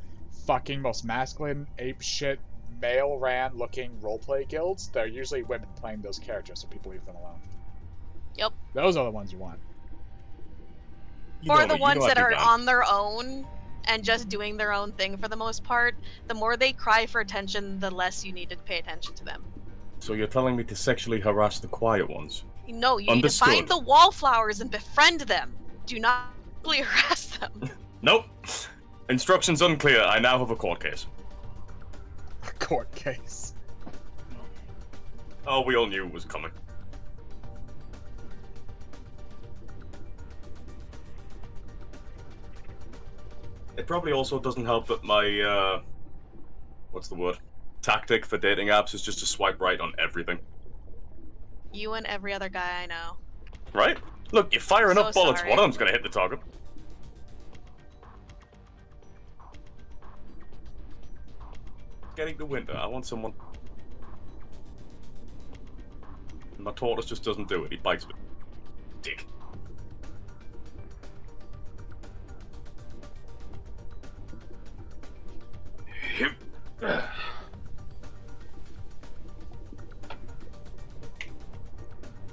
B: fucking most masculine, apeshit, male-ran looking roleplay guilds. They're usually women playing those characters, so people leave them alone.
A: Yep.
B: Those are the ones you want.
A: Or the ones that are on their own and just doing their own thing for the most part. The more they cry for attention, the less you need to pay attention to them.
E: So you're telling me to sexually harass the quiet ones?
A: No, you
E: Understood.
A: need to find the wallflowers and befriend them. Do not sexually harass them.
E: Nope. Instructions unclear. I now have a court case.
B: A court case.
E: Oh, we all knew it was coming. It probably also doesn't help that my, what's the word? Tactic for dating apps is just to swipe right on everything.
A: You and every other guy I know.
E: Right? Look, you fire enough
A: So
E: bullets,
A: sorry.
E: one of them's gonna hit the target. Getting the window, I want someone... My tortoise just doesn't do it, he bites me. Dick.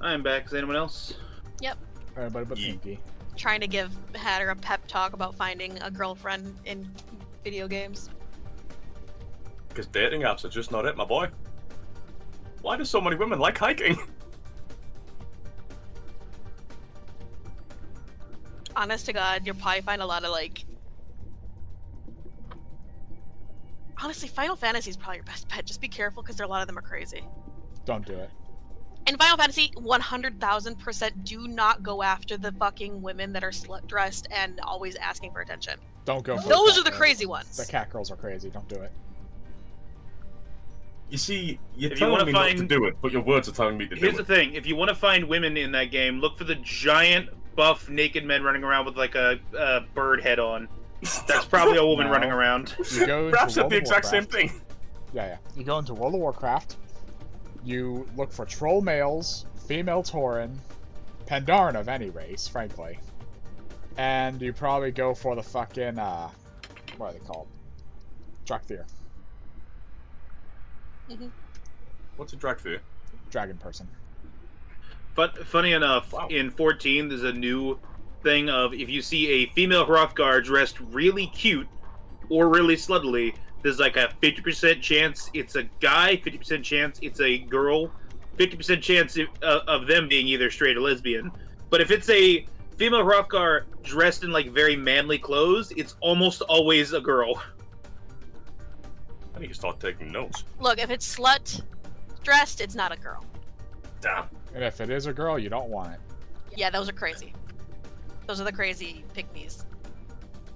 D: I'm back. Is anyone else?
B: Everybody but
E: Ye-
B: Pinky.
A: Trying to give Hatter a pep talk about finding a girlfriend in video games.
E: Because dating apps are just not it, my boy. Why do so many women like hiking?
A: Honest to God, you'll probably find a lot of like. Honestly, Final Fantasy is probably your best bet. Just be careful because a lot of them are crazy.
B: Don't do it.
A: In Final Fantasy, 100,000% do not go after the fucking women that are slut dressed and always asking for attention.
B: Don't go for
A: Those
B: cat
A: are the
B: girls.
A: crazy ones.
B: The cat girls are crazy. Don't do it.
E: You see, you're
D: If you
E: telling
D: wanna
E: me not to
D: find-
E: do it, but your words are telling me to
D: Here's
E: do
D: the
E: it.
D: thing: if you want to find women in that game, look for the giant, buff, naked men running around with like a bird head on. That's probably a woman
B: No.
D: running around.
B: You go into
E: Rap said
B: World
E: the
B: of
E: exact same
B: Warcraft.
E: thing.
B: Yeah. You go into World of Warcraft. You look for troll males, female Tauren, Pandaren of any race, frankly. And you probably go for the fucking, what are they called? Drakthir.
E: What's a drag for you?
B: Dragon person.
D: But funny enough,
E: Wow.
D: in 14, there's a new thing of if you see a female Hrothgar dressed really cute or really sluttily, there's like a 50% chance it's a guy, 50% chance it's a girl, 50% chance of them being either straight or lesbian. But if it's a female Hrothgar dressed in like very manly clothes, it's almost always a girl.
E: I need to start taking notes.
A: Look, if it's slut dressed, it's not a girl.
E: Damn.
B: And if it is a girl, you don't want it.
A: Yeah, those are crazy. Those are the crazy pygmies.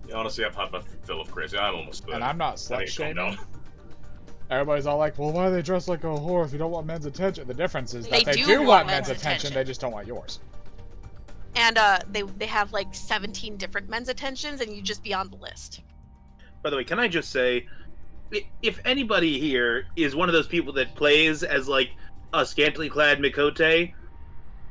E: Yeah, honestly, I've had my fill of crazy. I'm almost 30.
B: And I'm not
E: I need
B: slut
E: to calm
B: shaming.
E: down.
B: Everybody's all like, well, why are they dressed like a whore if you don't want men's attention? The difference is that
A: They
B: they
A: do
B: do
A: want
B: want
A: men's
B: men's attention,
A: attention.
B: they just don't want yours.
A: And they have like 17 different men's attentions, and you just be on the list.
D: By the way, can I just say, if anybody here is one of those people that plays as like a scantily clad Mikote,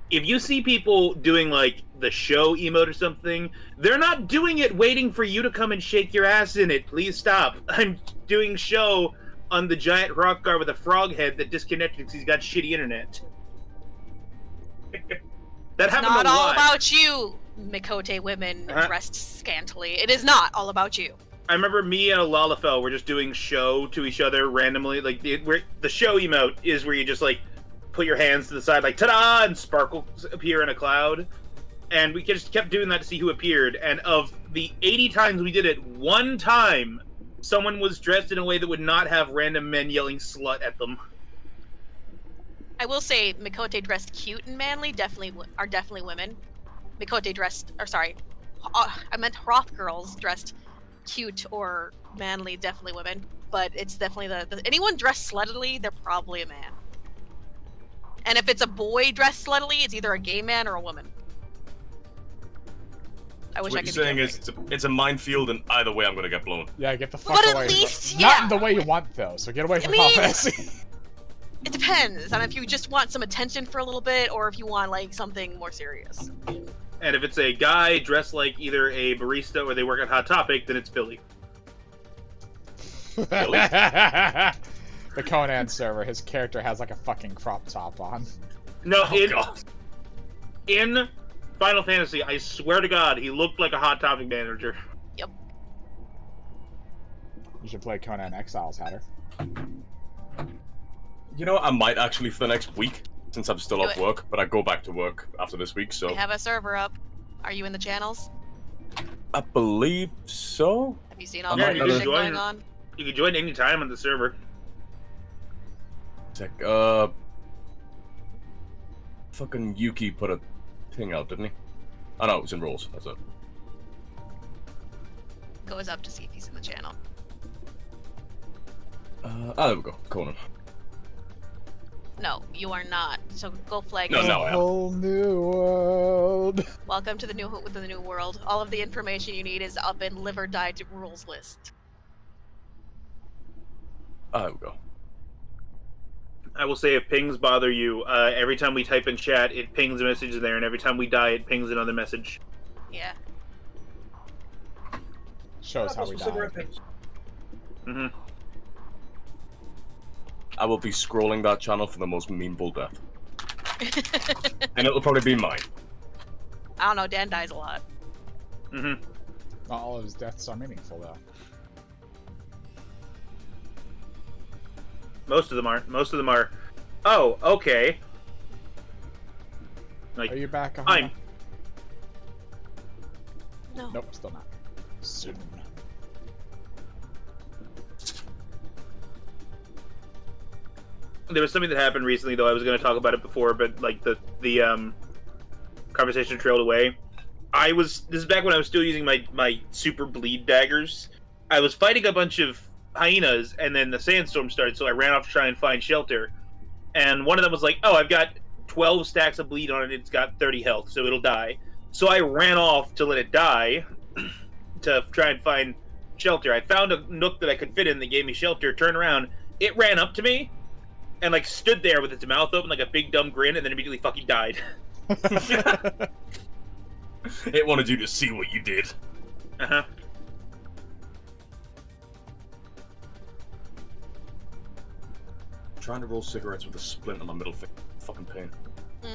D: if you see people doing like the show emote or something, they're not doing it waiting for you to come and shake your ass in it. Please stop. I'm doing show on the giant Hrothgar with a frog head that disconnected because he's got shitty internet. That
A: It's
D: happened
A: not
D: a
A: all
D: lot.
A: about you, Mikote women dressed scantily. It is not all about you.
D: I remember me and Alalafel were just doing show to each other randomly. Like the show emote is where you just like put your hands to the side, like ta-da, and sparkles appear in a cloud. And we just kept doing that to see who appeared. And of the 80 times we did it, one time someone was dressed in a way that would not have random men yelling slut at them.
A: I will say, Mikote dressed cute and manly are definitely women. Mikote dressed, or sorry, I meant Hroth girls dressed cute or manly, definitely women. But it's definitely the anyone dressed sluttily, they're probably a man. And if it's a boy dressed sluttily, it's either a gay man or a woman. I wish
E: What
A: I could
E: you're
A: be
E: saying
A: different.
E: is it's a minefield, and either way I'm gonna get blown.
B: Yeah, get the fuck
A: But at
B: away.
A: least,
B: Not
A: yeah.
B: in the way you want, though, so get away from
A: mean-
B: Prophecy.
A: It depends on if you just want some attention for a little bit or if you want like something more serious.
D: And if it's a guy dressed like either a barista or they work at Hot Topic, then it's Billy.
B: The Conan server, his character has like a fucking crop top on.
D: No,
E: Oh, God.
D: in Final Fantasy, I swear to God, he looked like a Hot Topic manager.
A: Yep.
B: You should play Conan Exiles, Hatter.
E: You know, I might actually for the next week, since I'm still
A: Do
E: off
A: it.
E: work, but I go back to work after this week, so
A: We have a server up. Are you in the channels?
E: I believe so.
A: Have you seen all
E: Yeah,
A: the
E: you
A: shit
E: can
D: join.
A: going on?
D: You can join any time on the server.
E: It's like, fucking Yuki put a thing out, didn't he? Oh no, it was in rules. That's it.
A: Goes up to see if he's in the channel.
E: There we go. Conan.
A: No, you are not. So go flag.
E: No,
A: us.
E: no. I am.
B: Whole new world.
A: Welcome to the new world. All of the information you need is up in Live or Die to rules list.
E: There we go.
D: I will say if pings bother you, every time we type in chat, it pings a message there, and every time we die, it pings another message.
A: Yeah.
B: Shows how we die.
D: Mm-hmm.
E: I will be scrolling that channel for the most memeable death. And it'll probably be mine.
A: I don't know, Dan dies a lot.
D: Mm-hmm.
B: Not all of his deaths are meaningful, though.
D: Most of them are. Most of them are. Oh, okay. Like,
B: Are you back, Aahana?
D: I'm.
A: No.
B: Nope, still not. Soon.
D: There was something that happened recently, though. I was going to talk about it before, but like the conversation trailed away. This is back when I was still using my super bleed daggers. I was fighting a bunch of hyenas, and then the sandstorm started, so I ran off to try and find shelter. And one of them was like, "Oh, I've got 12 stacks of bleed on it. It's got 30 health, so it'll die." So I ran off to let it die to try and find shelter. I found a nook that I could fit in that gave me shelter. Turned around, it ran up to me and like stood there with its mouth open like a big dumb grin, and then immediately fucking died.
E: It wanted you to see what you did.
D: Uh-huh.
E: Trying to roll cigarettes with a splint on my middle finger. Fucking pain.
A: Mm.
E: I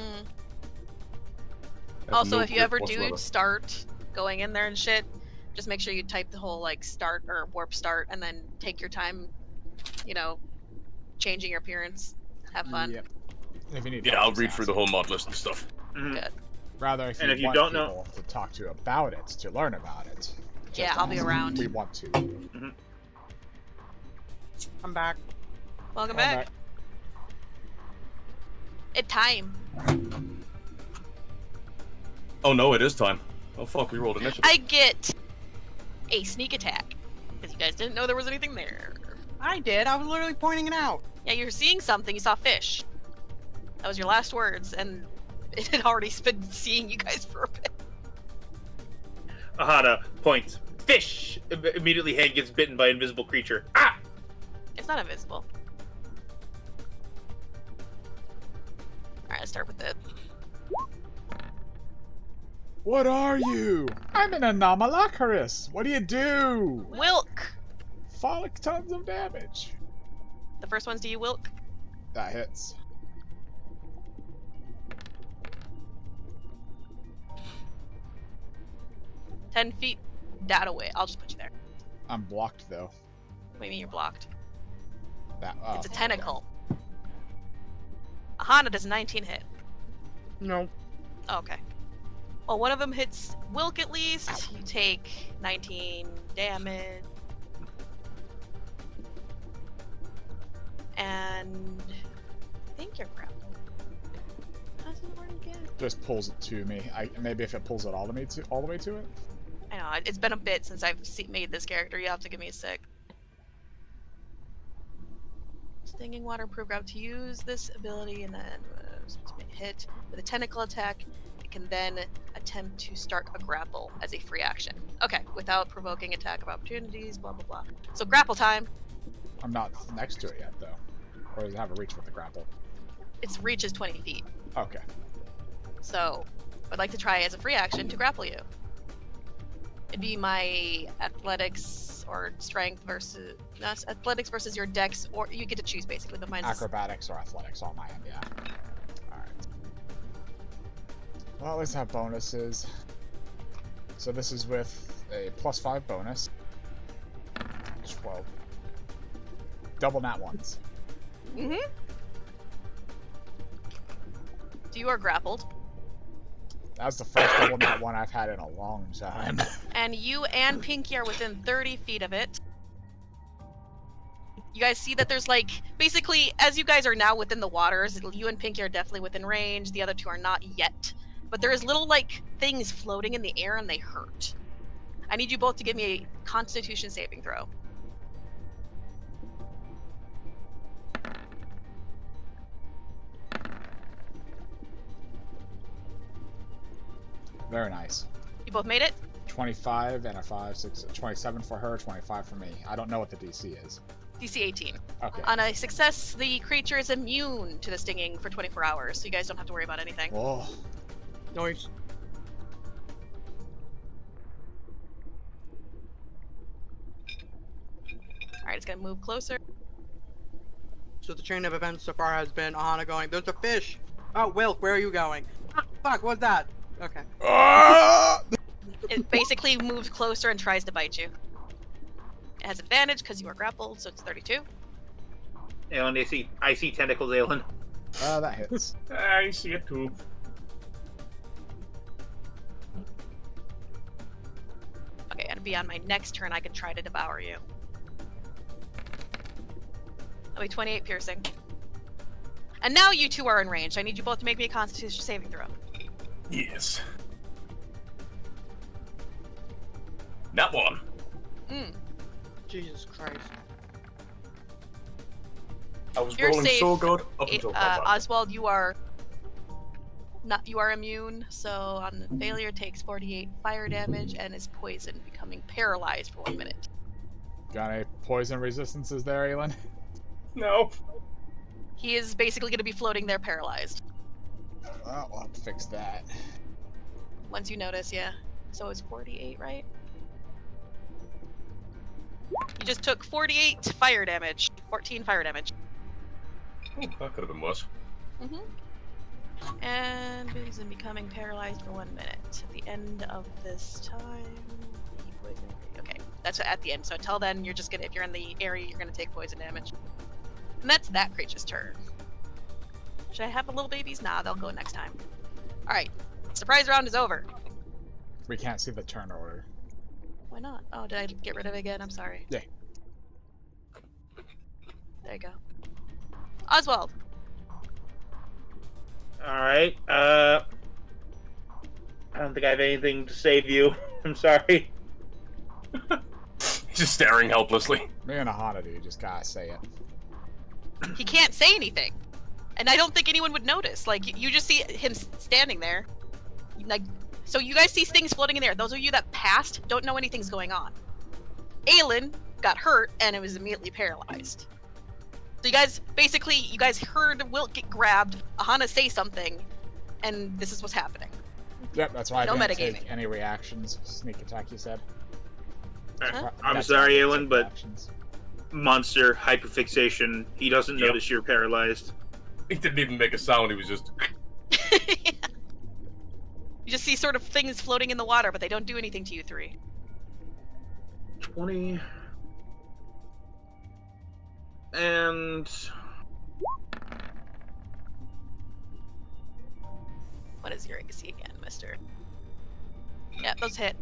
E: have
A: Also,
E: no
A: if you
E: grip
A: ever do
E: whatsoever.
A: start going in there and shit, just make sure you type the whole like start or warp start, and then take your time, you know, changing your appearance. Have fun.
B: Yep. If you need
E: Yeah,
B: help,
E: I'll
B: just
E: read through
B: ask.
E: the whole mod list and stuff.
D: Mhm.
A: Good.
B: Rather, if
D: And
B: you
D: if you
B: want
D: don't know-
B: people to talk to about it, to learn about it. just
A: Yeah, I'll be
B: ask.
A: around.
B: We want to.
C: I'm back.
A: Welcome
B: Come
A: back. It's time.
E: Oh no, it is time. Oh fuck, we rolled initiative.
A: I get a sneak attack because you guys didn't know there was anything there.
C: I did. I was literally pointing it out.
A: Yeah, you're seeing something. You saw fish. That was your last words, and it had already been seeing you guys for a bit.
D: Aahana points. Fish! Immediately Hank gets bitten by invisible creature. Ah!
A: It's not invisible. Alright, let's start with it.
B: What are you? I'm an Anomalocaris. What do you do?
A: Wilk!
B: Falling tons of damage.
A: The first one's to you, Wilk.
B: That hits.
A: 10 feet that away. I'll just put you there.
B: I'm blocked though.
A: What do you mean you're blocked?
B: Oh.
A: It's a tentacle. Aahana does 19 hit.
C: No.
A: Okay. Well, one of them hits Wilk at least. You take 19 damage. And I think you're grappled. How does it work again?
B: Just pulls it to me. Maybe if it pulls it all the way to it.
A: I know, it's been a bit since I've made this character. You have to give me a sec. Stinging waterproof grab. To use this ability and then hit with a tentacle attack, it can then attempt to start a grapple as a free action. Okay, without provoking attack of opportunities, blah blah blah. So grapple time.
B: I'm not next to it yet though. Or does it have a reach with the grapple?
A: Its reach is 20 feet.
B: Okay.
A: So I'd like to try as a free action to grapple you. It'd be my athletics or strength versus athletics versus your dex, or you get to choose basically. But mine's
B: acrobatics or athletics on my end, yeah. All right. Well, let's have bonuses. So this is with a +5 bonus. 12. Double nat ones.
A: Mm-hmm. So you are grappled.
B: That was the first double nat one I've had in a long time.
A: And you and Pinky are within 30 feet of it. You guys see that there's like, basically, as you guys are now within the waters, you and Pinky are definitely within range. The other two are not yet. But there is little like things floating in the air and they hurt. I need you both to give me a Constitution saving throw.
B: Very nice.
A: You both made it?
B: 25 and a 5, 6, 27 for her, 25 for me. I don't know what the DC is.
A: DC 18.
B: Okay.
A: On a success, the creature is immune to the stinging for 24 hours, so you guys don't have to worry about anything.
B: Whoa.
C: Noise.
A: Alright, it's gonna move closer.
C: So the chain of events so far has been Aahana going, there's a fish! Oh, Wilk, where are you going? Ah, fuck, what's that? Okay.
A: It basically moves closer and tries to bite you. It has advantage because you are grappled, so it's 32.
D: Aelin, I see tentacles, Aelin.
B: That hits.
E: I see it too.
A: Okay, and be on my next turn, I can try to devour you. That'll be 28 piercing. And now you two are in range. I need you both to make me a Constitution saving throw.
E: Yes. That one.
C: Jesus Christ.
E: I was
A: You're
E: rolling
A: safe.
E: so good up until
A: Oswald, you are immune, so on the failure takes 48 fire damage and is poisoned, becoming paralyzed for 1 minute.
B: Got any poison resistances there, Aelin?
E: No.
A: He is basically going to be floating there paralyzed.
B: Well, we'll have to fix that.
A: Once you notice, yeah. So it's 48, right? You just took 48 fire damage. 14 fire damage.
E: Oh, that could have been worse.
A: And he's becoming paralyzed for 1 minute. At the end of this time, okay, that's at the end. So until then, you're just gonna, if you're in the area, you're gonna take poison damage. And that's that creature's turn. Should I have the little babies? Nah, they'll go next time. All right, surprise round is over.
B: We can't see the turn order.
A: Why not? Oh, did I get rid of it again? I'm sorry.
B: Yeah.
A: There you go. Oswald.
D: Alright, I don't think I have anything to save you. I'm sorry.
E: He's just staring helplessly.
B: Me and Aahana do, you just gotta say it.
A: He can't say anything. And I don't think anyone would notice. Like, you just see him standing there. Like, so you guys see things floating in there. Those of you that passed don't know anything's going on. Aelin got hurt and it was immediately paralyzed. So you guys, basically, you guys heard Wilk get grabbed, Aahana say something, and this is what's happening.
B: Yep, that's why I
A: No
B: didn't
A: metagaming.
B: take any reactions. Sneak attack, you said.
A: Huh?
D: I'm
B: That's
D: sorry,
B: why I didn't
D: Aelin,
B: take
D: but
B: reactions.
D: monster hyperfixation. He doesn't
E: Yep.
D: notice you're paralyzed.
E: He didn't even make a sound, he was just...
A: You just see sort of things floating in the water, but they don't do anything to you three.
D: 20. And...
A: What is your AC again, mister? Yeah, those hit.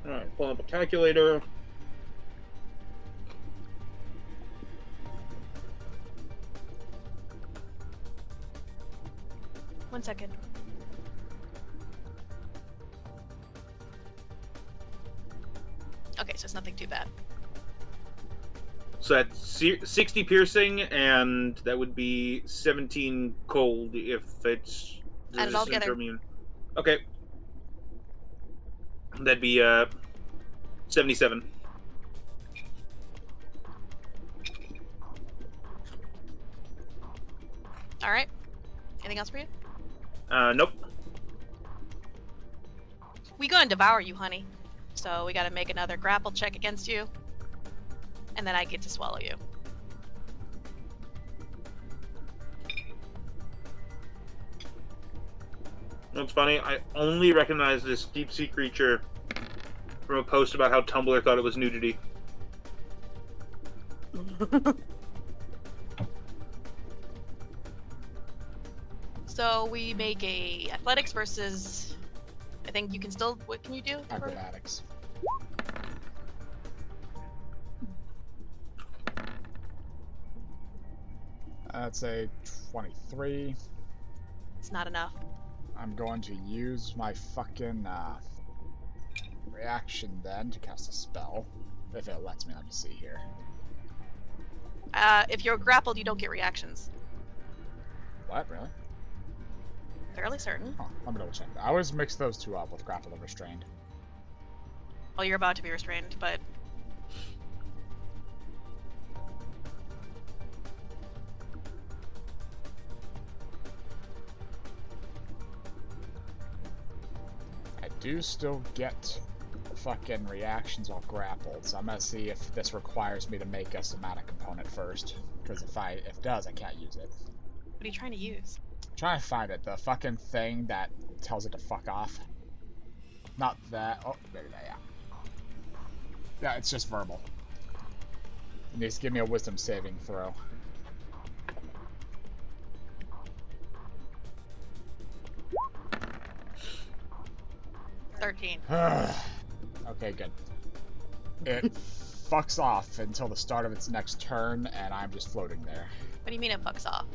D: Alright, pull up a calculator.
A: One second. Okay, so it's nothing too bad.
D: So that's 60 piercing, and that would be 17 cold if it's...
A: Add it all
D: resistant
A: together.
D: or immune. Okay. That'd be 77.
A: Alright. Anything else for you?
D: Nope.
A: We gonna devour you, honey. So we gotta make another grapple check against you. And then I get to swallow you.
D: It's funny, I only recognize this deep sea creature from a post about how Tumblr thought it was nudity.
A: So we make a athletics versus... I think you can still... What can you do?
B: Acrobatics. That's a 23.
A: It's not enough.
B: I'm going to use my fucking reaction then to cast a spell. If it lets me, let me see here.
A: If you're grappled, you don't get reactions.
B: What, really?
A: Fairly certain.
B: Huh, let me double check that. I always mix those two up with grappled and restrained.
A: Well, you're about to be restrained, but...
B: I do still get fucking reactions while grappled, so I'm gonna see if this requires me to make a somatic component first. Because if it does, I can't use it.
A: What are you trying to use?
B: I'm trying to find it. The fucking thing that tells it to fuck off. Not that. Oh, maybe that, yeah. Yeah, it's just verbal. It needs to give me a wisdom saving throw.
A: $13.
B: Okay, good. It fucks off until the start of its next turn, and I'm just floating there.
A: What do you mean it fucks off?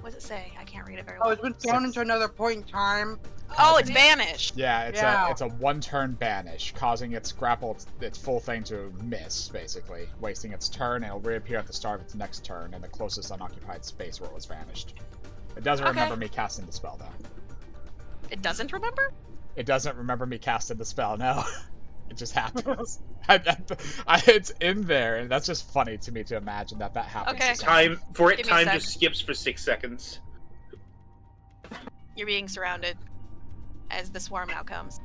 A: What does it say? I can't read it very well.
C: Oh, it's been thrown into another point in time.
A: Oh, it's banished!
B: Yeah, it's
C: Yeah.
B: a one-turn banish, causing its grapple its full thing to miss, basically, wasting its turn, and it'll reappear at the start of its next turn in the closest unoccupied space where it was vanished. It doesn't
A: Okay.
B: remember me casting the spell, though.
A: It doesn't remember?
B: It doesn't remember me casting the spell, no. It just happens. It's in there, and that's just funny to me to imagine that happens.
A: Okay.
B: to someone.
A: Give me a
D: Time
A: sec.
D: just skips for 6 seconds.
A: You're being surrounded as the swarm now comes.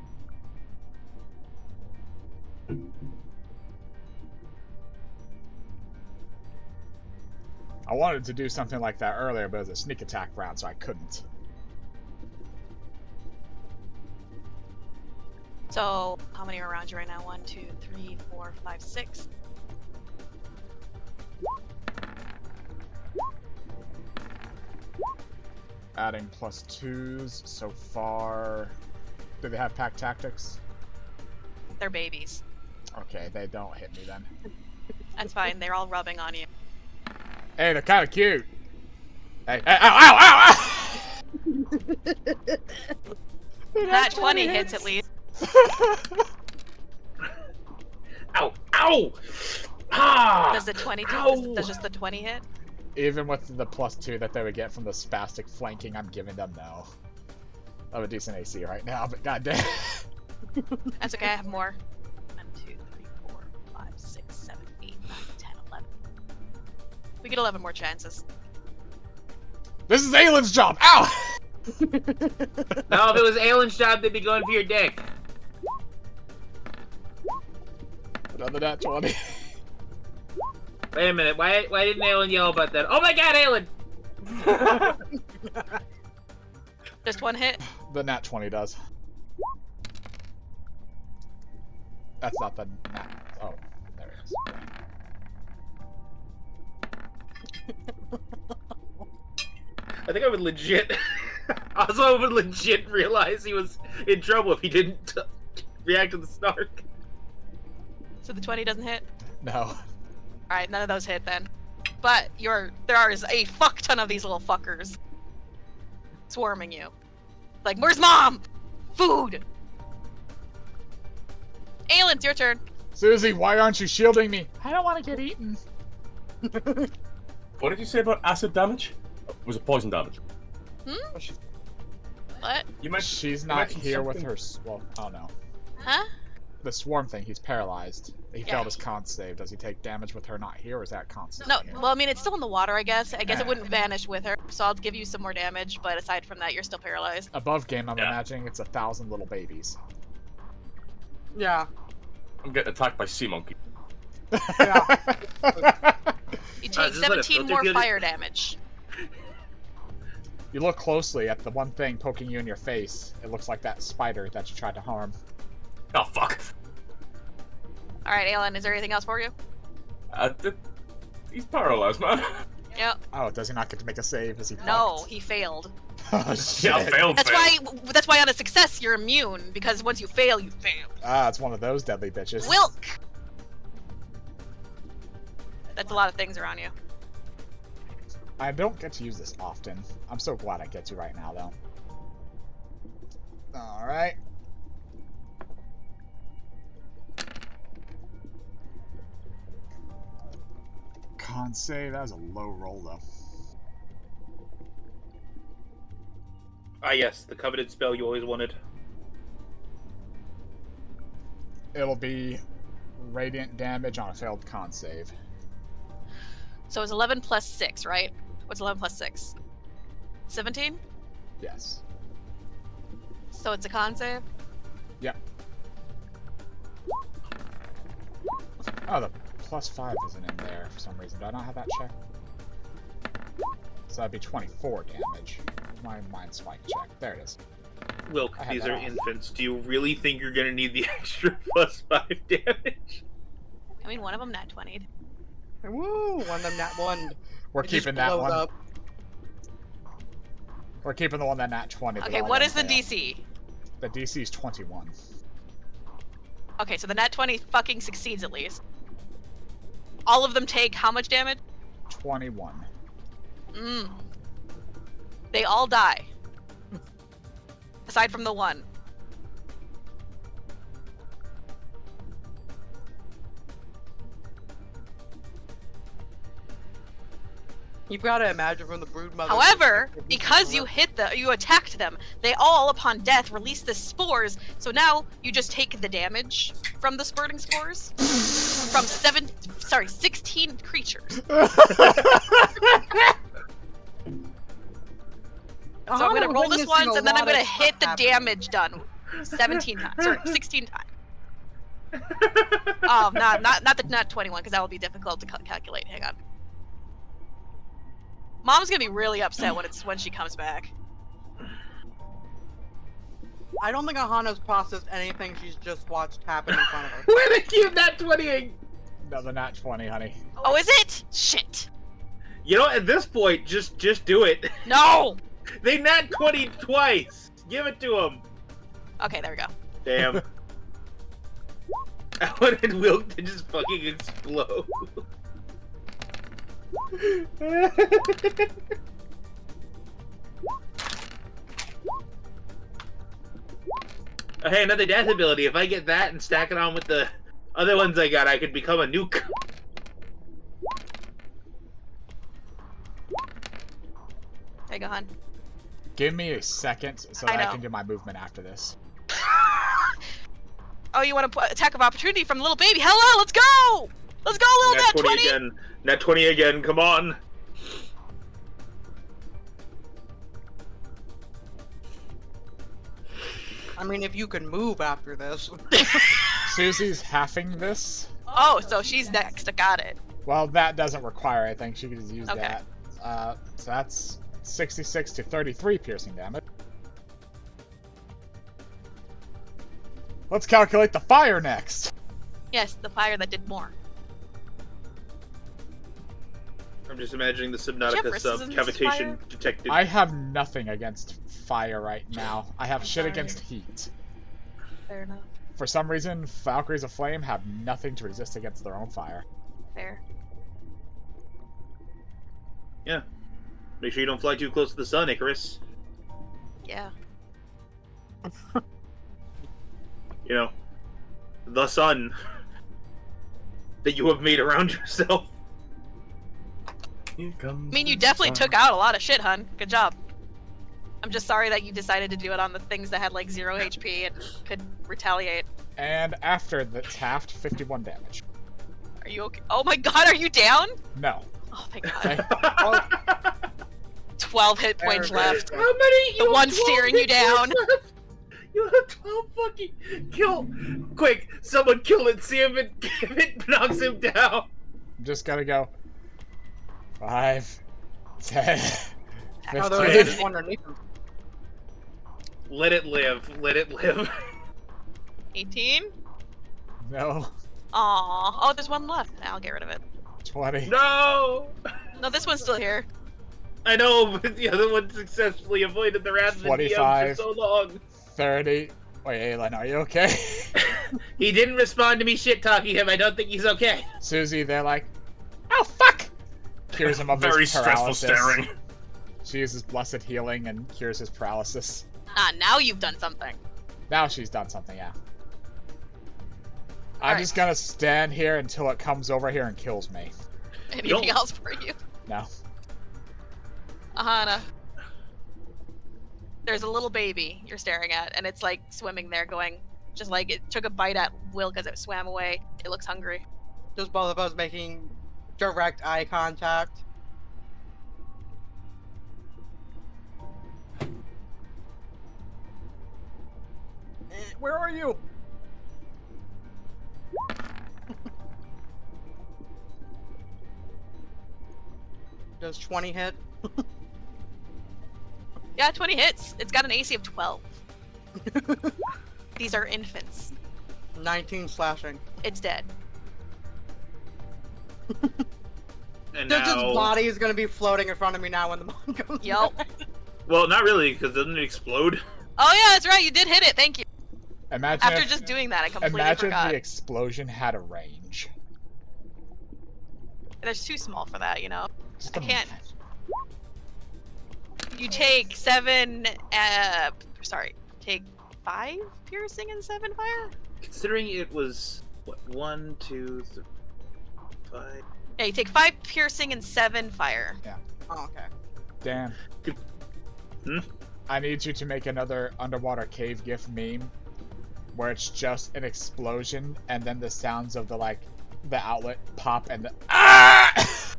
B: I wanted to do something like that earlier, but it was a sneak attack round, so I couldn't.
A: So, how many are around you right now? 1, 2, 3, 4, 5, 6.
B: Adding +2s so far. Do they have pack tactics?
A: They're babies.
B: Okay, they don't hit me then.
A: That's fine. They're all rubbing on you.
B: Hey, they're kind of cute. Hey, ow, ow, ow, ow!
A: That 20 hits at least.
D: Ow! Ow! Ah!
A: Does the 20
D: Ow!
A: does just the 20 hit?
B: Even with the +2 that they would get from the spastic flanking I'm giving them, no. I have a decent AC right now, but goddamn.
A: That's okay, I have more. 1, 2, 3, 4, 5, 6, 7, 8, 9, 10, 11. We get 11 more chances.
B: This is Aelin's job! Ow!
D: No, if it was Aelin's job, they'd be going for your dick.
B: Another nat 20.
D: Wait a minute. Why didn't Aelin yell about that? Oh my god, Aelin!
F: Just one hit.
B: The nat 20 does. That's not the nat. Oh, there it is.
D: I think I would legit. Oswald would legit realize he was in trouble if he didn't react to the snark.
F: So the 20 doesn't hit.
B: No.
F: Alright, none of those hit then. But there is a fuck ton of these little fuckers swarming you. Like, where's mom? Food! Aelin, it's your turn.
B: Susie, why aren't you shielding me? I don't want to get eaten.
E: What did you say about acid damage? Was it poison damage?
F: What?
E: You mentioned,
B: She's
E: you
B: not
E: mentioned
B: here with
E: something-
B: her. Well, oh no.
F: Huh?
B: The swarm thing, he's paralyzed. He
F: Yeah.
B: failed his con save. Does he take damage with her not here, or is that constant?
F: No, well, I mean, it's still in the water, I guess. I guess it wouldn't vanish with her, so I'll give you some more damage, but aside from that, you're still paralyzed.
B: Above game, I'm
E: Yeah.
B: imagining it's 1,000 little babies.
C: Yeah.
E: I'm getting attacked by sea monkey.
C: Yeah.
F: You
D: this
F: take
D: is what it
F: 17
D: feels
F: more
D: like.
F: fire damage.
B: You look closely at the one thing poking you in your face. It looks like that spider that you tried to harm.
E: Oh, fuck.
F: Alright, Aelin, is there anything else for you?
E: He's paralyzed, man.
F: Yep.
B: Oh, does he not get to make a save? Is he
F: No,
B: fucked?
F: he failed.
B: Oh, shit.
E: Yeah, failed.
F: That's why on a success you're immune, because once you fail, you fail.
B: Ah, it's one of those deadly bitches.
F: Wilk! That's a lot of things around you.
B: I don't get to use this often. I'm so glad I get to right now, though. Alright. Con save, that was a low roll, though.
D: Ah, yes, the coveted spell you always wanted.
B: It'll be radiant damage on a failed con save.
F: So it's 11 plus 6, right? What's 11 plus 6? 17?
B: Yes.
F: So it's a con save?
B: Yep. Oh, the +5 isn't in there for some reason. Do I not have that check? So that'd be 24 damage. My mind spike check. There it is.
D: Wilk,
B: I had
D: these
B: that
D: are
B: off.
D: infants. Do you really think you're gonna need the extra +5 damage?
F: I mean, one of them nat 20'd.
C: Woo! One of them nat one.
B: We're
C: It just
B: keeping that
C: blows
B: one.
C: up.
B: We're keeping the one that nat 20.
F: Okay, what is the DC?
B: The DC is 21.
F: Okay, so the nat 20 fucking succeeds at least. All of them take how much damage?
B: 21.
F: They all die. Aside from the one.
C: You've got to imagine from the brood mother.
F: However, because you attacked them, they all, upon death, release the spores. So now you just take the damage from the spurting spores from 16 creatures. So I'm gonna roll this once, and then I'm gonna hit the damage done 17 times. Sorry, 16 times. Oh, not 21, because that will be difficult to calculate. Hang on. Mom's gonna be really upset when she comes back.
C: I don't think Aahana's processed anything she's just watched happen in front of her.
D: Where they keep that 20ing?
B: Another nat 20, honey.
F: Oh, is it? Shit.
D: You know, at this point, just do it.
F: No.
D: They nat 20 twice. Give it to them.
F: Okay, there we go.
D: Damn. I wanted Wilk to just fucking explode. Oh, hey, another death ability. If I get that and stack it on with the other ones I got, I could become a nuke.
F: There you go, hon.
B: Give me a second so
F: I
B: that I
F: know.
B: can do my movement after this.
F: Oh, you want to put attack of opportunity from the little baby? Hello, let's go! Let's go, little
D: Nat
F: nat 20!
D: again. Nat 20 again. Come on.
C: I mean, if you can move after this.
B: Susie's halving this.
A: Oh, so she's next. I got it.
B: Well, that doesn't require anything. She can just use
A: Okay.
B: that. So that's 66 to 33 piercing damage. Let's calculate the fire next.
A: Yes, the fire that did more.
D: I'm just imagining the Subnautica sub
A: resistance
D: cavitation
A: fire?
D: detected.
B: I have nothing against fire right now. I have shit
A: sorry.
B: against heat.
A: Fair enough.
B: For some reason, Valkyries of Flame have nothing to resist against their own fire.
A: Fair.
D: Yeah. Make sure you don't fly too close to the sun, Icarus.
A: Yeah.
D: You know, the sun that you have made around yourself.
E: Here comes
A: I mean, you
E: the
A: definitely
E: sun.
A: took out a lot of shit, hun. Good job. I'm just sorry that you decided to do it on the things that had like 0 HP and could retaliate.
B: And after the Taft, 51 damage.
A: Are you okay? Oh my god, are you down?
B: No.
A: Oh thank
B: Okay.
A: god. 12 hit points left.
D: How many?
A: The one steering you down.
D: You have 12 fucking kill. Quick, someone kill it. See if it knocks him down.
B: I'm just gonna go 5, 10,
C: Oh, there
B: 15.
C: is one underneath him.
D: Let it live. Let it live.
A: 18?
B: No.
A: Aw. Oh, there's one left. I'll get rid of it.
B: 20.
D: No.
A: No, this one's still here.
D: I know, but the other one successfully avoided the wrath of the DM
B: 25.
D: for so long.
B: 30. Wait, Aelin, are you okay?
D: He didn't respond to me shit-talking him. I don't think he's okay.
B: Susie, they're like, oh fuck! Cures him of
E: Very
B: his
E: stressful
B: paralysis.
E: staring.
B: She uses blessed healing and cures his paralysis.
A: Ah, now you've done something.
B: Now she's done something, yeah. I'm
A: Alright.
B: just gonna stand here until it comes over here and kills me.
A: Anything
D: Don't.
A: else for you?
B: No.
A: Aahana. There's a little baby you're staring at, and it's like swimming there, going, just like it took a bite at Wilk as it swam away. It looks hungry.
C: Just both of us making direct eye contact. Where are you? Does 20 hit?
A: Yeah, 20 hits. It's got an AC of 12. These are infants.
C: 19 slashing.
A: It's dead.
D: And
C: Their just
D: now...
C: body is gonna be floating in front of me now when the mom comes.
A: Yup.
C: back.
D: Well, not really, because doesn't it explode?
A: Oh yeah, that's right. You did hit it. Thank you.
B: Imagine
A: After
B: if,
A: just doing that, I completely
B: imagine
A: forgot.
B: the explosion had a range.
A: There's too small for that, you know.
B: Just
A: I can't. You take 7. Take 5 piercing and 7 fire.
D: Considering it was, what, 1, 2, 3, 5...
A: Yeah, you take 5 piercing and 7 fire.
C: Oh, okay.
B: Dan.
D: Hmm?
B: I need you to make another underwater cave GIF meme where it's just an explosion and then the sounds of the the outlet pop and the ah!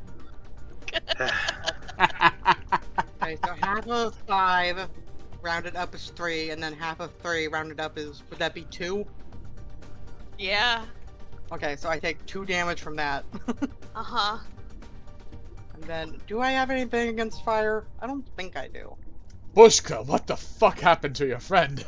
C: Okay, so half of 5 rounded up is 3, and then half of 3 rounded up is, would that be 2?
A: Yeah.
C: Okay, so I take 2 damage from that.
A: Uh-huh.
C: And then, do I have anything against fire? I don't think I do.
B: Bushka, what the fuck happened to your friend?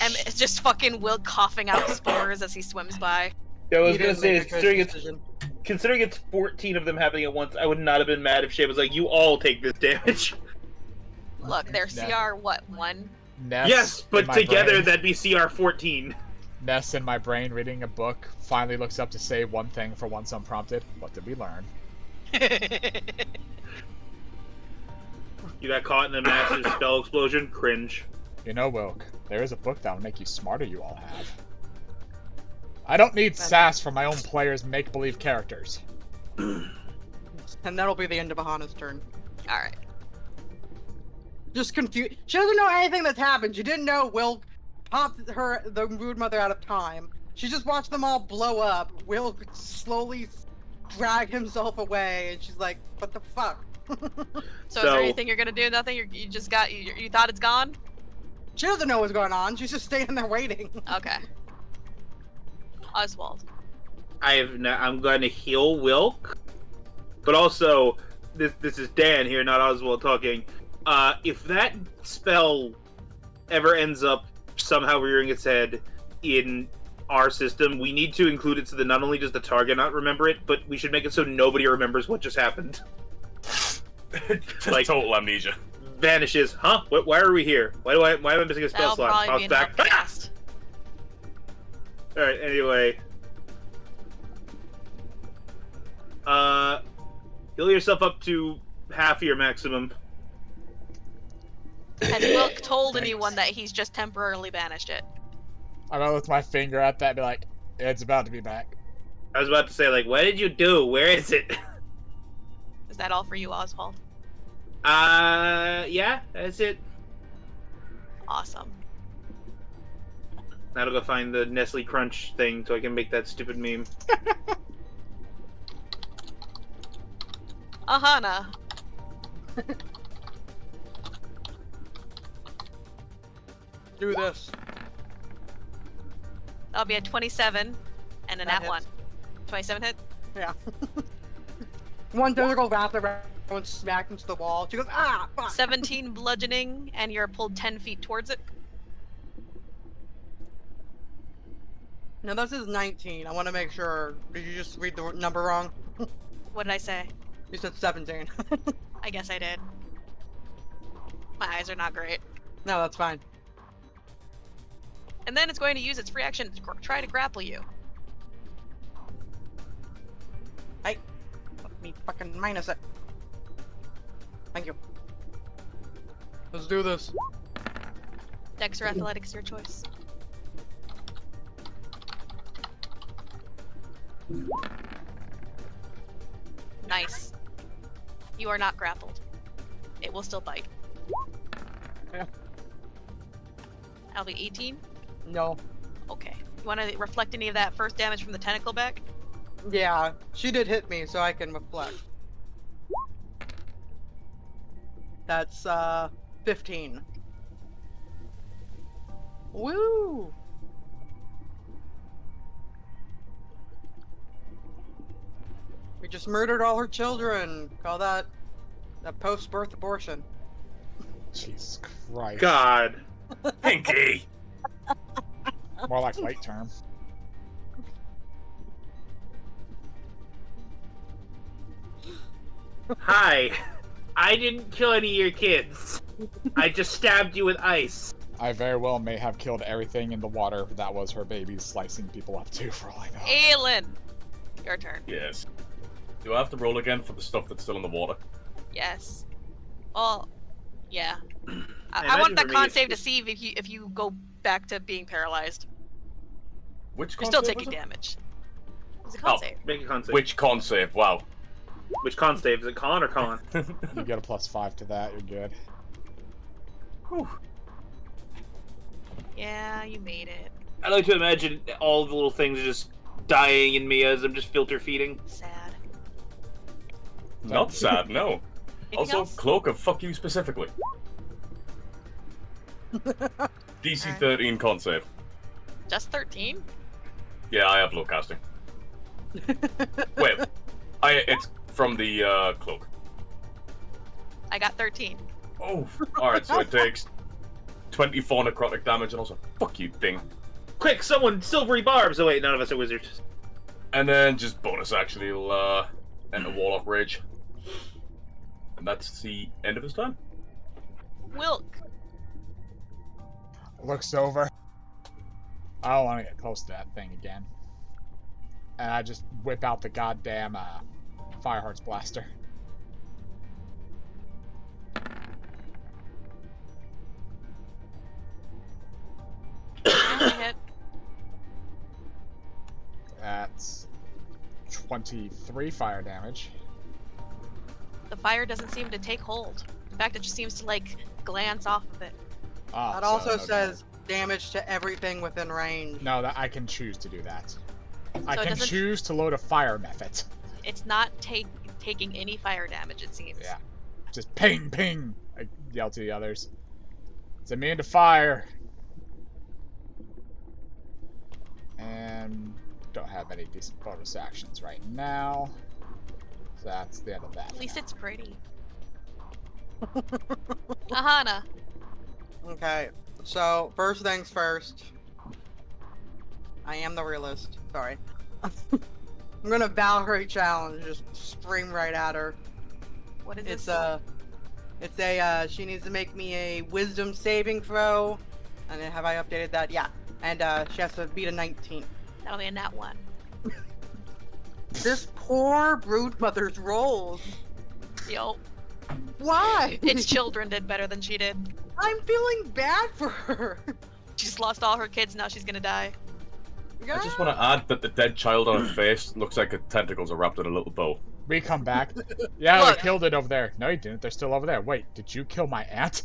A: And it's just fucking Will coughing out spores as he swims by.
D: Yeah, I was
C: He
D: gonna
C: didn't
D: say,
C: make a good decision.
D: considering it's 14 of them happening at once, I would not have been mad if Shay was like, you all take this damage.
A: Look, their
B: Yeah.
A: CR, what, 1?
B: Ness
D: Yes,
B: in
D: but
B: my
D: together
B: brain-
D: that'd be CR 14.
B: Ness in my brain reading a book finally looks up to say one thing for once unprompted. What did we learn?
D: You got caught in a massive spell explosion? Cringe.
B: You know, Wilk, there is a book that'll make you smarter you all have. I don't need sass from my own players' make-believe characters.
C: And that'll be the end of Aahana's turn.
A: Alright.
C: Just confused. She doesn't know anything that's happened. She didn't know Wilk popped the Mood Mother out of time. She just watched them all blow up. Wilk slowly drag himself away, and she's like, what the fuck?
A: So is there anything you're gonna do? Nothing? You just got, you thought it's gone?
C: She doesn't know what's going on. She's just standing there waiting.
A: Okay. Oswald.
D: I'm going to heal Wilk, but also this is Dan here, not Oswald talking. If that spell ever ends up somehow rearing its head in our system, we need to include it so that not only does the target not remember it, but we should make it so nobody remembers what just happened.
E: Like total amnesia.
D: Vanishes. Huh? Why are we here? Why am I missing a spell
A: That'll
D: slot?
A: probably be
D: Back.
A: an upcast.
D: Alright, anyway. Heal yourself up to half your maximum.
A: Has Wilk told anyone that he's just temporarily banished it?
B: I'm gonna lift my finger at that and be like, it's about to be back.
D: I was about to say, like, what did you do? Where is it?
A: Is that all for you, Oswald?
D: Yeah, that's it.
A: Awesome.
D: Now to go find the Nestle Crunch thing so I can make that stupid meme.
A: Aahana.
C: Do this.
A: That'll be a 27 and a
C: That
A: nat 1.
C: hits.
A: 27 hit?
C: Yeah. One tentacle wrapped around and smacked into the wall. She goes, ah! Fuck.
A: 17 bludgeoning, and you're pulled 10 feet towards it.
C: No, this is 19. I want to make sure. Did you just read the number wrong?
A: What did I say?
C: You said 17.
A: I guess I did. My eyes are not great.
C: No, that's fine.
A: And then it's going to use its free action to try to grapple you.
C: Hey, let me fucking minus it. Thank you. Let's do this.
A: Dex or athletics, your choice. Nice. You are not grappled. It will still bite.
C: Yeah.
A: That'll be 18?
C: No.
A: Okay. You want to reflect any of that first damage from the tentacle back?
C: Yeah, she did hit me, so I can reflect. That's 15. Woo! We just murdered all her children. Call that a post-birth abortion.
B: Jesus Christ.
D: God.
E: Pinky!
B: More like late term.
D: Hi. I didn't kill any of your kids. I just stabbed you with ice.
B: I very well may have killed everything in the water that was her babies slicing people up to, for all I know.
A: Aelin! Your turn.
E: Yes. Do I have to roll again for the stuff that's still in the water?
A: Yes. Well, yeah. I
D: imagine
A: want that
D: for me
A: con
D: it's-
A: save to see if you go back to being paralyzed.
E: Which
A: You're
E: con
A: still
E: save
A: taking
E: was it?
A: damage. It's a con
E: Oh.
A: save.
D: Make a con save.
E: Which con save? Wow.
D: Which con save? Is it con or con?
B: You get a +5 to that, you're good.
E: Whew.
A: Yeah, you made it.
D: I like to imagine all the little things are just dying in me as I'm just filter feeding.
A: Sad.
E: Not sad, no.
A: Anything
E: Also,
A: else?
E: Cloak of fuck you specifically. DC 13 con save.
A: Just 13?
E: Yeah, I have low casting. Wait, it's from the cloak.
A: I got 13.
E: Oh, alright, so it takes 24 necrotic damage and also fuck you thing.
D: Quick, someone silvery barbs! Oh wait, none of us are wizards.
E: And then just bonus action, he'll enter Wall of Rage. And that's the end of his turn.
A: Wilk.
B: Looks over. I don't want to get close to that thing again. And I just whip out the goddamn Fireheart's blaster.
A: Only hit.
B: That's 23 fire damage.
A: The fire doesn't seem to take hold. In fact, it just seems to, like, glance off of it.
B: Ah,
C: That
B: so
C: also
B: no
C: says damage to everything within range.
B: No, that I can choose to do that. I
A: So it
B: can
A: doesn't-
B: choose to load a fire method.
A: It's not taking any fire damage, it seems.
B: Yeah. Just ping, ping! I yell to the others. It's immune to fire! And don't have any decent bonus actions right now. So that's the end of that.
A: At least it's pretty. Aahana.
C: Okay, so first things first. I am the realist. Sorry. I'm gonna Valkyrie challenge, just scream right at her.
A: What is
C: It's
A: this?
C: she needs to make me a wisdom saving throw. And then have I updated that? Yeah. And she has to beat a 19.
A: That'll be a nat 1.
C: This poor brood mother's rolls.
A: Yo.
C: Why?
A: Its children did better than she did.
C: I'm feeling bad for her.
A: She's lost all her kids, now she's gonna die.
E: I just want to add that the dead child on her face looks like her tentacles are wrapped in a little bow.
B: We come back. Yeah,
A: Look.
B: we killed it over there. No, you didn't. They're still over there. Wait, did you kill my aunt?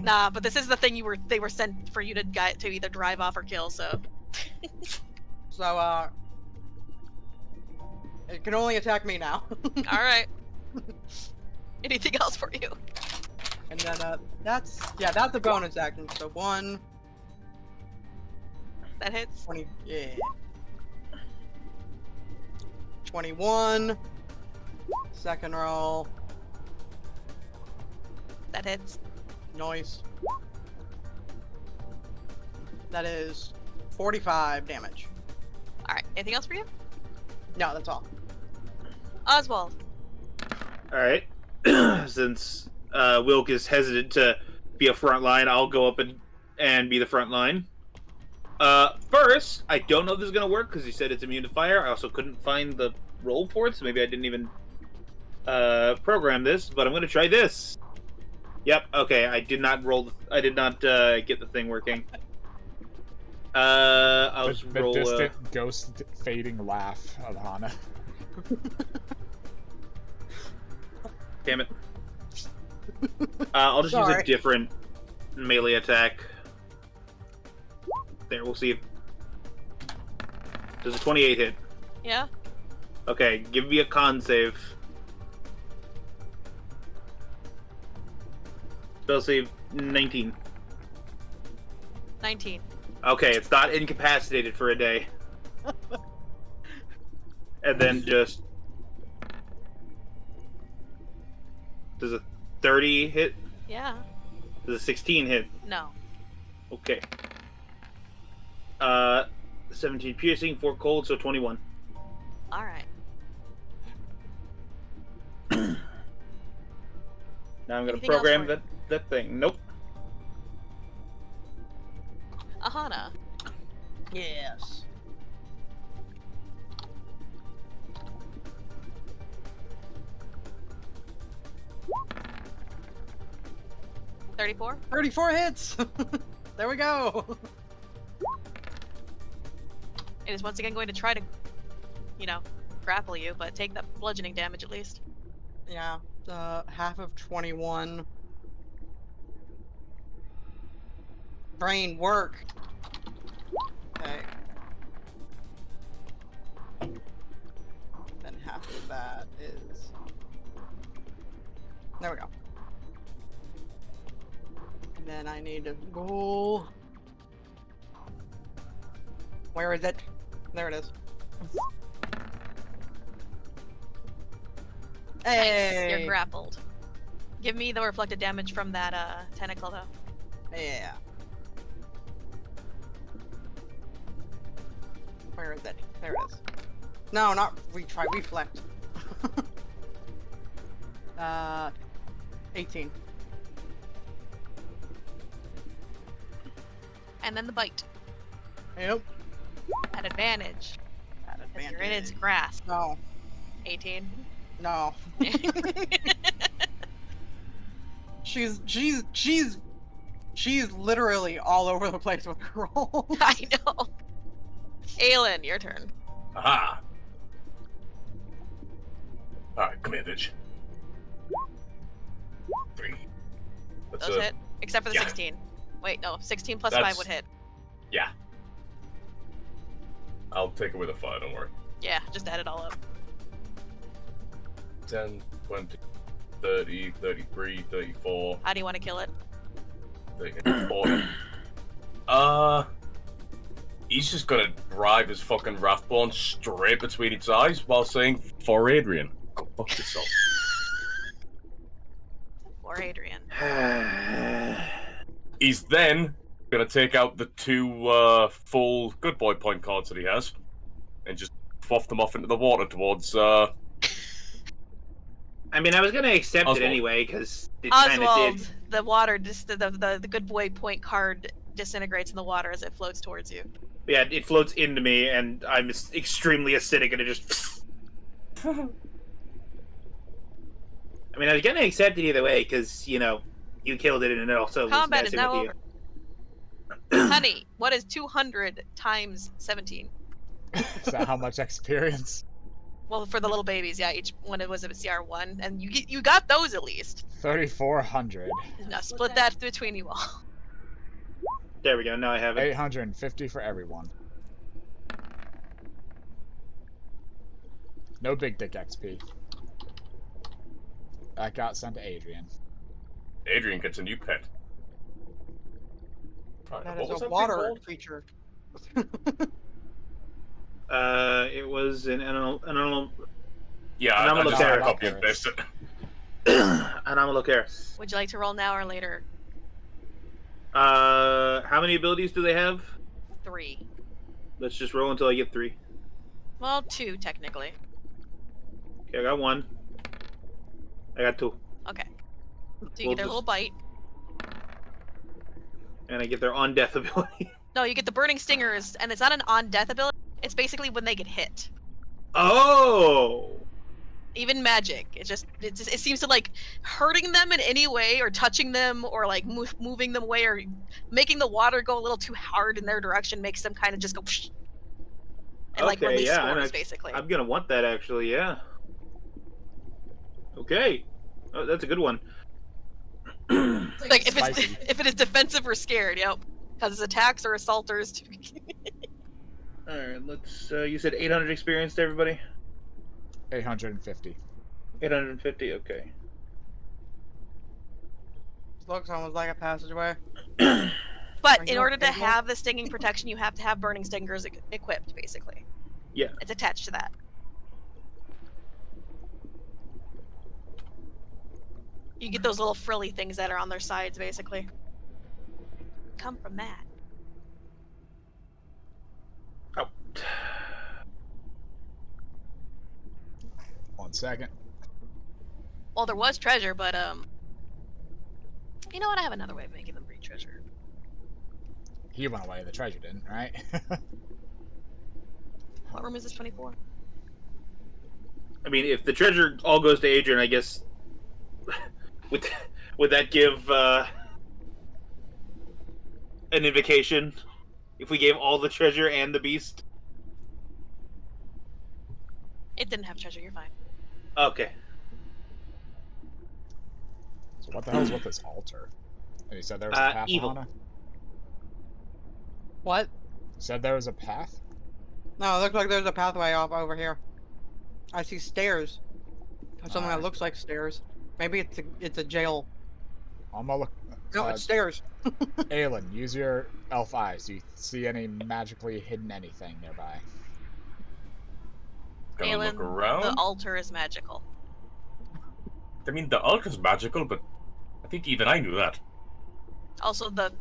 A: Nah, but this is the thing they were sent for you to either drive off or kill, so.
C: So, it can only attack me now.
A: Alright. Anything else for you?
C: And then, that's a bonus action. So 1,
A: That hits.
C: 20, yeah. 21. Second roll.
A: That hits.
C: Noise. That is 45 damage.
A: Alright, anything else for you?
C: No, that's all.
A: Oswald.
D: All right. Since Wilk is hesitant to be a front line, I'll go up and be the front line. First, I don't know if this is gonna work because you said it's immune to fire. I also couldn't find the roll for it, so maybe I didn't even program this. But I'm gonna try this. Yep. Okay. I did not roll. I did not get the thing working. I'll just
B: the
D: roll.
B: distant ghost fading laugh of Aahana.
D: Damn it. I'll just use
C: Sorry.
D: a different melee attack. There, we'll see if... Does a 28 hit?
A: Yeah?
D: Okay, give me a con save. Spell save 19.
A: 19.
D: Okay, it's not incapacitated for a day. And then just... Does a 30 hit?
A: Yeah.
D: Does a 16 hit?
A: No.
D: Okay. 17 piercing, 4 cold, so 21.
A: Alright.
D: Now I'm gonna
A: Anything else
D: program
A: for
D: that thing. Nope.
A: Aahana.
C: Yes.
A: $34?
C: 34 hits! There we go!
A: It is once again going to try to, grapple you, but take that bludgeoning damage at least.
C: Yeah, half of 21. Brain, work! Okay. Then half of that is... There we go. And then I need to go... Where is it? There it is. Hey!
A: Nice, you're grappled. Give me the reflected damage from that tentacle though.
C: Yeah. Where is it? There it is. No, not retry, reflect. 18.
A: And then the bite.
C: Yep.
A: At advantage.
C: At
A: Because you're in its
C: advantage.
A: grasp.
C: No.
A: 18.
C: No. She's literally all over the place with her rolls.
A: I know. Aelin, your turn.
E: Aha! Alright, come here, bitch. 3. That's
A: Those hit. Except for the
E: yeah.
A: 16. Wait, no. 16 plus
E: That's-
A: 5 would hit.
E: Yeah. I'll take away the 5, don't worry.
A: Yeah, just add it all up.
E: 10, 20, 30, 33, 34,
A: How do you want to kill it?
E: 34. He's just gonna drive his fucking Wrathbone straight between its eyes while saying, "For Adrian, go fuck yourself."
F: Or Adrian.
E: He's then gonna take out the 2 full good boy point cards that he has, and just waft them off into the water towards.
D: I mean, I was gonna accept
E: Oswald.
D: it anyway because it kind of
F: Oswald,
D: did.
F: the water, the good boy point card disintegrates in the water as it floats towards you.
D: Yeah, it floats into me, and I'm extremely acidic, and it just. I mean, I was gonna accept it either way because you killed it, and it also
F: Combat
D: was
F: is
D: messing
F: now
D: with
F: over. Honey, what is 200 times 17?
B: Is that how much experience?
F: Well, for the little babies, yeah, each one was a CR1, and you got those at least.
B: 3,400.
F: Now split that between you all.
D: There we go. Now I have it.
B: 850 for everyone. No big dick XP. That got sent to Adrian.
E: Adrian gets a new pet.
C: That
E: What
C: is
E: was
C: a
E: that
C: water
E: thing called?
C: creature.
D: It was an animal.
E: Yeah, I just
D: Anomalocera.
E: copy and paste it.
D: Anomalocera.
F: Would you like to roll now or later?
D: How many abilities do they have?
F: 3.
D: Let's just roll until I get 3.
F: Well, 2 technically.
D: Okay, I got 1. I got 2.
F: Okay. So you
D: We'll
F: get their little bite.
D: And I get their on-death ability.
F: No, you get the burning stingers, and it's not an on-death ability. It's basically when they get hit.
D: Oh!
F: Even magic. It seems to like hurting them in any way, or touching them, or like moving them away, or making the water go a little too hard in their direction makes them kind of just go psh, and like
D: Okay,
F: release
D: yeah,
F: spores, basically.
D: I'm gonna want that actually, yeah. Okay. Oh, that's a good one.
F: Like if
B: Spicy.
F: it is defensive or scared, yep. Because it's attacks or assaulters.
D: Alright, let's you said 800 experience to everybody?
B: 850.
D: 850, okay.
C: Looks almost like a passageway.
F: But
C: Are
F: in
C: you
F: order to
C: okay, Wilk?
F: have the stinging protection, you have to have burning stingers equipped, basically.
D: Yeah.
F: It's attached to that. You get those little frilly things that are on their sides, basically. Come from that.
D: Oh.
B: 1 second.
F: Well, there was treasure, but you know what? I have another way of making them bring treasure.
B: He went away, the treasure didn't, right?
F: What room is this? 24.
D: I mean, if the treasure all goes to Adrian, I guess would that give an invocation? If we gave all the treasure and the beast?
F: It didn't have treasure. You're fine.
D: Okay.
B: So what the hell's with this altar? And you said there was a path,
D: evil.
B: Aahana?
C: What?
B: You said there was a path?
C: No, it looks like there's a pathway off over here. I see stairs. Something that
B: Alright.
C: looks like stairs. Maybe it's a jail.
B: I'm gonna look.
C: No, it's stairs.
B: Aelin, use your elf eyes. Do you see any magically hidden anything nearby?
E: Gonna
F: Aelin,
E: look around.
F: the altar is magical.
E: I mean, the altar's magical, but I think even I knew that.
F: Also, the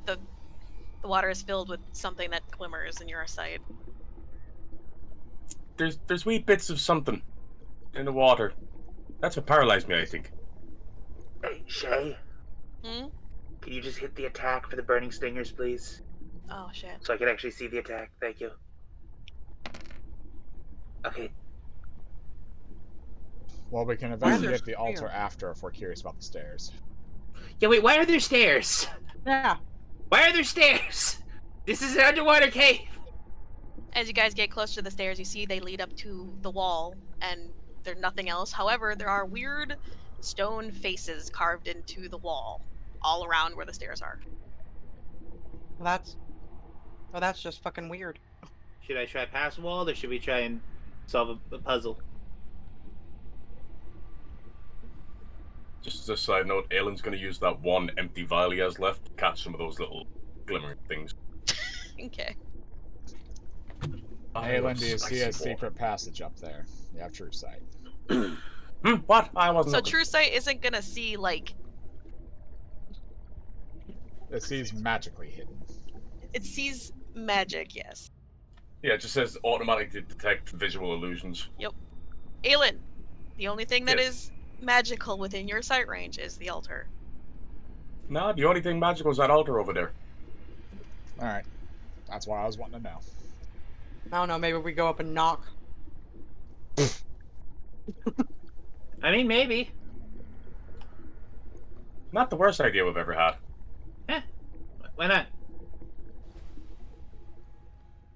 F: water is filled with something that glimmers in your sight.
E: There's wee bits of something in the water. That's what paralyzed me, I think.
D: Hey, Shay,
F: Hmm?
D: can you just hit the attack for the burning stingers, please?
F: Oh shit.
D: So I can actually see the attack. Thank you. Okay.
B: Well, we can
C: Why are
B: eventually
C: there
B: get the altar
C: stairs?
B: after if we're curious about the stairs.
D: Yeah, wait, why are there stairs?
C: Yeah.
D: Why are there stairs? This is an underwater cave.
F: As you guys get closer to the stairs, you see they lead up to the wall, and there's nothing else. However, there are weird stone faces carved into the wall, all around where the stairs are.
C: Well, that's just fucking weird.
D: Should I try pass wall, or should we try and solve a puzzle?
E: Just as a side note, Aelin's gonna use that one empty vial he has left to catch some of those little glimmering things.
F: Okay.
B: Aelin, do you see a secret passage up there? You have true sight.
E: What? I wasn't
A: So
E: looking.
A: true sight isn't gonna see like
B: It sees magically hidden.
A: it sees magic. Yes.
E: Yeah, it just says automatically detect visual illusions.
A: Aelin, the only thing that
E: Yes.
A: is magical within your sight range is the altar.
E: No, the only thing magical is that altar over there.
B: Alright. That's what I was wanting to know.
C: I don't know, maybe we go up and knock.
D: I mean, maybe.
E: Not the worst idea we've ever had.
D: Why not?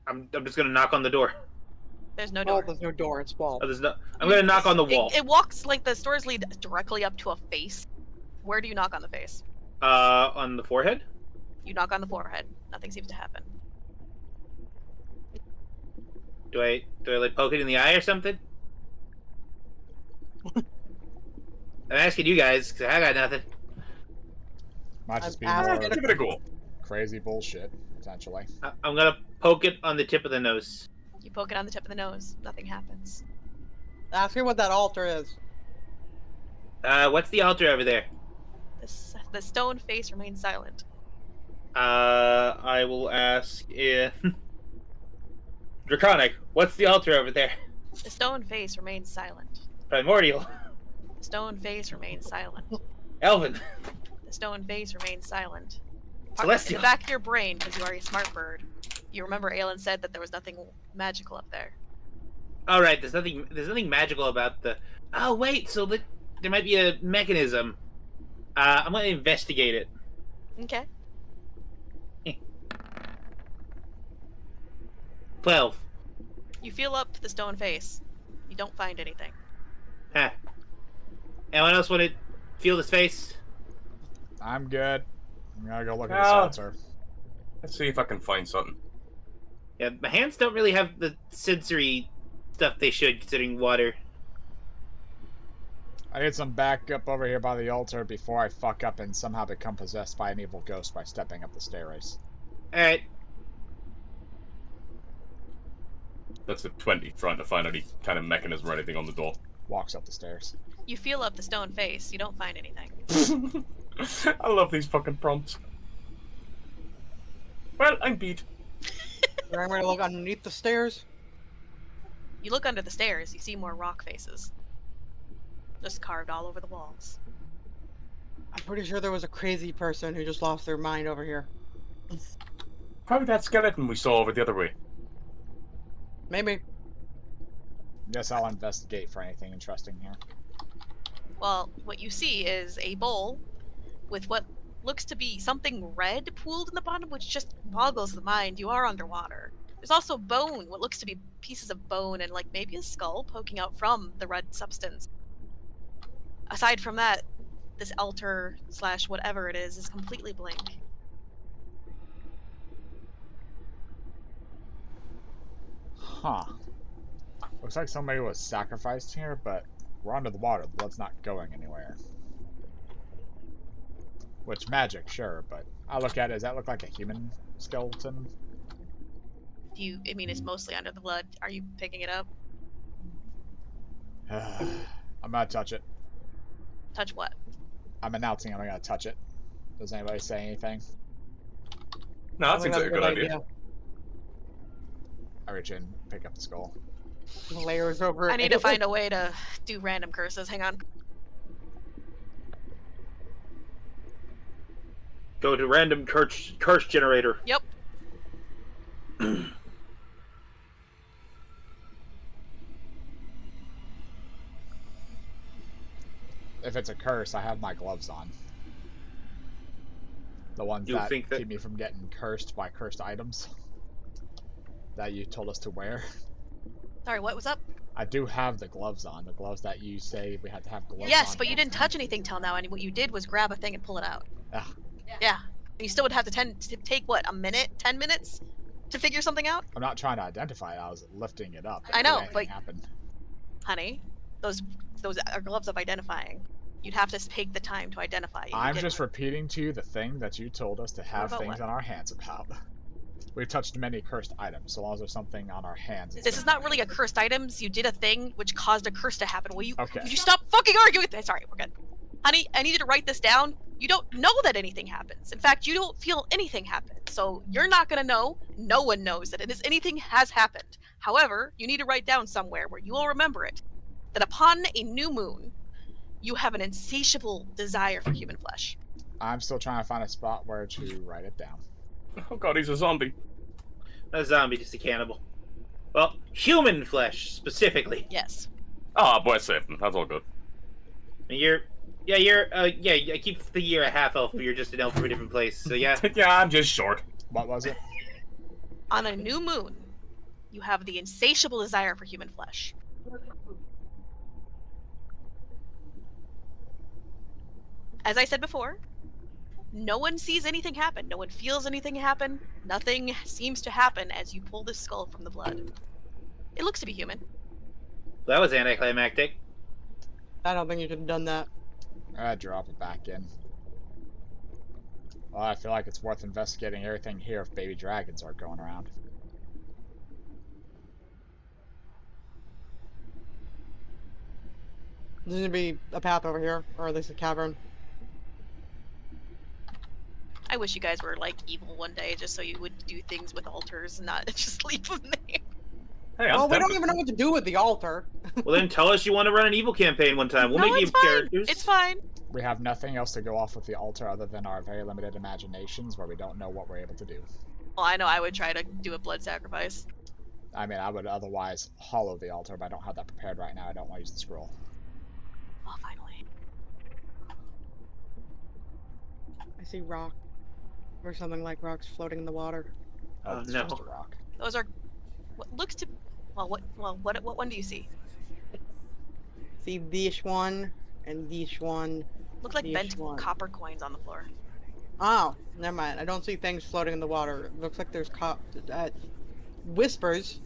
D: I'm just gonna knock on the door.
A: There's no
C: Oh,
A: door.
C: there's no door, it's wall.
D: Oh, there's no. I'm gonna knock on the wall.
A: It walks like the stairs lead directly up to a face. Where do you knock on the face?
D: On the forehead.
A: You knock on the forehead. Nothing seems to happen.
D: Do I like poke it in the eye or something? I'm asking you guys because I got nothing.
B: Might just be
C: I'm
B: more
C: asking-
E: Give it a go.
B: crazy bullshit, potentially.
D: I'm gonna poke it on the tip of the nose.
A: You poke it on the tip of the nose. Nothing happens.
C: Ask me what that altar is.
D: What's the altar over there?
A: The stone face remains silent.
D: I will ask if Draconic. What's the altar over there?
A: The stone face remains silent.
D: Primordial.
A: The stone face remains silent.
D: Elven.
A: The stone face remains silent. In
D: Celestial.
A: the back of your brain, because you are a smart bird, you remember Aelin said that there was nothing magical up there.
D: All right. There's nothing magical about the. Oh wait. So there might be a mechanism. I'm gonna investigate it.
A: Okay.
D: 12.
A: You feel up the stone face. You don't find anything.
D: Huh. Anyone else want to feel this face?
B: I'm good. I'm gonna go look at this
E: Ah.
B: altar.
E: Let's see if I can find something.
D: Yeah, my hands don't really have the sensory stuff they should, considering water.
B: I need some backup over here by the altar before I fuck up and somehow become possessed by an evil ghost by stepping up the staircase.
D: Alright.
E: That's a 20, trying to find any kind of mechanism or anything on the door.
B: Walks up the stairs.
A: You feel up the stone face. You don't find anything.
E: I love these fucking prompts. Well, I'm beat.
C: You're going to look underneath the stairs?
A: You look under the stairs. You see more rock faces. Just carved all over the walls.
C: I'm pretty sure there was a crazy person who just lost their mind over here.
E: Probably that skeleton we saw over the other way.
C: Maybe.
B: Guess I'll investigate for anything interesting here.
A: Well, what you see is a bowl with what looks to be something red pooled in the bottom, which just boggles the mind. You are underwater. There's also bone, what looks to be pieces of bone and like maybe a skull poking out from the red substance. Aside from that, this altar / whatever it is completely blank.
B: Huh. Looks like somebody was sacrificed here, but we're under the water. The blood's not going anywhere. Which, magic, sure, but I look at it, does that look like a human skeleton?
A: I mean, it's mostly under the blood. Are you picking it up?
B: I'm gonna touch it.
A: Touch what?
B: I'm announcing I'm gonna touch it. Does anybody say anything?
E: No, that seems like a good idea.
B: I reach in, pick up the skull.
C: Layers over it.
A: I need to find a way to do random curses. Hang on.
D: Go to random curse generator.
A: Yep.
B: If it's a curse, I have my gloves on. The ones
D: You
B: that
D: think that-
B: keep me from getting cursed by cursed items that you told us to wear.
A: Sorry, what was up?
B: I do have the gloves on. The gloves that you say we had to have gloves on.
A: Yes, but you didn't touch anything till now, and what you did was grab a thing and pull it out.
B: Ah,
A: Yeah. You still would have to take what, a minute, 10 minutes to figure something out?
B: I'm not trying to identify it. I was lifting it up.
A: I know,
B: Anything
A: but-
B: happened.
A: Honey, those are gloves of identifying. You'd have to take the time to identify. You
B: I'm
A: didn't.
B: just repeating to you the thing that you told us to have
A: about
B: things
A: what?
B: on our hands about. We've touched many cursed items, so long as there's something on our hands.
A: This is not really a cursed items. You did a thing which caused a curse to happen. Will you?
B: Okay.
A: Would you stop fucking arguing with me? Sorry, we're good. Honey, I need you to write this down. You don't know that anything happens. In fact, you don't feel anything happen. So you're not gonna know. No one knows that anything has happened. However, you need to write down somewhere where you will remember it. That upon a new moon, you have an insatiable desire for human flesh.
B: I'm still trying to find a spot where to write it down.
E: Oh god, he's a zombie.
D: Not a zombie, just a cannibal. Well, human flesh, specifically.
A: Yes.
E: Ah, boy, safe. That's all good.
D: I keep thinking you're a half-elf, but you're just an elf from a different place, so yeah.
E: Yeah, I'm just short.
B: What was it?
A: On a new moon, you have the insatiable desire for human flesh. As I said before, no one sees anything happen. No one feels anything happen. Nothing seems to happen as you pull this skull from the blood. It looks to be human.
D: That was anticlimactic.
C: I don't think you should have done that.
B: Drop it back in. Well, I feel like it's worth investigating everything here if baby dragons are going around.
C: There's gonna be a path over here, or at least a cavern.
A: I wish you guys were like evil one day, just so you would do things with altars and not just leave them there.
E: Hey, I'm
C: Well, we don't
E: tempted.
C: even know what to do with the altar.
D: Well, then tell us you want to run an evil campaign one time. We'll
A: No,
D: make
A: it's
D: evil
A: fine.
D: characters.
A: It's fine.
B: We have nothing else to go off with the altar other than our very limited imaginations where we don't know what we're able to do.
A: Well, I know I would try to do a blood sacrifice.
B: I mean, I would otherwise hollow the altar, but I don't have that prepared right now. I don't want to use the scroll.
A: Oh, finally.
C: I see rock. Or something like rocks floating in the water.
D: Oh,
B: It's
D: no.
B: just a rock.
A: Those are what looks to. What one do you see?
C: See this one and this one.
A: Look like
C: Each
A: bent
C: one.
A: copper coins on the floor.
C: Oh, never mind. I don't see things floating in the water. It looks like there's whispers.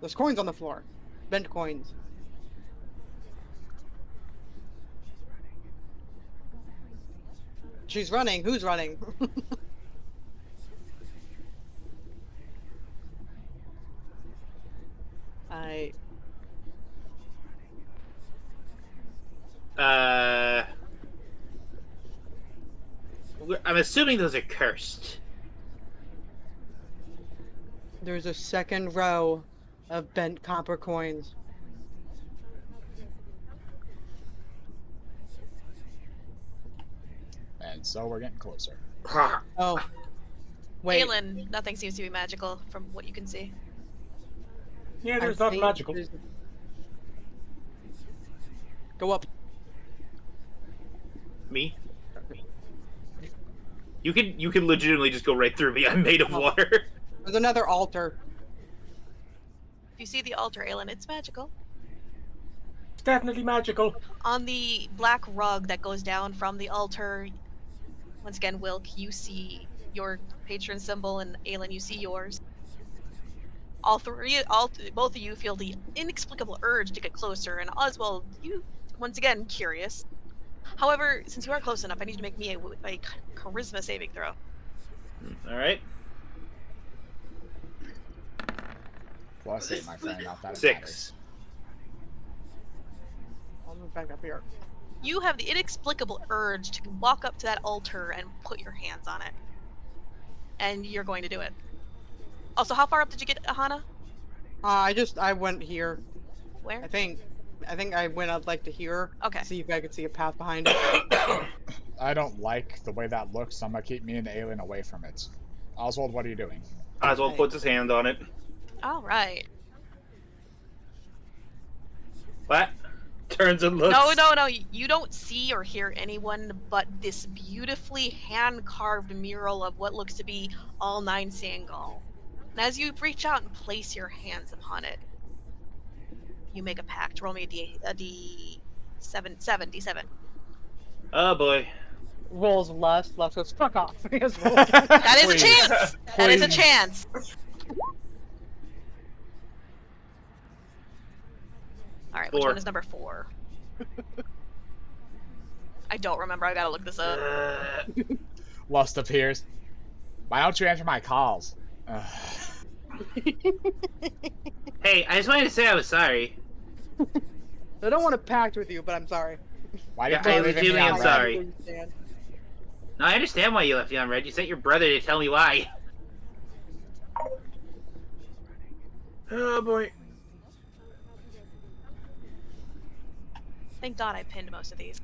C: There's coins on the floor. Bent coins. She's running. Who's running?
D: I'm assuming those are cursed.
C: There's a second row of bent copper coins.
B: And so we're getting closer.
C: Oh. Wait.
A: Aelin, nothing seems to be magical from what you can see.
E: Yeah, there's
C: I
E: nothing
C: think
E: magical.
C: there's- Go up.
D: Me? You can legitimately just go right through me. I'm made of
C: Oh.
D: water.
C: There's another altar.
A: If you see the altar, Aelin, it's magical.
E: It's definitely magical.
A: On the black rug that goes down from the altar, once again, Wilk, you see your patron symbol, and Aelin, you see yours. Both of you feel the inexplicable urge to get closer, and Oswald, you, once again, curious. However, since you are close enough, I need you to make me a charisma saving throw.
D: All right.
B: +8, my friend, not that it
D: 6.
C: I'll move back up here.
A: You have the inexplicable urge to walk up to that altar and put your hands on it. And you're going to do it. Also, how far up did you get, Aahana?
C: I went here.
A: Where?
C: I think I went up like to here.
A: Okay.
C: See if I could see a path behind it.
B: I don't like the way that looks, so I'm gonna keep me and Aelin away from it. Oswald, what are you doing?
D: Oswald puts his hand on it.
A: All right.
D: What? Turns and looks.
A: No. You don't see or hear anyone but this beautifully hand-carved mural of what looks to be all 9 Sangol. And as you reach out and place your hands upon it, you make a pact. Roll me a D7.
D: Oh boy.
C: Rolls lust goes fuck off. He has rolled.
A: That is a
E: Please.
A: chance! That is a
E: Please.
A: chance! Alright, which
D: 4.
A: one is number 4? I don't remember. I gotta look this up.
B: Lust appears. Why don't you answer my calls?
D: Hey, I just wanted to say I was sorry.
C: I don't want to pact with you, but I'm sorry.
B: Why
D: Yeah,
B: did you
D: I
B: leave me
D: legitimately
B: on
D: am
B: red?
D: sorry. No, I understand why you left me on red. You sent your brother to tell me why. Oh boy.
A: Thank God I pinned most of these.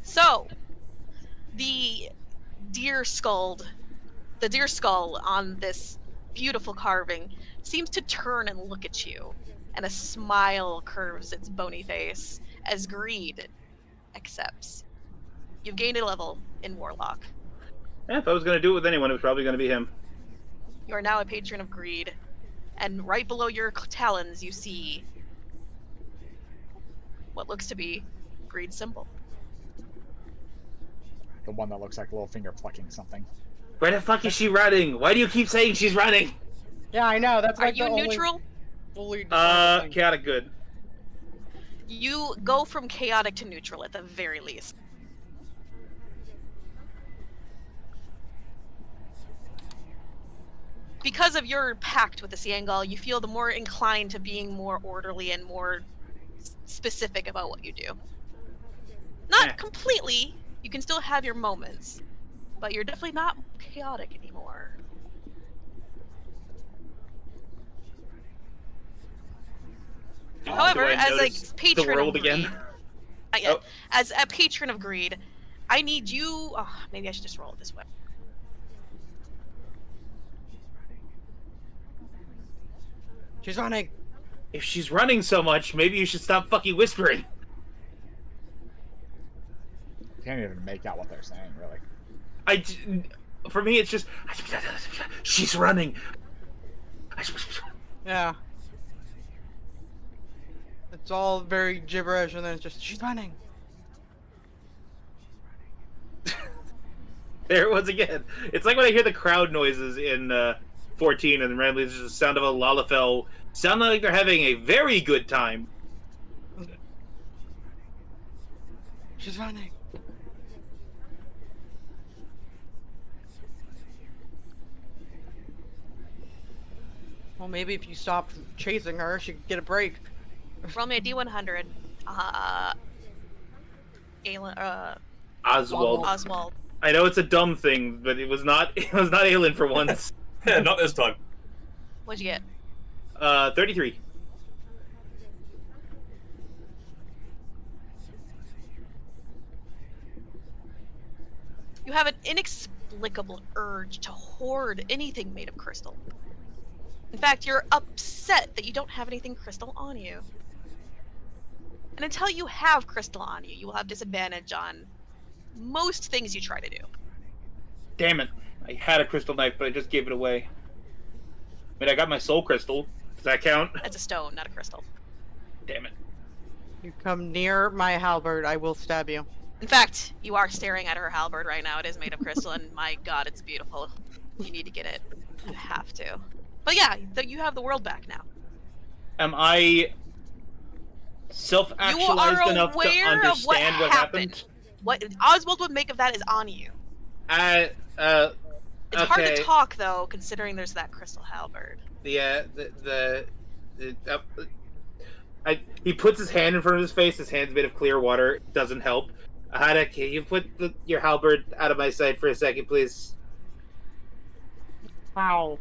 A: So, the deer skull on this beautiful carving seems to turn and look at you, and a smile curves its bony face as Greed accepts. You've gained a level in Warlock.
D: Yeah, if I was gonna do it with anyone, it was probably gonna be him.
A: You are now a patron of Greed, and right below your talons you see what looks to be Greed's symbol.
B: The one that looks like Littlefinger plucking something.
D: Where the fuck is she running? Why do you keep saying she's running?
C: Yeah, I know. That's
A: Are
C: like
A: you
C: the
A: neutral?
C: only fully determined thing.
D: Chaotic good.
A: You go from chaotic to neutral at the very least. Because of your pact with the Siangal, you feel the more inclined to being more orderly and more specific about what you do. Not completely. You can still have your moments, but you're definitely not chaotic anymore. However,
D: Do I
A: as
D: notice
A: a patron
D: the world
A: of Greed,
D: again?
A: not yet.
D: Oh.
A: As a patron of Greed, I need you. Oh, maybe I should just roll it this way.
C: She's running.
D: If she's running so much, maybe you should stop fucking whispering.
B: Can't even make out what they're saying, really.
D: For me, it's just she's running.
C: Yeah. It's all very gibberish, and then it's just she's running.
D: There it was again. It's like when I hear the crowd noises in 14, and randomly there's just the sound of a Lalafell sounding like they're having a very good time.
C: She's running. Well, maybe if you stopped chasing her, she could get a break.
A: Roll me a D100. Aelin,
D: Oswald.
A: Oswald.
D: I know it's a dumb thing, but it was not. It was not Aelin for once.
E: Not this time.
A: What'd you get?
D: 33.
A: You have an inexplicable urge to hoard anything made of crystal. In fact, you're upset that you don't have anything crystal on you. And until you have crystal on you, you will have disadvantage on most things you try to do.
D: Damn it! I had a crystal knife, but I just gave it away. I mean, I got my soul crystal. Does that count?
A: That's a stone, not a crystal.
D: Damn it!
C: You come near my halberd, I will stab you.
A: In fact, you are staring at her halberd right now. It is made of crystal, and my god, it's beautiful. You need to get it. You have to. But yeah, you have the world back now.
D: Am I self-actualized enough to understand what happened?
A: What Oswald would make of that is on you. It's hard to talk though, considering there's that crystal halberd.
D: He puts his hand in front of his face. His hand's made of clear water. It doesn't help. Aahana, can you put your halberd out of my sight for a second, please?
C: Wow.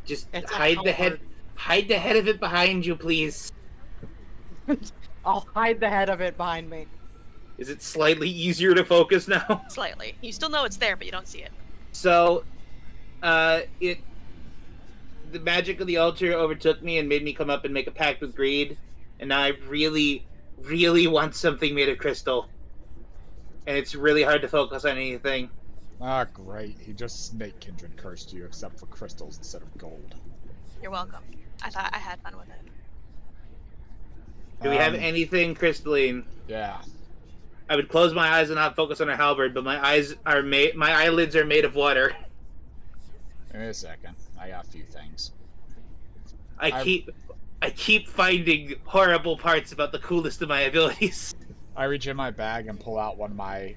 D: Just
C: It's
D: hide
C: a
D: the head.
C: halberd.
D: Hide the head of it behind you, please.
C: I'll hide the head of it behind me.
D: Is it slightly easier to focus now?
A: Slightly. You still know it's there, but you don't see it.
D: So, the magic of the altar overtook me and made me come up and make a pact with Greed, and now I really, really want something made of crystal. And it's really hard to focus on anything.
B: Ah, great. He just snake kindred cursed you, except for crystals instead of gold.
A: You're welcome. I thought I had fun with it.
D: Do we have anything crystalline?
B: Yeah.
D: I would close my eyes and not focus on her halberd, but my eyelids are made of water.
B: Give me a second. I got a few things.
D: I keep I keep finding horrible parts about the coolest of my abilities.
B: I reach in my bag and pull out one of my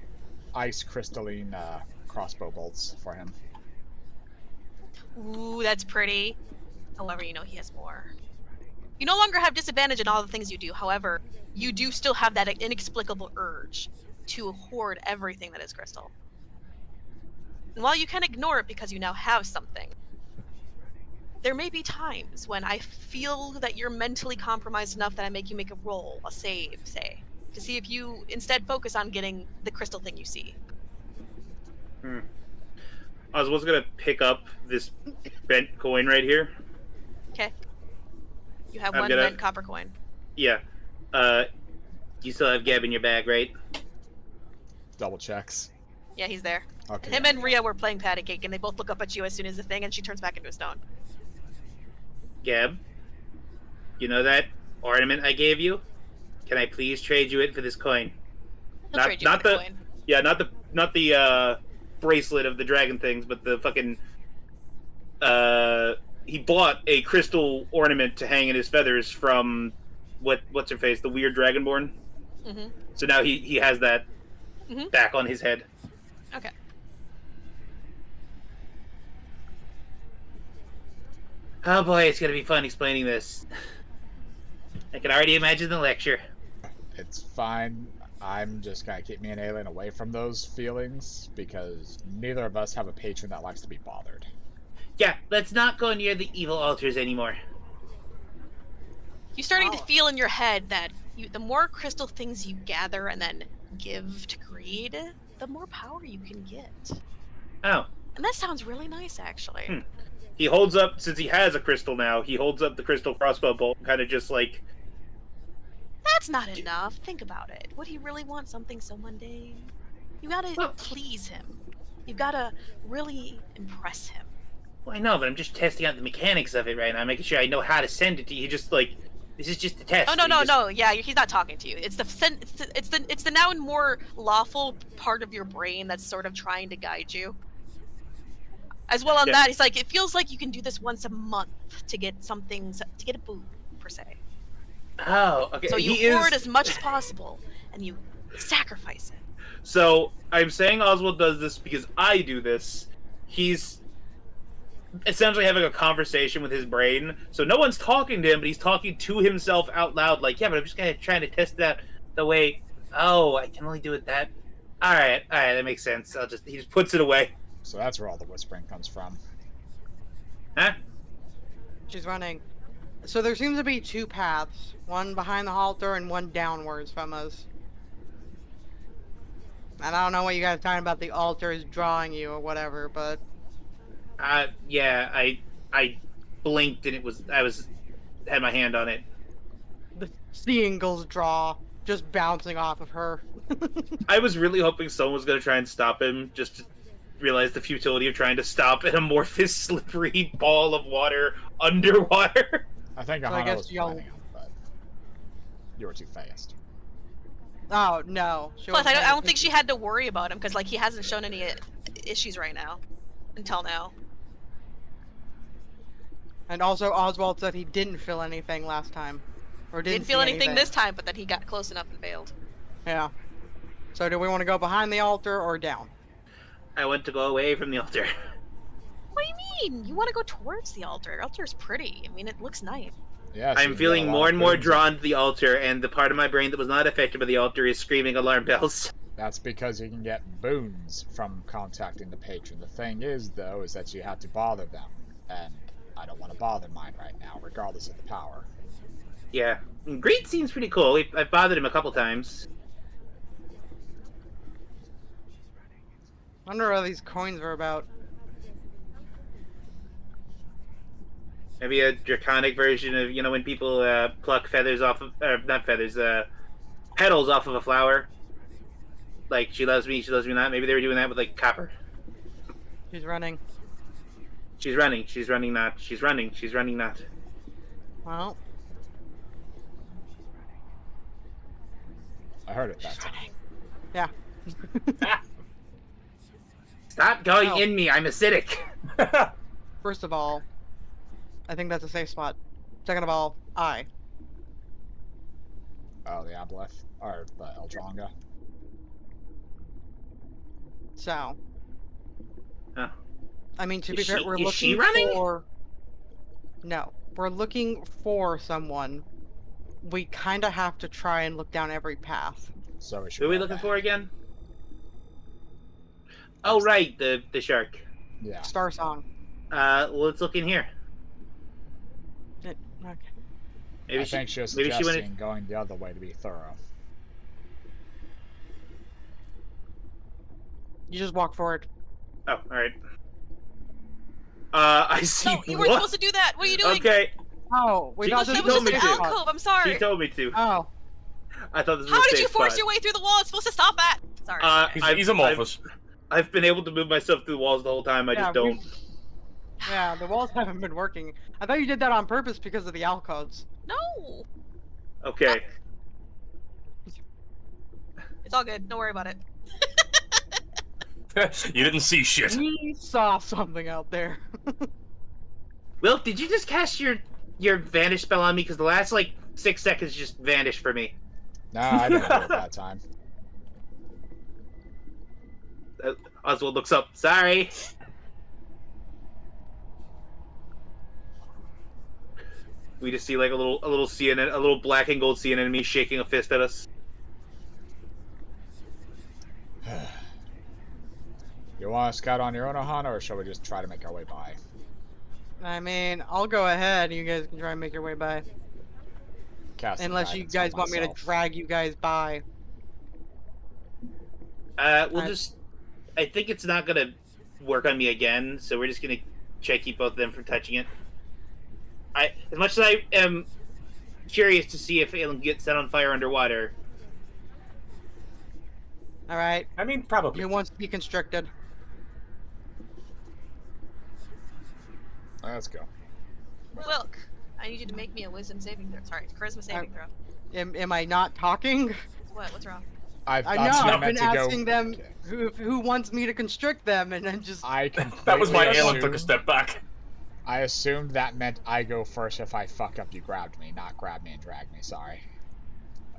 B: ice crystalline crossbow bolts for him.
F: Ooh, that's pretty. However, you know he has more. You no longer have disadvantage in all the things you do. However, you do still have that inexplicable urge to hoard everything that is crystal. And while you can ignore it because you now have something, there may be times when I feel that you're mentally compromised enough that I make you make a roll, a save, say, to see if you instead focus on getting the crystal thing you see.
D: Oswald's gonna pick up this bent coin right here.
F: Okay. You have
D: I'm
F: one
D: gonna-
F: bent copper coin.
D: Yeah. You still have Gab in your bag, right?
B: Double checks.
F: Yeah, he's there.
B: Okay.
F: Him and Rhea were playing patty cake, and they both look up at you as soon as the thing, and she turns back into a stone.
D: Gab, you know that ornament I gave you? Can I please trade you it for this coin?
F: He'll trade you
D: not
F: for the
D: the-
F: coin.
D: Yeah, not the bracelet of the dragon things, but the fucking he bought a crystal ornament to hang in his feathers from what's her face, the weird dragonborn.
F: Mm-hmm.
D: So now he has that
F: Mhm.
D: back on his head.
F: Okay.
D: Oh boy, it's gonna be fun explaining this. I can already imagine the lecture.
B: It's fine. I'm just gonna keep me and Aelin away from those feelings because neither of us have a patron that likes to be bothered.
D: Yeah, let's not go near the evil altars anymore.
F: You're starting
C: Oh.
F: to feel in your head that the more crystal things you gather and then give to greed, the more power you can get.
D: Oh.
F: And that sounds really nice, actually.
D: He holds up, since he has a crystal now, he holds up the crystal crossbow bolt, kind of just like,
F: That's not enough. Think about it. Would he really want something so mundane? You gotta
D: Well-
F: please him. You gotta really impress him.
D: well, I know, but I'm just testing out the mechanics of it right now, making sure I know how to send it to you. Just like, this is just a test.
F: Oh no
D: You
F: no
D: just-
F: no! Yeah, he's not talking to you. It's the now more lawful part of your brain that's sort of trying to guide you. As well on
D: Yeah.
F: that, he's like, it feels like you can do this once a month to get something, to get a boon per se.
D: Oh, okay.
F: So you
D: he
F: hoard
D: is...
F: as much as possible, and you sacrifice it.
D: So I'm saying Oswald does this because I do this. He's essentially having a conversation with his brain. So no one's talking to him, but he's talking to himself out loud. Like, yeah, but I'm just kind of trying to test that the way. Oh, I can only do it that. All right, that makes sense. He just puts it away.
B: So that's where all the whispering comes from.
D: Huh?
C: She's running. So there seems to be two paths, one behind the halter and one downwards from us. And I don't know what you guys are talking about, the altar is drawing you or whatever, but
D: Yeah, I blinked and had my hand on it.
C: the seagulls draw just bouncing off of her.
D: I was really hoping someone was going to try and stop him, just to realize the futility of trying to stop an amorphous, slippery ball of water underwater.
B: I think
C: So I
B: Aahana
C: guess
B: was
C: y'all-
B: planning on, but you were too fast.
C: Oh, no.
F: Plus, I don't think she had to worry about him because, like, he hasn't shown any issues right now, until now.
C: And also, Oswald said he didn't feel anything last time. Or
F: Didn't
C: see
F: feel anything this time, but then he got close enough and failed.
C: Yeah. So do we want to go behind the altar or down?
D: I want to go away from the altar.
F: What do you mean? You want to go towards the altar? The altar's pretty. I mean, it looks nice.
B: Yeah, so you
D: I'm
B: can
D: feeling
B: get a lot
D: more
B: of
D: and more
B: boons.
D: drawn to the altar, and the part of my brain that was not affected by the altar is screaming alarm bells.
B: That's because you can get boons from contacting the patron. The thing is, though, is that you have to bother them, and I don't want to bother mine right now, regardless of the power.
D: Yeah. Greed seems pretty cool. I've bothered him a couple times.
C: Wonder what these coins are about.
D: Maybe a draconic version of, when people pluck feathers off of, not feathers, petals off of a flower. Like, she loves me not. Maybe they were doing that with, like, copper.
C: She's running.
D: She's running not. She's running not.
C: Well,
B: I heard it that time.
C: yeah.
D: Stop going
C: Oh.
D: in me, I'm acidic.
C: First of all, I think that's a safe spot. Second of all, I.
B: Oh, the Aboleth. Or the Eldronga.
C: So.
D: Huh.
C: I mean, to
D: Is
C: be fair,
D: she-
C: we're
D: is she
C: looking
D: running?
C: for. No, we're looking for someone. We kind of have to try and look down every path.
B: So we should
D: Who are we
B: go
D: looking
B: back.
D: for again? Oh, right, the shark.
B: Yeah.
C: Star Song.
D: Let's look in here.
C: Okay.
D: Maybe
B: I think she was
D: maybe she
B: suggesting
D: went.
B: going the other way to be thorough.
C: You just walk forward.
D: Oh, all right. I see.
A: No, you weren't
D: what?
A: supposed to do that. What are you doing?
D: Okay,
C: Oh, we
D: She-
C: thought
D: she
C: this
A: That was
C: was
D: told
A: just
C: a
D: me
A: an
D: to.
C: safe spot.
A: alcove. I'm sorry.
D: she told me to.
C: Oh,
D: I thought this was
A: How
D: a
A: did
D: safe
A: you force
D: spot.
A: your way through the wall? It's supposed to stop at. Sorry.
E: He's amorphous.
D: I've been able to move myself through the walls the whole time. I
C: yeah,
D: just don't.
C: Yeah, the walls haven't been working. I thought you did that on purpose because of the alcoves.
A: No.
D: Okay.
A: It's all good. Don't worry about it.
E: You didn't see shit.
C: We saw something out there.
D: Wilk, did you just cast your vanish spell on me? Because the last like 6 seconds just vanished for me.
B: No, I didn't do it that time.
D: Oswald looks up. Sorry. We just see like a little sea a little black and gold sea enemy shaking a fist at us.
B: You want to scout on your own, Aahana, or shall we just try to make our way by?
C: I mean, I'll go ahead. You guys can try and make your way by.
B: Cast some
C: Unless you
B: guidance
C: guys
B: on
C: want me to
B: myself.
C: drag you guys by.
D: We'll just. I think it's not gonna work on me again, so we're just gonna try to keep both of them from touching it. As much as I am curious to see if Aelin gets set on fire underwater.
C: Alright.
E: I mean, probably.
C: Who wants to be constricted?
B: Let's go.
A: Wilk, I need you to make me a wisdom saving throw. Sorry, charisma saving throw.
C: Am I not talking?
A: What? What's wrong?
C: I know, I've been asking them who wants me to constrict them, and then just...
E: That was why Aelin took a step back.
B: I assumed that meant I go first. If I fuck up, you grabbed me, not grab me and drag me. Sorry.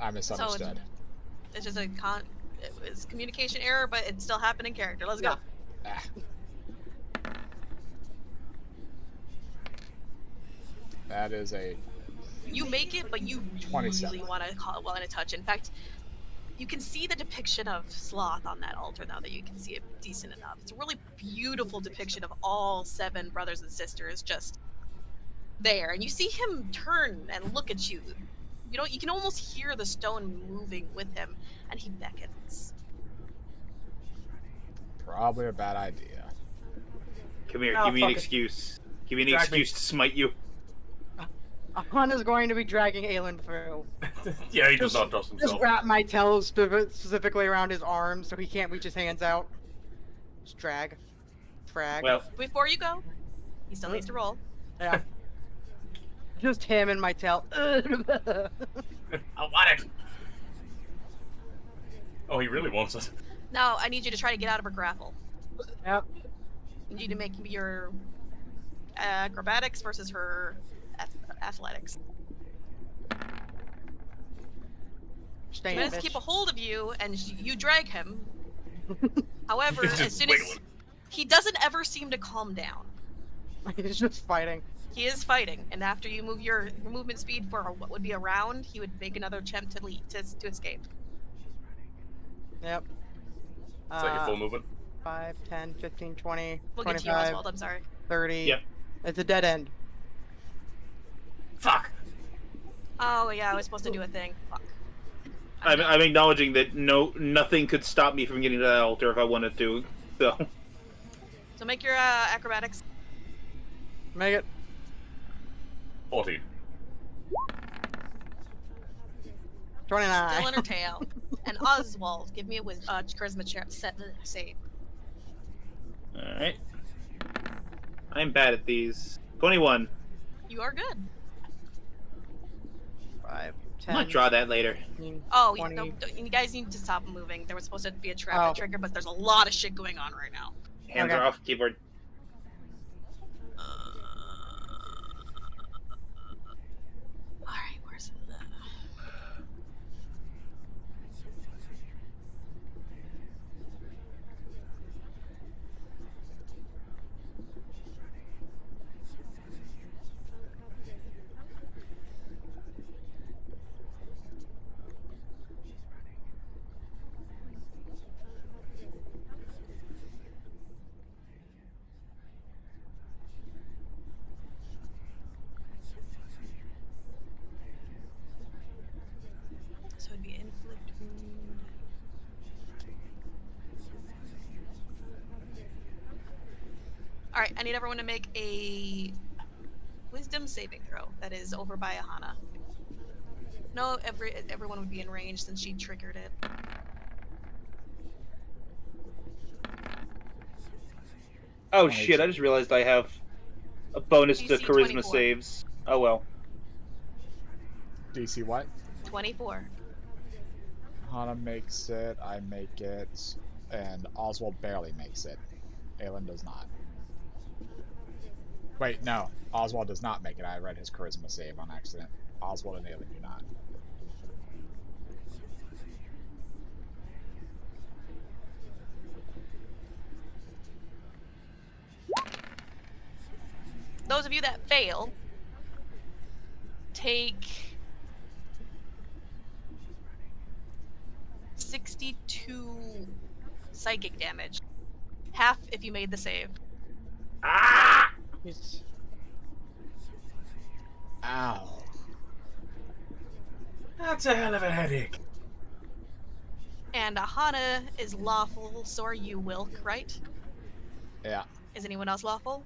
B: I misunderstood.
A: It's just it was communication error, but it still happened in character. Let's go.
B: Ah. That is a...
A: You make it, but you
B: 27.
A: really want to touch. In fact, you can see the depiction of Sloth on that altar now that you can see it decent enough. It's a really beautiful depiction of all 7 brothers and sisters just there, and you see him turn and look at you. You know, you can almost hear the stone moving with him, and he beckons.
B: Probably a bad idea.
D: Come here,
C: Oh,
D: give me an
C: fuck it.
D: excuse. Give me an
C: Drag me.
D: excuse to smite you.
C: Ahana's going to be dragging Aelin through.
E: Yeah, he does not trust
C: Just
E: himself.
C: wrap my tails specifically around his arms so he can't reach his hands out. Just drag. Frag.
D: Well,
A: Before you go, he still needs to roll.
C: Yeah. Just him and my tail.
E: I want it. Oh, he really wants it.
A: Now, I need you to try to get out of her grapple.
C: Yep.
A: I need you to make your acrobatics versus her athletics.
C: Stay
A: He
C: in,
A: manages to
C: bitch.
A: keep a hold of you, and you drag him. However,
E: He's
A: as
E: just
A: soon as
E: wiggling.
A: he doesn't ever seem to calm down.
C: He's just fighting.
A: He is fighting, and after you move your movement speed for what would be a round, he would make another attempt to escape.
C: Yep.
E: Is that your full movement?
C: 5, 10, 15, 20,
A: We'll get to you,
C: 25,
A: Oswald. I'm sorry.
C: 30.
D: Yep.
C: It's a dead end.
E: Fuck.
A: Oh yeah, I was supposed to do a thing. Fuck.
D: I'm acknowledging that nothing could stop me from getting to that altar if I wanted to. So.
A: So make your acrobatics.
C: Make it.
E: 14.
C: 29.
A: Still in her tail. And Oswald, give me a charisma save.
D: All right. I'm bad at these. 21.
A: You are good.
C: 5,
D: I
C: 10,
D: might draw that later.
C: 15,
A: Oh,
C: 20.
A: you guys need to stop moving. There was supposed to be a trap
C: Oh.
A: and trigger, but there's a lot of shit going on right now.
D: Hands
C: Okay.
D: are off keyboard.
A: All right, I need everyone to make a wisdom saving throw. That is over by Aahana. No, everyone would be in range since she triggered it.
D: Oh shit! I just realized I have a bonus to
A: DC
D: charisma
A: 24.
D: saves. Oh well.
B: DC what?
A: 24.
B: Hana makes it, I make it, and Oswald barely makes it. Aelin does not. Wait, no. Oswald does not make it. I read his charisma save on accident. Oswald and Aelin do not.
A: Those of you that fail take 62 psychic damage. Half if you made the save.
D: Ah!
C: He's...
B: Ow.
E: That's a hell of a headache.
A: And Aahana is lawful, so are you, Wilk, right?
B: Yeah.
A: Is anyone else lawful?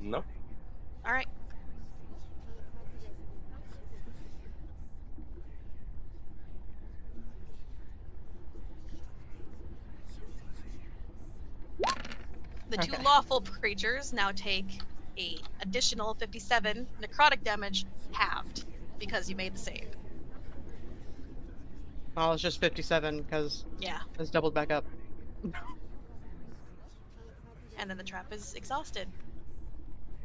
E: No.
A: Alright. The two lawful creatures now take a additional 57 necrotic damage halved because you made the save.
C: Oh, it's just 57 because
A: Yeah.
C: it's doubled back up.
A: And then the trap is exhausted.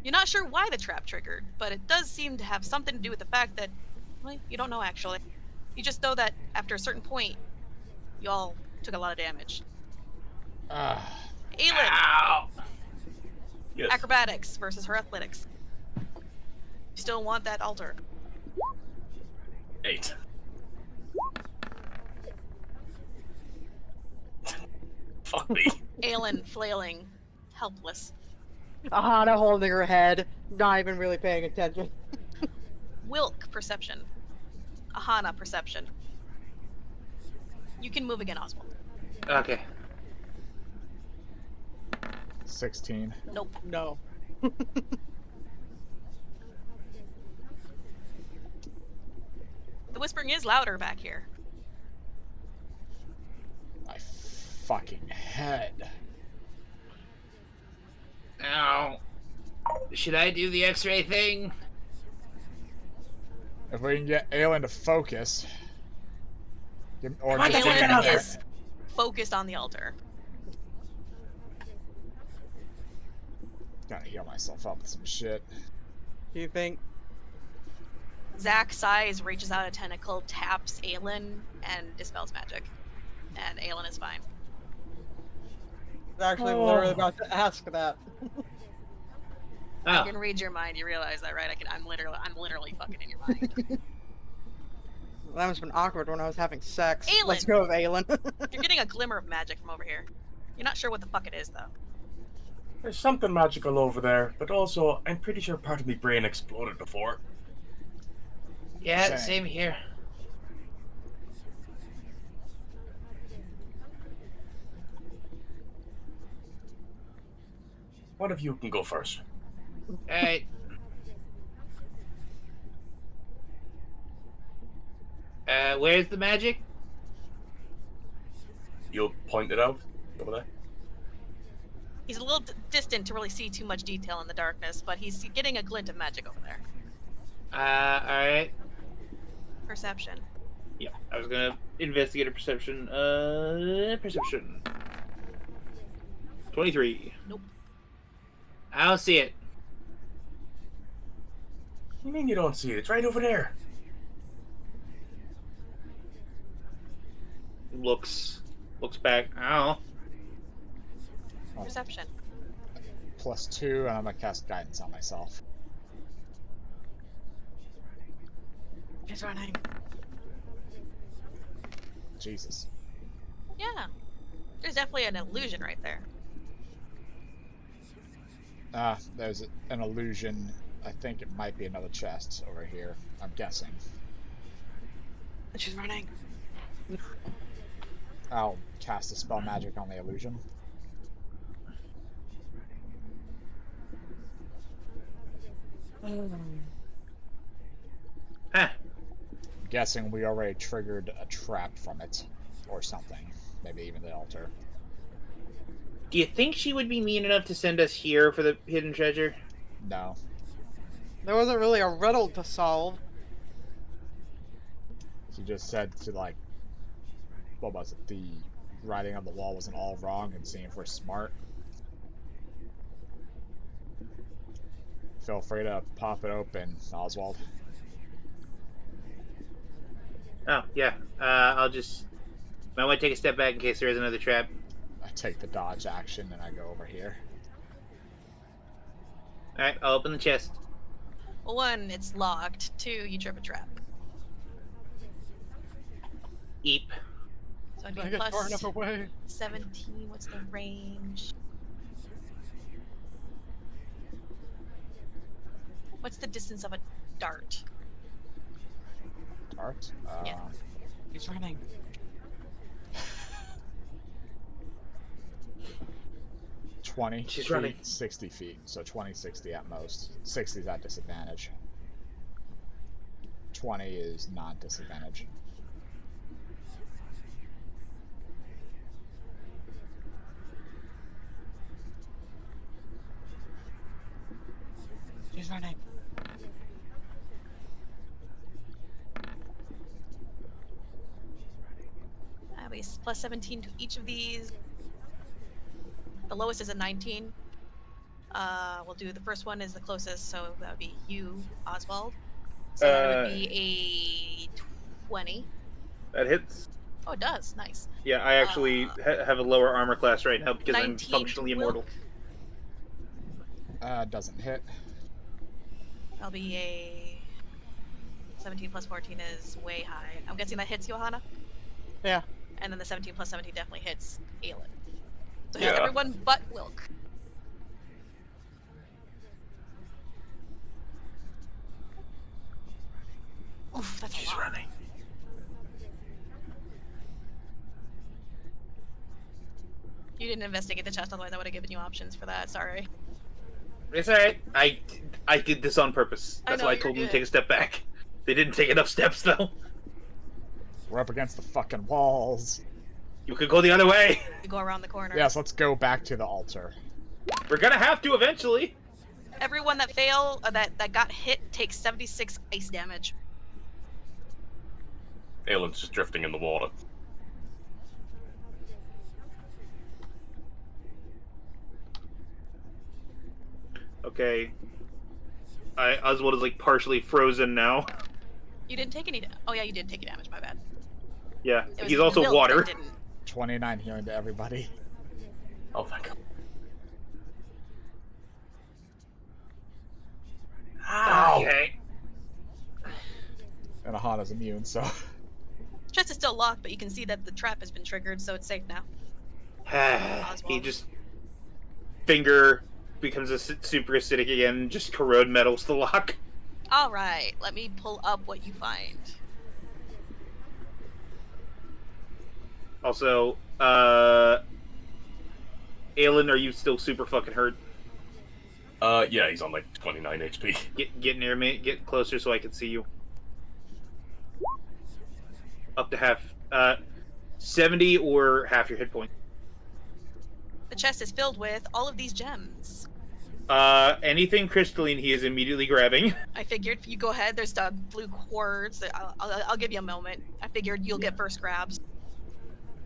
A: You're not sure why the trap triggered, but it does seem to have something to do with the fact that, well, you don't know actually. You just know that after a certain point, you all took a lot of damage. Aelin,
D: Ow!
E: Yes.
A: acrobatics versus her athletics. You still want that altar.
E: 8. Fuck me.
A: Aelin flailing, helpless.
C: Aahana holding her head, not even really paying attention.
A: Wilk, perception. Aahana, perception. You can move again, Oswald.
D: Okay.
B: 16.
A: Nope.
C: No.
A: The whispering is louder back here.
B: My fucking head.
D: Ow. Should I do the X-ray thing?
B: If we can get Aelin to focus. Or
E: What
B: just
E: the fuck
B: leave
A: Aelin
B: him there.
A: is focused on the altar.
B: Gotta heal myself up with some shit.
C: Do you think?
A: Zach sighs, reaches out a tentacle, taps Aelin, and dispels magic. And Aelin is fine.
C: I was actually literally about to ask that.
A: I
D: Oh.
A: can read your mind. You realize that, right? I'm literally fucking in your mind.
C: That must have been awkward when I was having sex.
A: Aelin!
C: Let's go with Aelin.
A: You're getting a glimmer of magic from over here. You're not sure what the fuck it is, though.
E: There's something magical over there, but also, I'm pretty sure part of my brain exploded before.
D: Yeah,
B: Same.
D: same here.
E: One of you can go first.
D: Alright. Where's the magic?
E: You'll point it out over there.
A: He's a little distant to really see too much detail in the darkness, but he's getting a glint of magic over there.
D: Alright.
A: Perception.
D: Yeah, I was gonna investigate a perception. Perception. 23.
A: Nope.
D: I don't see it.
E: You mean you don't see it? It's right over there.
D: Looks back. I don't
A: Perception.
B: +2, and I'm gonna cast guidance on myself.
C: She's running.
B: Jesus.
A: Yeah. There's definitely an illusion right there.
B: There's an illusion. I think it might be another chest over here. I'm guessing.
C: She's running.
B: I'll cast a spell magic on the illusion.
D: Ah,
B: I'm guessing we already triggered a trap from it, or something. Maybe even the altar.
D: do you think she would be mean enough to send us here for the hidden treasure?
B: No.
C: There wasn't really a riddle to solve.
B: She just said to, like, what was it? The writing on the wall wasn't all wrong, and seeing if we're smart. Feel free to pop it open, Oswald.
D: Oh, yeah. I'll just... I might take a step back in case there is another trap.
B: I take the dodge action and I go over here.
D: Alright, I'll open the chest.
F: Well, 1, it's locked. 2, you trip a trap.
D: Eep.
F: So I'd
C: I
F: be
C: get far
F: plus
C: enough away.
F: 17. What's the range? What's the distance of a dart?
B: Dart?
F: Yeah.
C: He's running.
D: She's
B: feet,
D: running.
B: 60 feet. So 20, 60 at most. 60 is at disadvantage. 20 is not disadvantage.
C: She's running.
F: That'll be plus 17 to each of these. The lowest is a 19. We'll do the first one is the closest, so that would be you, Oswald. So that would be a 20.
D: That hits.
F: Oh, it does. Nice.
D: Yeah, I actually have a lower armor class right now because I'm
F: 19 to
D: functionally immortal.
F: Wilk.
B: Doesn't hit.
F: That'll be a 17 plus 14 is way high. I'm guessing that hits you, Aahana?
C: Yeah.
F: And then the 17 plus 17 definitely hits Aelin. So
E: Yeah.
F: hits everyone but Wilk. Oof, that's a lot.
E: running.
F: You didn't investigate the chest, otherwise I would have given you options for that. Sorry.
D: It's alright. I did this on purpose.
F: I
D: That's
F: know,
D: why I
F: you're
D: told them to
F: good.
D: take a step back. They didn't take enough steps, though.
B: We're up against the fucking walls.
D: You could go the other way.
F: You go around the corner.
B: Yes, let's go back to the altar.
D: We're gonna have to eventually.
F: Everyone that that got hit takes 76 ice damage.
E: Aelin's just drifting in the water.
D: Okay. Oswald is like partially frozen now.
F: You didn't take any. Oh yeah, you did take damage. My bad.
D: Yeah,
F: It was
D: he's also
F: Wilk
D: water.
F: that didn't.
B: 29 healing to everybody.
E: Oh, thank God.
D: Okay.
B: And Ahana's immune, so...
F: Chest is still locked, but you can see that the trap has been triggered, so it's safe now.
D: He
F: Oswald.
D: just finger becomes super acidic again and just corrode metals the lock.
F: All right, let me pull up what you find.
D: Also, Aelin, are you still super fucking hurt?
E: Yeah, he's on like 29 HP.
D: Get near me. Get closer so I can see you. Up to half. 70 or half your hit point.
F: The chest is filled with all of these gems.
D: Anything crystalline he is immediately grabbing.
F: I figured you go ahead. There's the blue quartz. I'll give you a moment. I figured you'll get first grabs.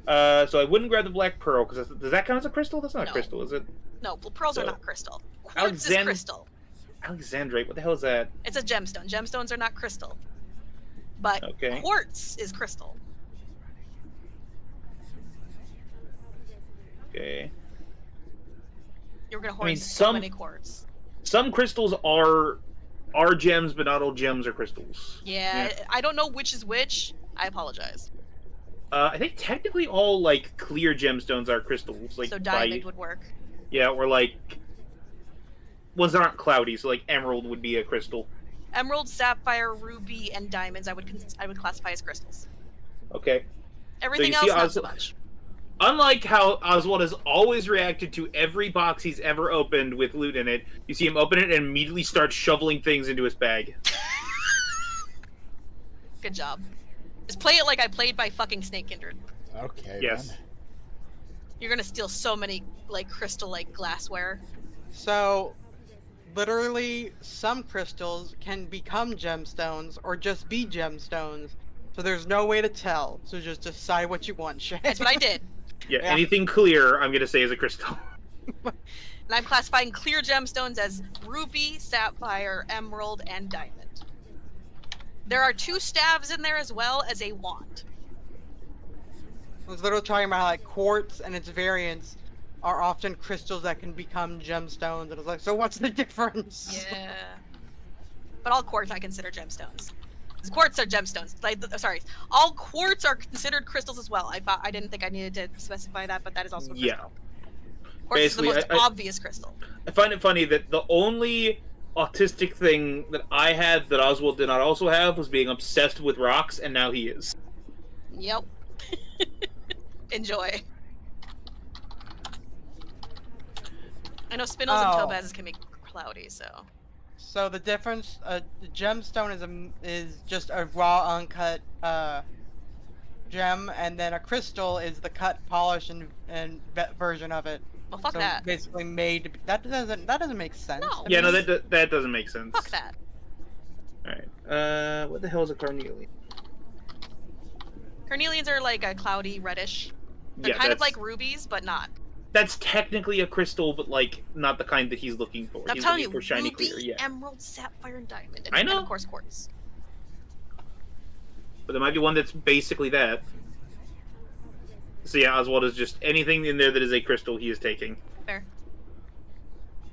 D: So I wouldn't grab the black pearl, because does that count as a crystal? That's not
F: No.
D: a crystal, is it?
F: No, pearls are
D: So-
F: not crystal. Quartz is crystal.
D: Alexandrite, what the hell is that?
F: It's a gemstone. Gemstones are not crystal. But
D: Okay.
F: quartz is crystal.
D: Okay.
F: You're gonna
D: I
F: hoard
D: mean,
F: so
D: some-
F: many quartz.
D: Some crystals are gems, but not all gems are crystals.
F: Yeah, I don't know which is which. I apologize.
D: I think technically all like clear gemstones are crystals. Like
F: So
D: by,
F: diamond would work.
D: yeah, or like ones that aren't cloudy. So like emerald would be a crystal.
F: Emerald, sapphire, ruby, and diamonds I would classify as crystals.
D: Okay.
F: Everything
D: you
F: else
D: see
F: not so
D: Oz-
F: much.
D: Unlike how Oswald has always reacted to every box he's ever opened with loot in it, you see him open it and immediately start shoveling things into his bag.
A: Good job. Just play it like I played by fucking Snake Kindred.
B: Okay,
D: Yes.
B: then.
A: You're gonna steal so many, like, crystal, like, glassware.
C: So, literally, some crystals can become gemstones or just be gemstones. So there's no way to tell. So just decide what you want, Shay.
A: That's what I did.
D: Yeah,
C: Yeah.
D: anything clear, I'm gonna say is a crystal.
A: And I'm classifying clear gemstones as ruby, sapphire, emerald, and diamond. There are 2 staves in there as well as a wand.
C: I was literally talking about how, like, quartz and its variants are often crystals that can become gemstones. And I was like, so what's the difference?
A: Yeah. But all quartz I consider gemstones. Quartz are gemstones. Sorry, all quartz are considered crystals as well. I didn't think I needed to specify that, but that is also a crystal.
D: Yeah.
A: Quartz is the
D: Basically,
A: most obvious crystal.
D: I find it funny that the only autistic thing that I had that Oswald did not also have was being obsessed with rocks, and now he is.
A: Yep. Enjoy. I know spindles and
C: Oh.
A: topazes can be cloudy, so.
C: So the difference, the gemstone is just a raw, uncut gem, and then a crystal is the cut, polish, and version of it.
A: Well, fuck
C: so
A: that.
C: basically made. That doesn't make sense.
A: No.
C: I
D: Yeah, no,
C: mean,
D: that doesn't make sense.
A: Fuck that.
D: Alright. What the hell is a carnelian?
A: Carnelians are like a cloudy reddish. They're
D: Yeah,
A: kind of
D: that's-
A: like rubies, but not.
D: That's technically a crystal, but like not the kind that he's looking for.
A: I'm
D: He's
A: telling
D: looking
A: you,
D: for shiny
A: ruby,
D: clear, yeah.
A: emerald, sapphire, and diamond.
D: I know.
A: And of course quartz.
D: But there might be one that's basically that. So yeah, Oswald is just anything in there that is a crystal he is taking.
A: Fair.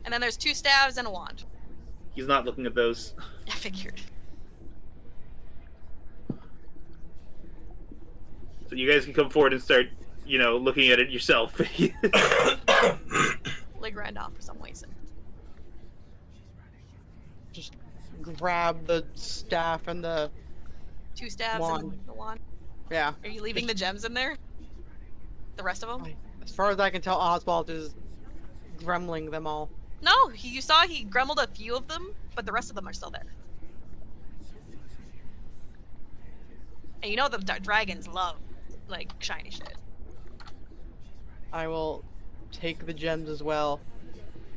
A: And then there's 2 staves and a wand.
D: He's not looking at those.
A: I figured.
D: So you guys can come forward and start, looking at it yourself.
A: Like Randolph for some reason.
C: just grab the staff and the
A: 2 staves
C: Wand.
A: and the wand.
C: yeah.
A: Are you leaving the gems in there? The rest of them?
C: As far as I can tell, Oswald is gremling them all.
A: No, you saw he grumbled a few of them, but the rest of them are still there. And you know the dragons love, like, shiny shit.
C: I will take the gems as well.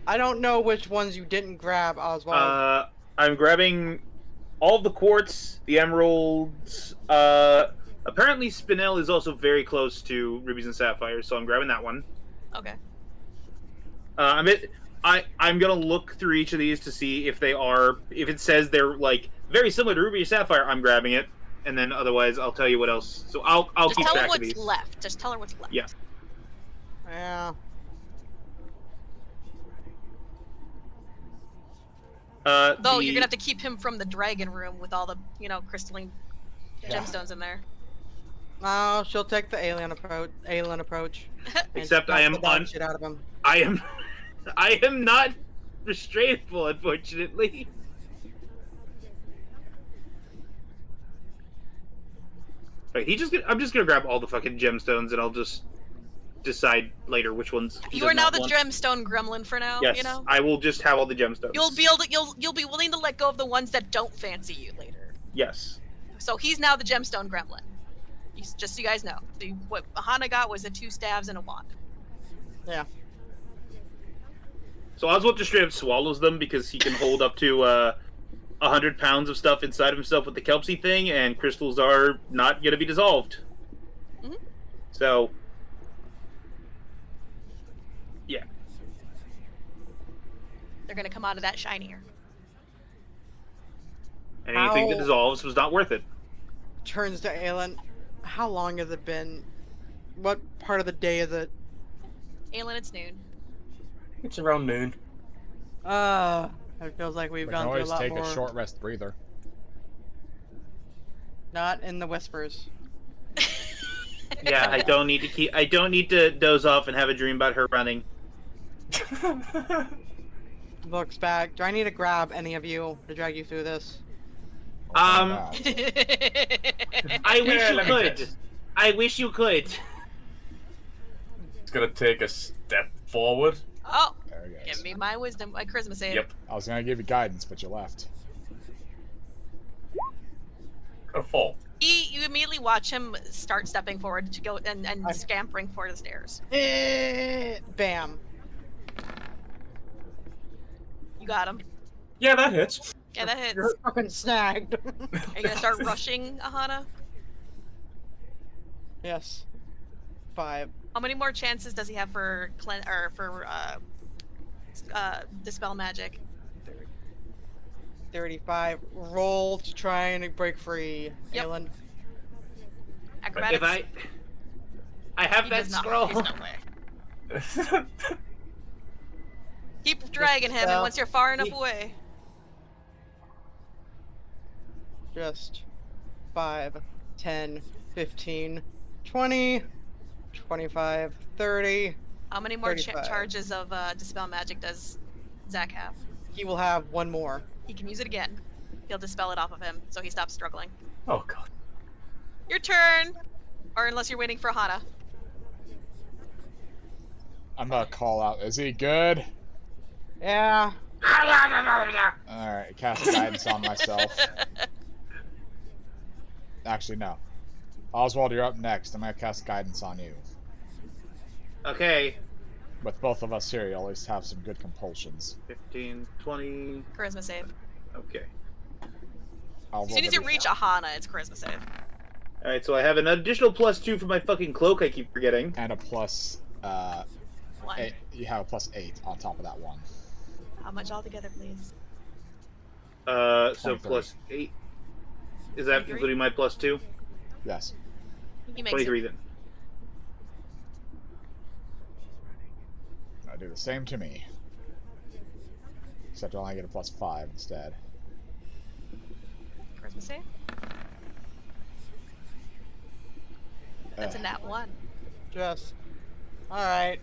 C: I don't know which ones you didn't grab, Oswald.
D: I'm grabbing all of the quartz, the emeralds. Apparently Spinel is also very close to rubies and sapphires, so I'm grabbing that one.
A: Okay.
D: I'm gonna look through each of these to see if it says they're like very similar to ruby or sapphire. I'm grabbing it, and then otherwise I'll tell you what else. So I'll
A: Just
D: keep
A: tell her
D: track of
A: what's
D: these.
A: left. Just tell her what's left.
D: Yeah.
C: Yeah.
A: Though you're gonna have to keep him from the dragon room with all the, crystalline
B: Yeah.
A: gemstones in there.
C: Oh, she'll take the alien approach. and
D: Except I
C: knock
D: am
C: the dog shit out of him.
D: I am not restrainable, unfortunately. Right, I'm just gonna grab all the fucking gemstones, and I'll just decide later which ones. he
A: You are
D: does
A: now
D: not
A: the
D: want.
A: gemstone gremlin for now.
D: Yes, I will just have all the gemstones.
A: You'll be able to, you'll be willing to let go of the ones that don't fancy you later.
D: Yes.
A: So he's now the gemstone gremlin. Just so you guys know, what Aahana got was the 2 staves and a wand.
C: Yeah.
D: So Oswald just straight up swallows them because he can hold up to 100 pounds of stuff inside of himself with the Kelpsy thing, and crystals are not going to be dissolved.
A: Mhm.
D: So, yeah.
A: They're gonna come out of that shinier.
D: And anything that
C: How-
D: dissolves was not worth it.
C: Turns to Aelin. How long has it been? What part of the day is it?
A: Aelin, it's noon.
E: It's around noon.
C: It feels like we've
B: We can
C: gone through a
B: always
C: lot
B: take
C: more.
B: a short rest breather.
C: Not in the whispers.
D: Yeah, I don't need to doze off and have a dream about her running.
C: Looks back. Do I need to grab any of you to drag you through this?
B: Wow.
D: I wish you
E: let me
D: could.
E: guess.
D: I wish you could.
E: gonna take a step forward.
F: Oh,
B: There it goes.
F: give me my wisdom, my charisma save.
E: Yep.
B: I was gonna give you guidance, but you left.
E: Gonna fall.
F: You immediately watch him start stepping forward to go and scampering for the stairs.
C: Bam.
F: You got him.
E: Yeah, that hits.
F: Yeah, that hits.
C: You're fucking snagged.
F: Are you gonna start rushing, Aahana?
C: Yes. 5.
F: How many more chances does he have for dispel magic?
C: 35. Roll to try and break free.
F: Yep.
C: Aelin.
F: Acrobatics.
D: If I have
F: He
D: that
F: does not.
D: scroll.
F: There's no way. Keep dragging him, and
C: spell.
F: once you're far enough away.
C: Just 5, 10, 15, 20, 25, 30.
F: How many more
C: 35.
F: charges of dispel magic does Zach have?
C: He will have one more.
F: He can use it again. He'll dispel it off of him, so he stops struggling.
E: Oh god.
F: Your turn! Or unless you're waiting for Aahana.
B: I'm gonna call out. Is he good?
C: Yeah.
B: Alright, cast guidance on myself. Actually, no. Oswald, you're up next. I'm gonna cast guidance on you.
D: Okay.
B: With both of us here, you always have some good compulsions.
D: 15, 20.
F: Charisma save.
D: Okay.
B: I'll
F: As soon
B: roll
F: as you
B: the
F: reach
B: d8.
F: Aahana, it's charisma save.
D: Alright, so I have an additional +2 for my fucking cloak I keep forgetting.
B: And a plus,
F: 1.
B: 8. You have a plus 8 on top of that one.
F: How much altogether, please?
D: So
B: 23.
D: +8. Is that
F: 23?
D: including my +2?
B: Yes.
F: He makes
D: 23
F: it.
D: then.
B: I do the same to me. Except I only get a plus 5 instead.
F: Charisma save? That's a nat 1.
C: Just. Alright.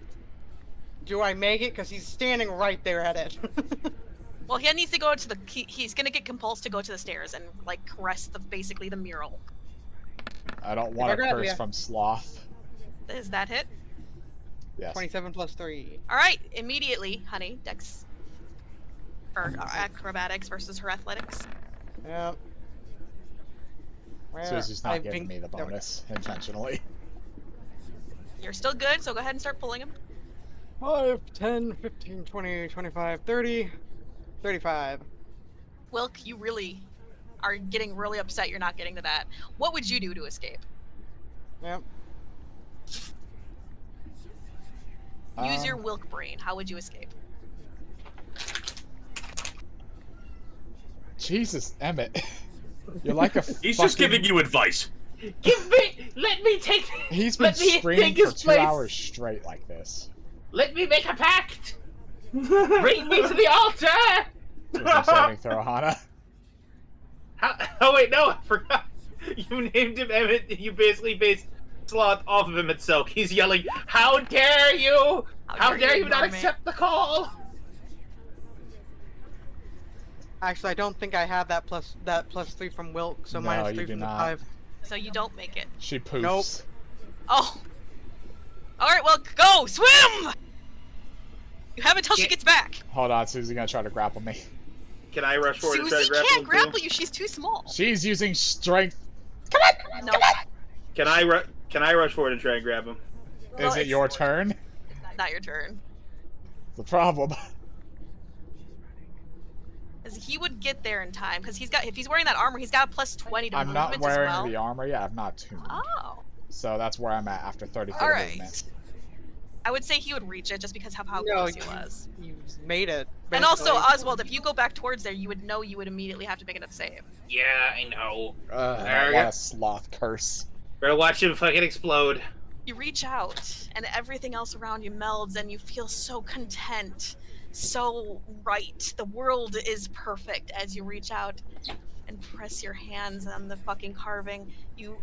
C: Do I make it? Because he's standing right there at it.
F: Well, he needs to go to the. He's gonna get compulsed to go to the stairs and like caress basically the mural.
B: I don't want
C: I
B: a
C: grab
B: curse
C: ya.
B: from sloth.
F: Is that hit?
B: Yes.
C: 27 plus 3.
F: All right, immediately, honey. Dex or acrobatics versus her athletics.
C: Yep.
B: Susie's not
C: I've
B: giving
C: been-
B: me the bonus intentionally.
F: You're still good, so go ahead and start pulling him.
C: 5, 10, 15, 20, 25, 30, 35.
F: Wilk, you really are getting really upset you're not getting to that. What would you do to escape?
C: Yep.
F: Use your Wilk brain. How would you escape?
B: Jesus, Emmett. You're like a
E: He's just giving you advice.
D: Let me take,
B: He's been screaming for 2 hours straight like this.
D: let me make a pact. Bring me to the altar.
B: Wisdom saving throw, Aahana.
D: Oh wait, no, I forgot. You named him Emmett, you basically based Sloth off of him itself. He's yelling, how dare you! How dare you not
F: ignore me?
D: accept the call!
C: Actually, I don't think I have that plus 3 from Wilk, so
B: No,
C: minus
B: you
C: 3
B: do
C: from the
B: not.
C: 5.
F: So you don't make it.
B: She poofs.
C: Nope.
F: Oh. All right, well, go swim. You have until she gets back.
B: Hold on, Susie's gonna try to grapple me.
D: Can I rush forward and try to
F: Susie
D: grapple
F: can't
D: him too?
F: grapple you. She's too small.
B: She's using strength.
F: No.
D: Can I rush forward and try and grab him?
F: Well,
B: Is it
F: it's
B: your turn?
F: Not your turn.
B: The problem.
F: Because he would get there in time. Because if he's wearing that armor, he's got a plus 20 to
B: I'm not
F: movement as
B: wearing
F: well.
B: the armor yet. I'm not tuned.
F: Oh.
B: So that's where I'm at after 30 feet
F: All
B: of
F: right.
B: movement.
F: I would say he would reach it just because of how
C: No,
F: close he was.
C: You made it.
F: And also,
C: basically.
F: Oswald, if you go back towards there, you would know you would immediately have to make another save.
D: Yeah, I know.
B: I want a sloth curse.
D: Better watch him fucking explode.
F: You reach out, and everything else around you melds, and you feel so content, so right. The world is perfect as you reach out and press your hands on the fucking carving. You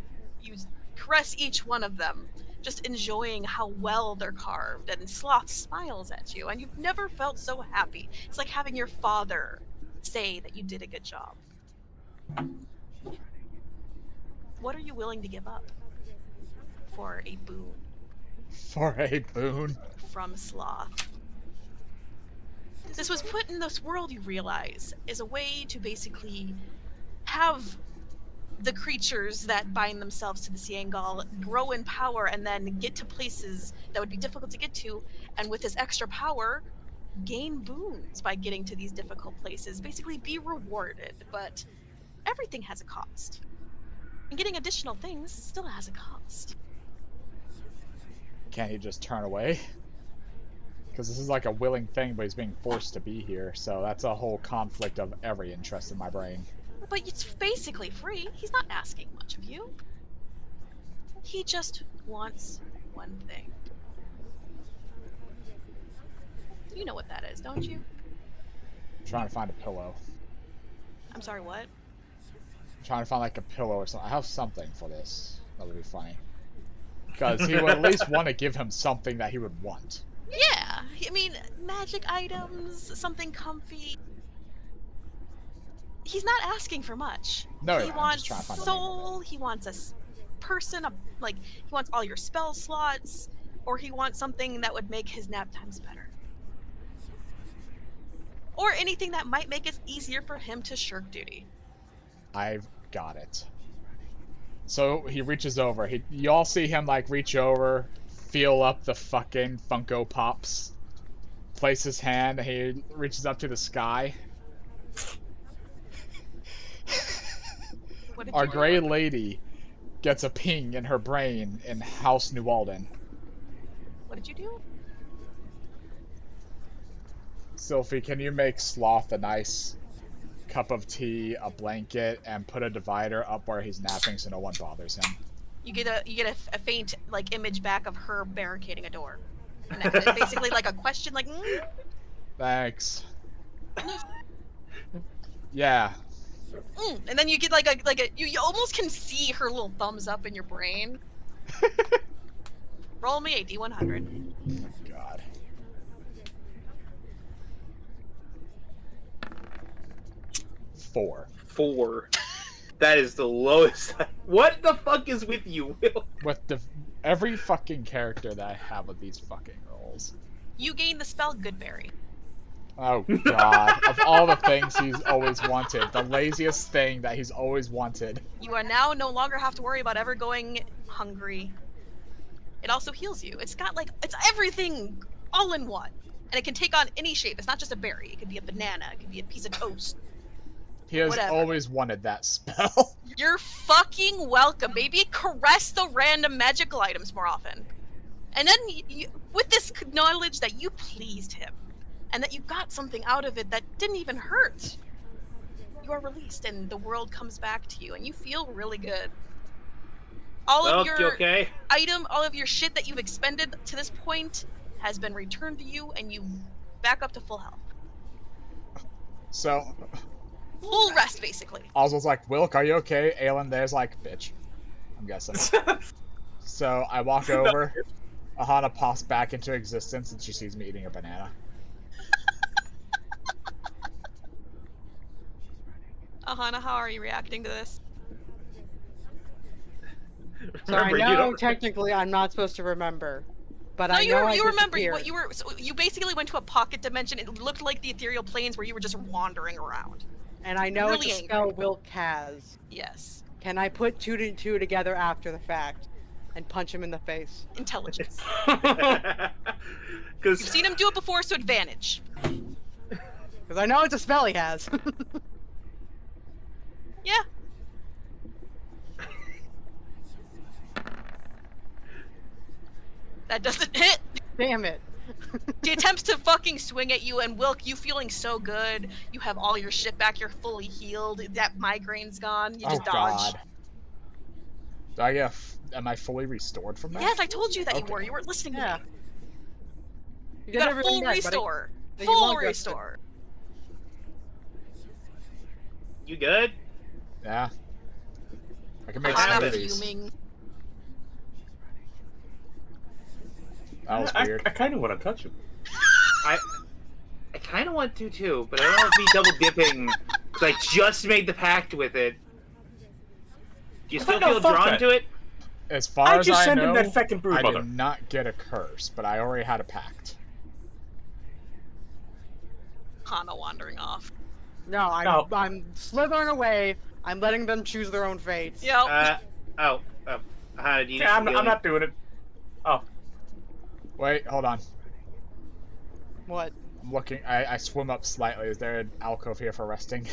F: caress each one of them, just enjoying how well they're carved, and Sloth smiles at you, and you've never felt so happy. It's like having your father say that you did a good job. What are you willing to give up for a boon?
B: For a boon.
F: from Sloth. This was put in this world, you realize, as a way to basically have the creatures that bind themselves to the Siangal grow in power and then get to places that would be difficult to get to, and with this extra power, gain boons by getting to these difficult places, basically be rewarded, but everything has a cost. And getting additional things still has a cost.
B: Can't he just turn away? Because this is like a willing thing, but he's being forced to be here, so that's a whole conflict of every interest in my brain.
F: But it's basically free. He's not asking much of you. He just wants one thing. You know what that is, don't you?
B: I'm trying to find a pillow.
F: I'm sorry, what?
B: I'm trying to find like a pillow or something. I have something for this. That would be funny. Because he would at least want to give him something that he would want.
F: Yeah, I mean, magic items, something comfy. He's not asking for much.
B: No,
F: He
B: I'm
F: wants
B: just trying to find
F: soul, he wants a person, he wants all your spell slots, or he wants something that would make his nap times better. Or anything that might make it easier for him to shirk duty.
B: I've got it. So he reaches over. You all see him like reach over, feel up the fucking Funko Pops, place his hand, and he reaches up to the sky. Our gray lady gets a ping in her brain in House New Alden.
F: What did you do?
B: Sylphie, can you make Sloth a nice cup of tea, a blanket, and put a divider up where he's napping so no one bothers him?
F: You get a faint image back of her barricading a door. And that's basically like a question, like.
B: Thanks. Yeah.
F: And then you get you almost can see her little thumbs up in your brain. Roll me a D100.
B: Oh, God. Four.
D: That is the lowest. What the fuck is with you, Will?
B: With every fucking character that I have with these fucking rolls.
F: You gain the spell Goodberry.
B: Oh God! Of all the things he's always wanted, the laziest thing that he's always wanted.
F: You are now no longer have to worry about ever going hungry. It also heals you. It's everything all in one, and it can take on any shape. It's not just a berry. It could be a banana. It could be a piece of toast.
B: He has always wanted that spell.
F: You're fucking welcome. Maybe caress the random magical items more often. And then, with this knowledge that you pleased him, and that you got something out of it that didn't even hurt, you are released, and the world comes back to you, and you feel really good. All of your all of your shit that you've expended to this point has been returned to you, and you back up to full health.
B: So...
F: full rest, basically.
B: Oswald's like, Wilk, are you okay? Aelin there's like, bitch. I'm guessing. So I walk over. Aahana pops back into existence and she sees me eating a banana.
F: Aahana, how are you reacting to this?
C: So I know technically I'm not supposed to remember. But I know
F: you remember what you were. So you basically went to a pocket dimension. It looked like the ethereal planes where you were just wandering around.
C: And I know
F: really
C: it's a spell Wilk has.
F: Yes.
C: Can I put 2 and 2 together after the fact and punch him in the face?
F: Intelligence.
D: Because
F: you've seen him do it before, so advantage.
C: Because I know it's a spell he has.
F: Yeah. That doesn't hit.
C: Damn it.
F: He attempts to fucking swing at you, and Wilk, you feeling so good. You have all your shit back. You're fully healed. That migraine's gone. You just dodge.
B: God. Am I fully restored from that?
F: Yes, I told you that you were. You weren't listening to me. You
C: did
F: got a
C: everything
F: full
C: right,
F: restore.
C: buddy.
F: Full restore.
D: You good?
B: Yeah. I can make
F: Aahana
B: smoothies.
F: fuming.
B: That was weird.
E: I kind of want to touch him.
D: I kind of want to too, but I don't want to be double dipping. Cause I just made the pact with it. Do you still feel drawn to it?
B: As far as I
E: sent him
B: know,
E: that feckin'
B: I
E: brood mother.
B: did not get a curse, but I already had a pact.
A: Hana wandering off.
C: No, I'm slithering away. I'm letting them choose their own fates.
A: Yep.
D: How do you?
E: Yeah, I'm not doing it. Oh,
B: Wait, hold on.
C: What?
B: I'm looking. I swim up slightly. Is there an alcove here for resting?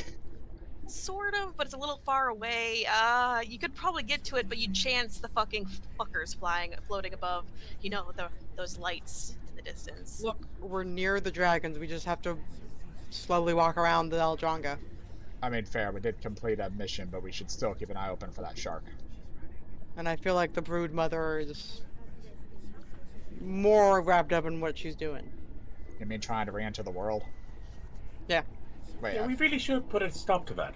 A: Sort of, but it's a little far away. You could probably get to it, but you'd chance the fucking fuckers floating above. You know, those lights in the distance.
C: Look, we're near the dragons. We just have to slowly walk around the Eldronga.
B: I mean, fair. We did complete a mission, but we should still keep an eye open for that shark.
C: And I feel like the brood mother is more wrapped up in what she's doing.
B: You mean trying to re-enter the world?
C: Yeah.
B: Wait,
E: yeah, we really should put a stop to that.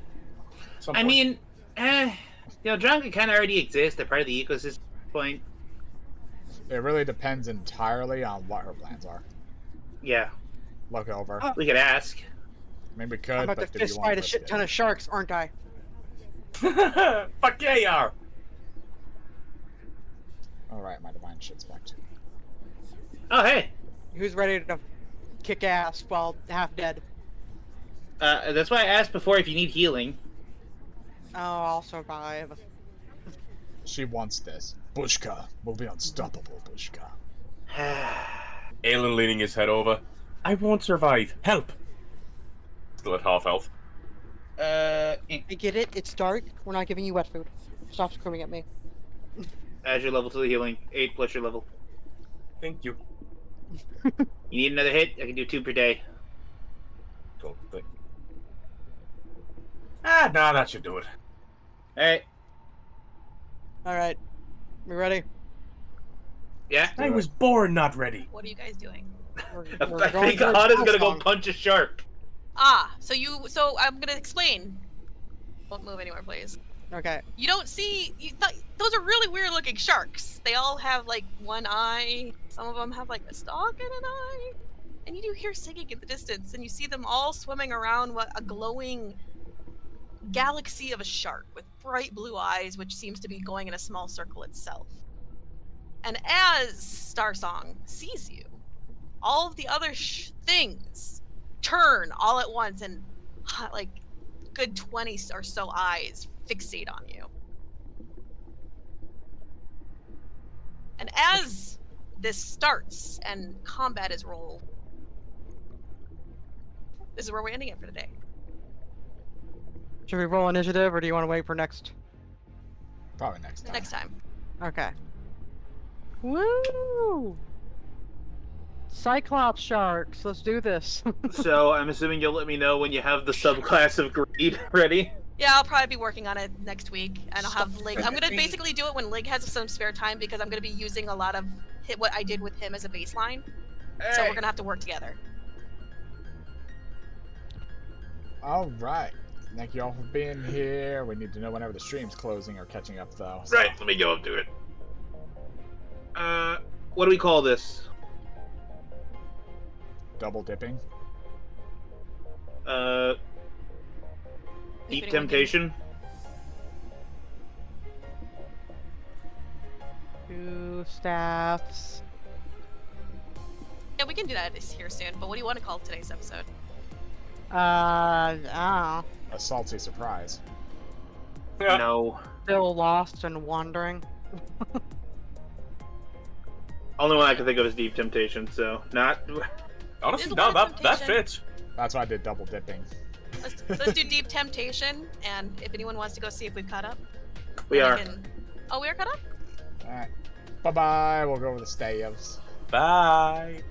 D: I mean, Eldronga kind of already exist. They're part of the ecosystem at this point.
B: it really depends entirely on what her plans are.
D: Yeah,
B: Look over.
C: Oh.
D: we could ask.
B: I mean, we could,
C: I'm about
B: but
C: to
B: do you
C: fist
B: want
C: fight
B: to
C: a shit ton of sharks, aren't I?
E: Fuck yeah, you are.
B: Alright, my divine shit's back.
D: Oh, hey.
C: Who's ready to kick ass while half dead?
D: That's why I asked before if you need healing.
C: Oh, I'll survive.
B: She wants this. Bushka will be unstoppable, Bushka.
E: Aelin leaning his head over. I won't survive. Help. Still at half health.
C: I get it. It's dark. We're not giving you wet food. Stop screaming at me.
D: Add your level to the healing. 8 plus your level.
E: Thank you.
D: You need another hit? I can do 2 per day.
E: Cool. Good. Ah, nah, that should do it.
D: Alright.
C: All right. We ready?
D: Yeah?
E: I was born not ready.
A: What are you guys doing?
D: I think Ahana's gonna go punch a shark.
A: So I'm gonna explain. Don't move anywhere, please.
C: Okay.
A: You don't see. Those are really weird looking sharks. They all have like one eye. Some of them have like a stalk and an eye. And you do hear singing in the distance, and you see them all swimming around a glowing galaxy of a shark with bright blue eyes, which seems to be going in a small circle itself. And as Starsong sees you, all of the other things turn all at once, and like good 20 or so eyes fixate on you. And as this starts and combat is rolled, this is where we're ending it for today.
C: Should we roll initiative, or do you want to wait for next?
B: Probably next time.
A: Next time.
C: Okay. Woo! Cyclops sharks. Let's do this.
D: So I'm assuming you'll let me know when you have the subclass of greed ready.
A: Yeah, I'll probably be working on it next week, and I'll have Lig. I'm gonna basically do it when Lig has some spare time because I'm gonna be using a lot of what I did with him as a baseline. So we're gonna have to work together.
B: Alright. Thank you all for being here. We need to know whenever the stream's closing or catching up, though. So.
D: Right, let me go up to it. What do we call this?
B: Double dipping.
D: Deep Temptation?
C: 2 staffs.
A: Yeah, we can do that here soon. But what do you want to call today's episode?
C: I
B: A salty surprise.
D: No.
C: Still lost and wandering.
D: Only one I can think of is Deep Temptation, so not...
E: Honestly,
A: There's a
E: no,
A: lot of
E: that
A: temptation.
E: fits.
B: That's why I did double dipping.
A: Let's do Deep Temptation, and if anyone wants to go see if we've caught up.
D: We are.
A: Oh, we are caught up?
B: Alright. Bye-bye. We'll go over the staves.
E: Bye.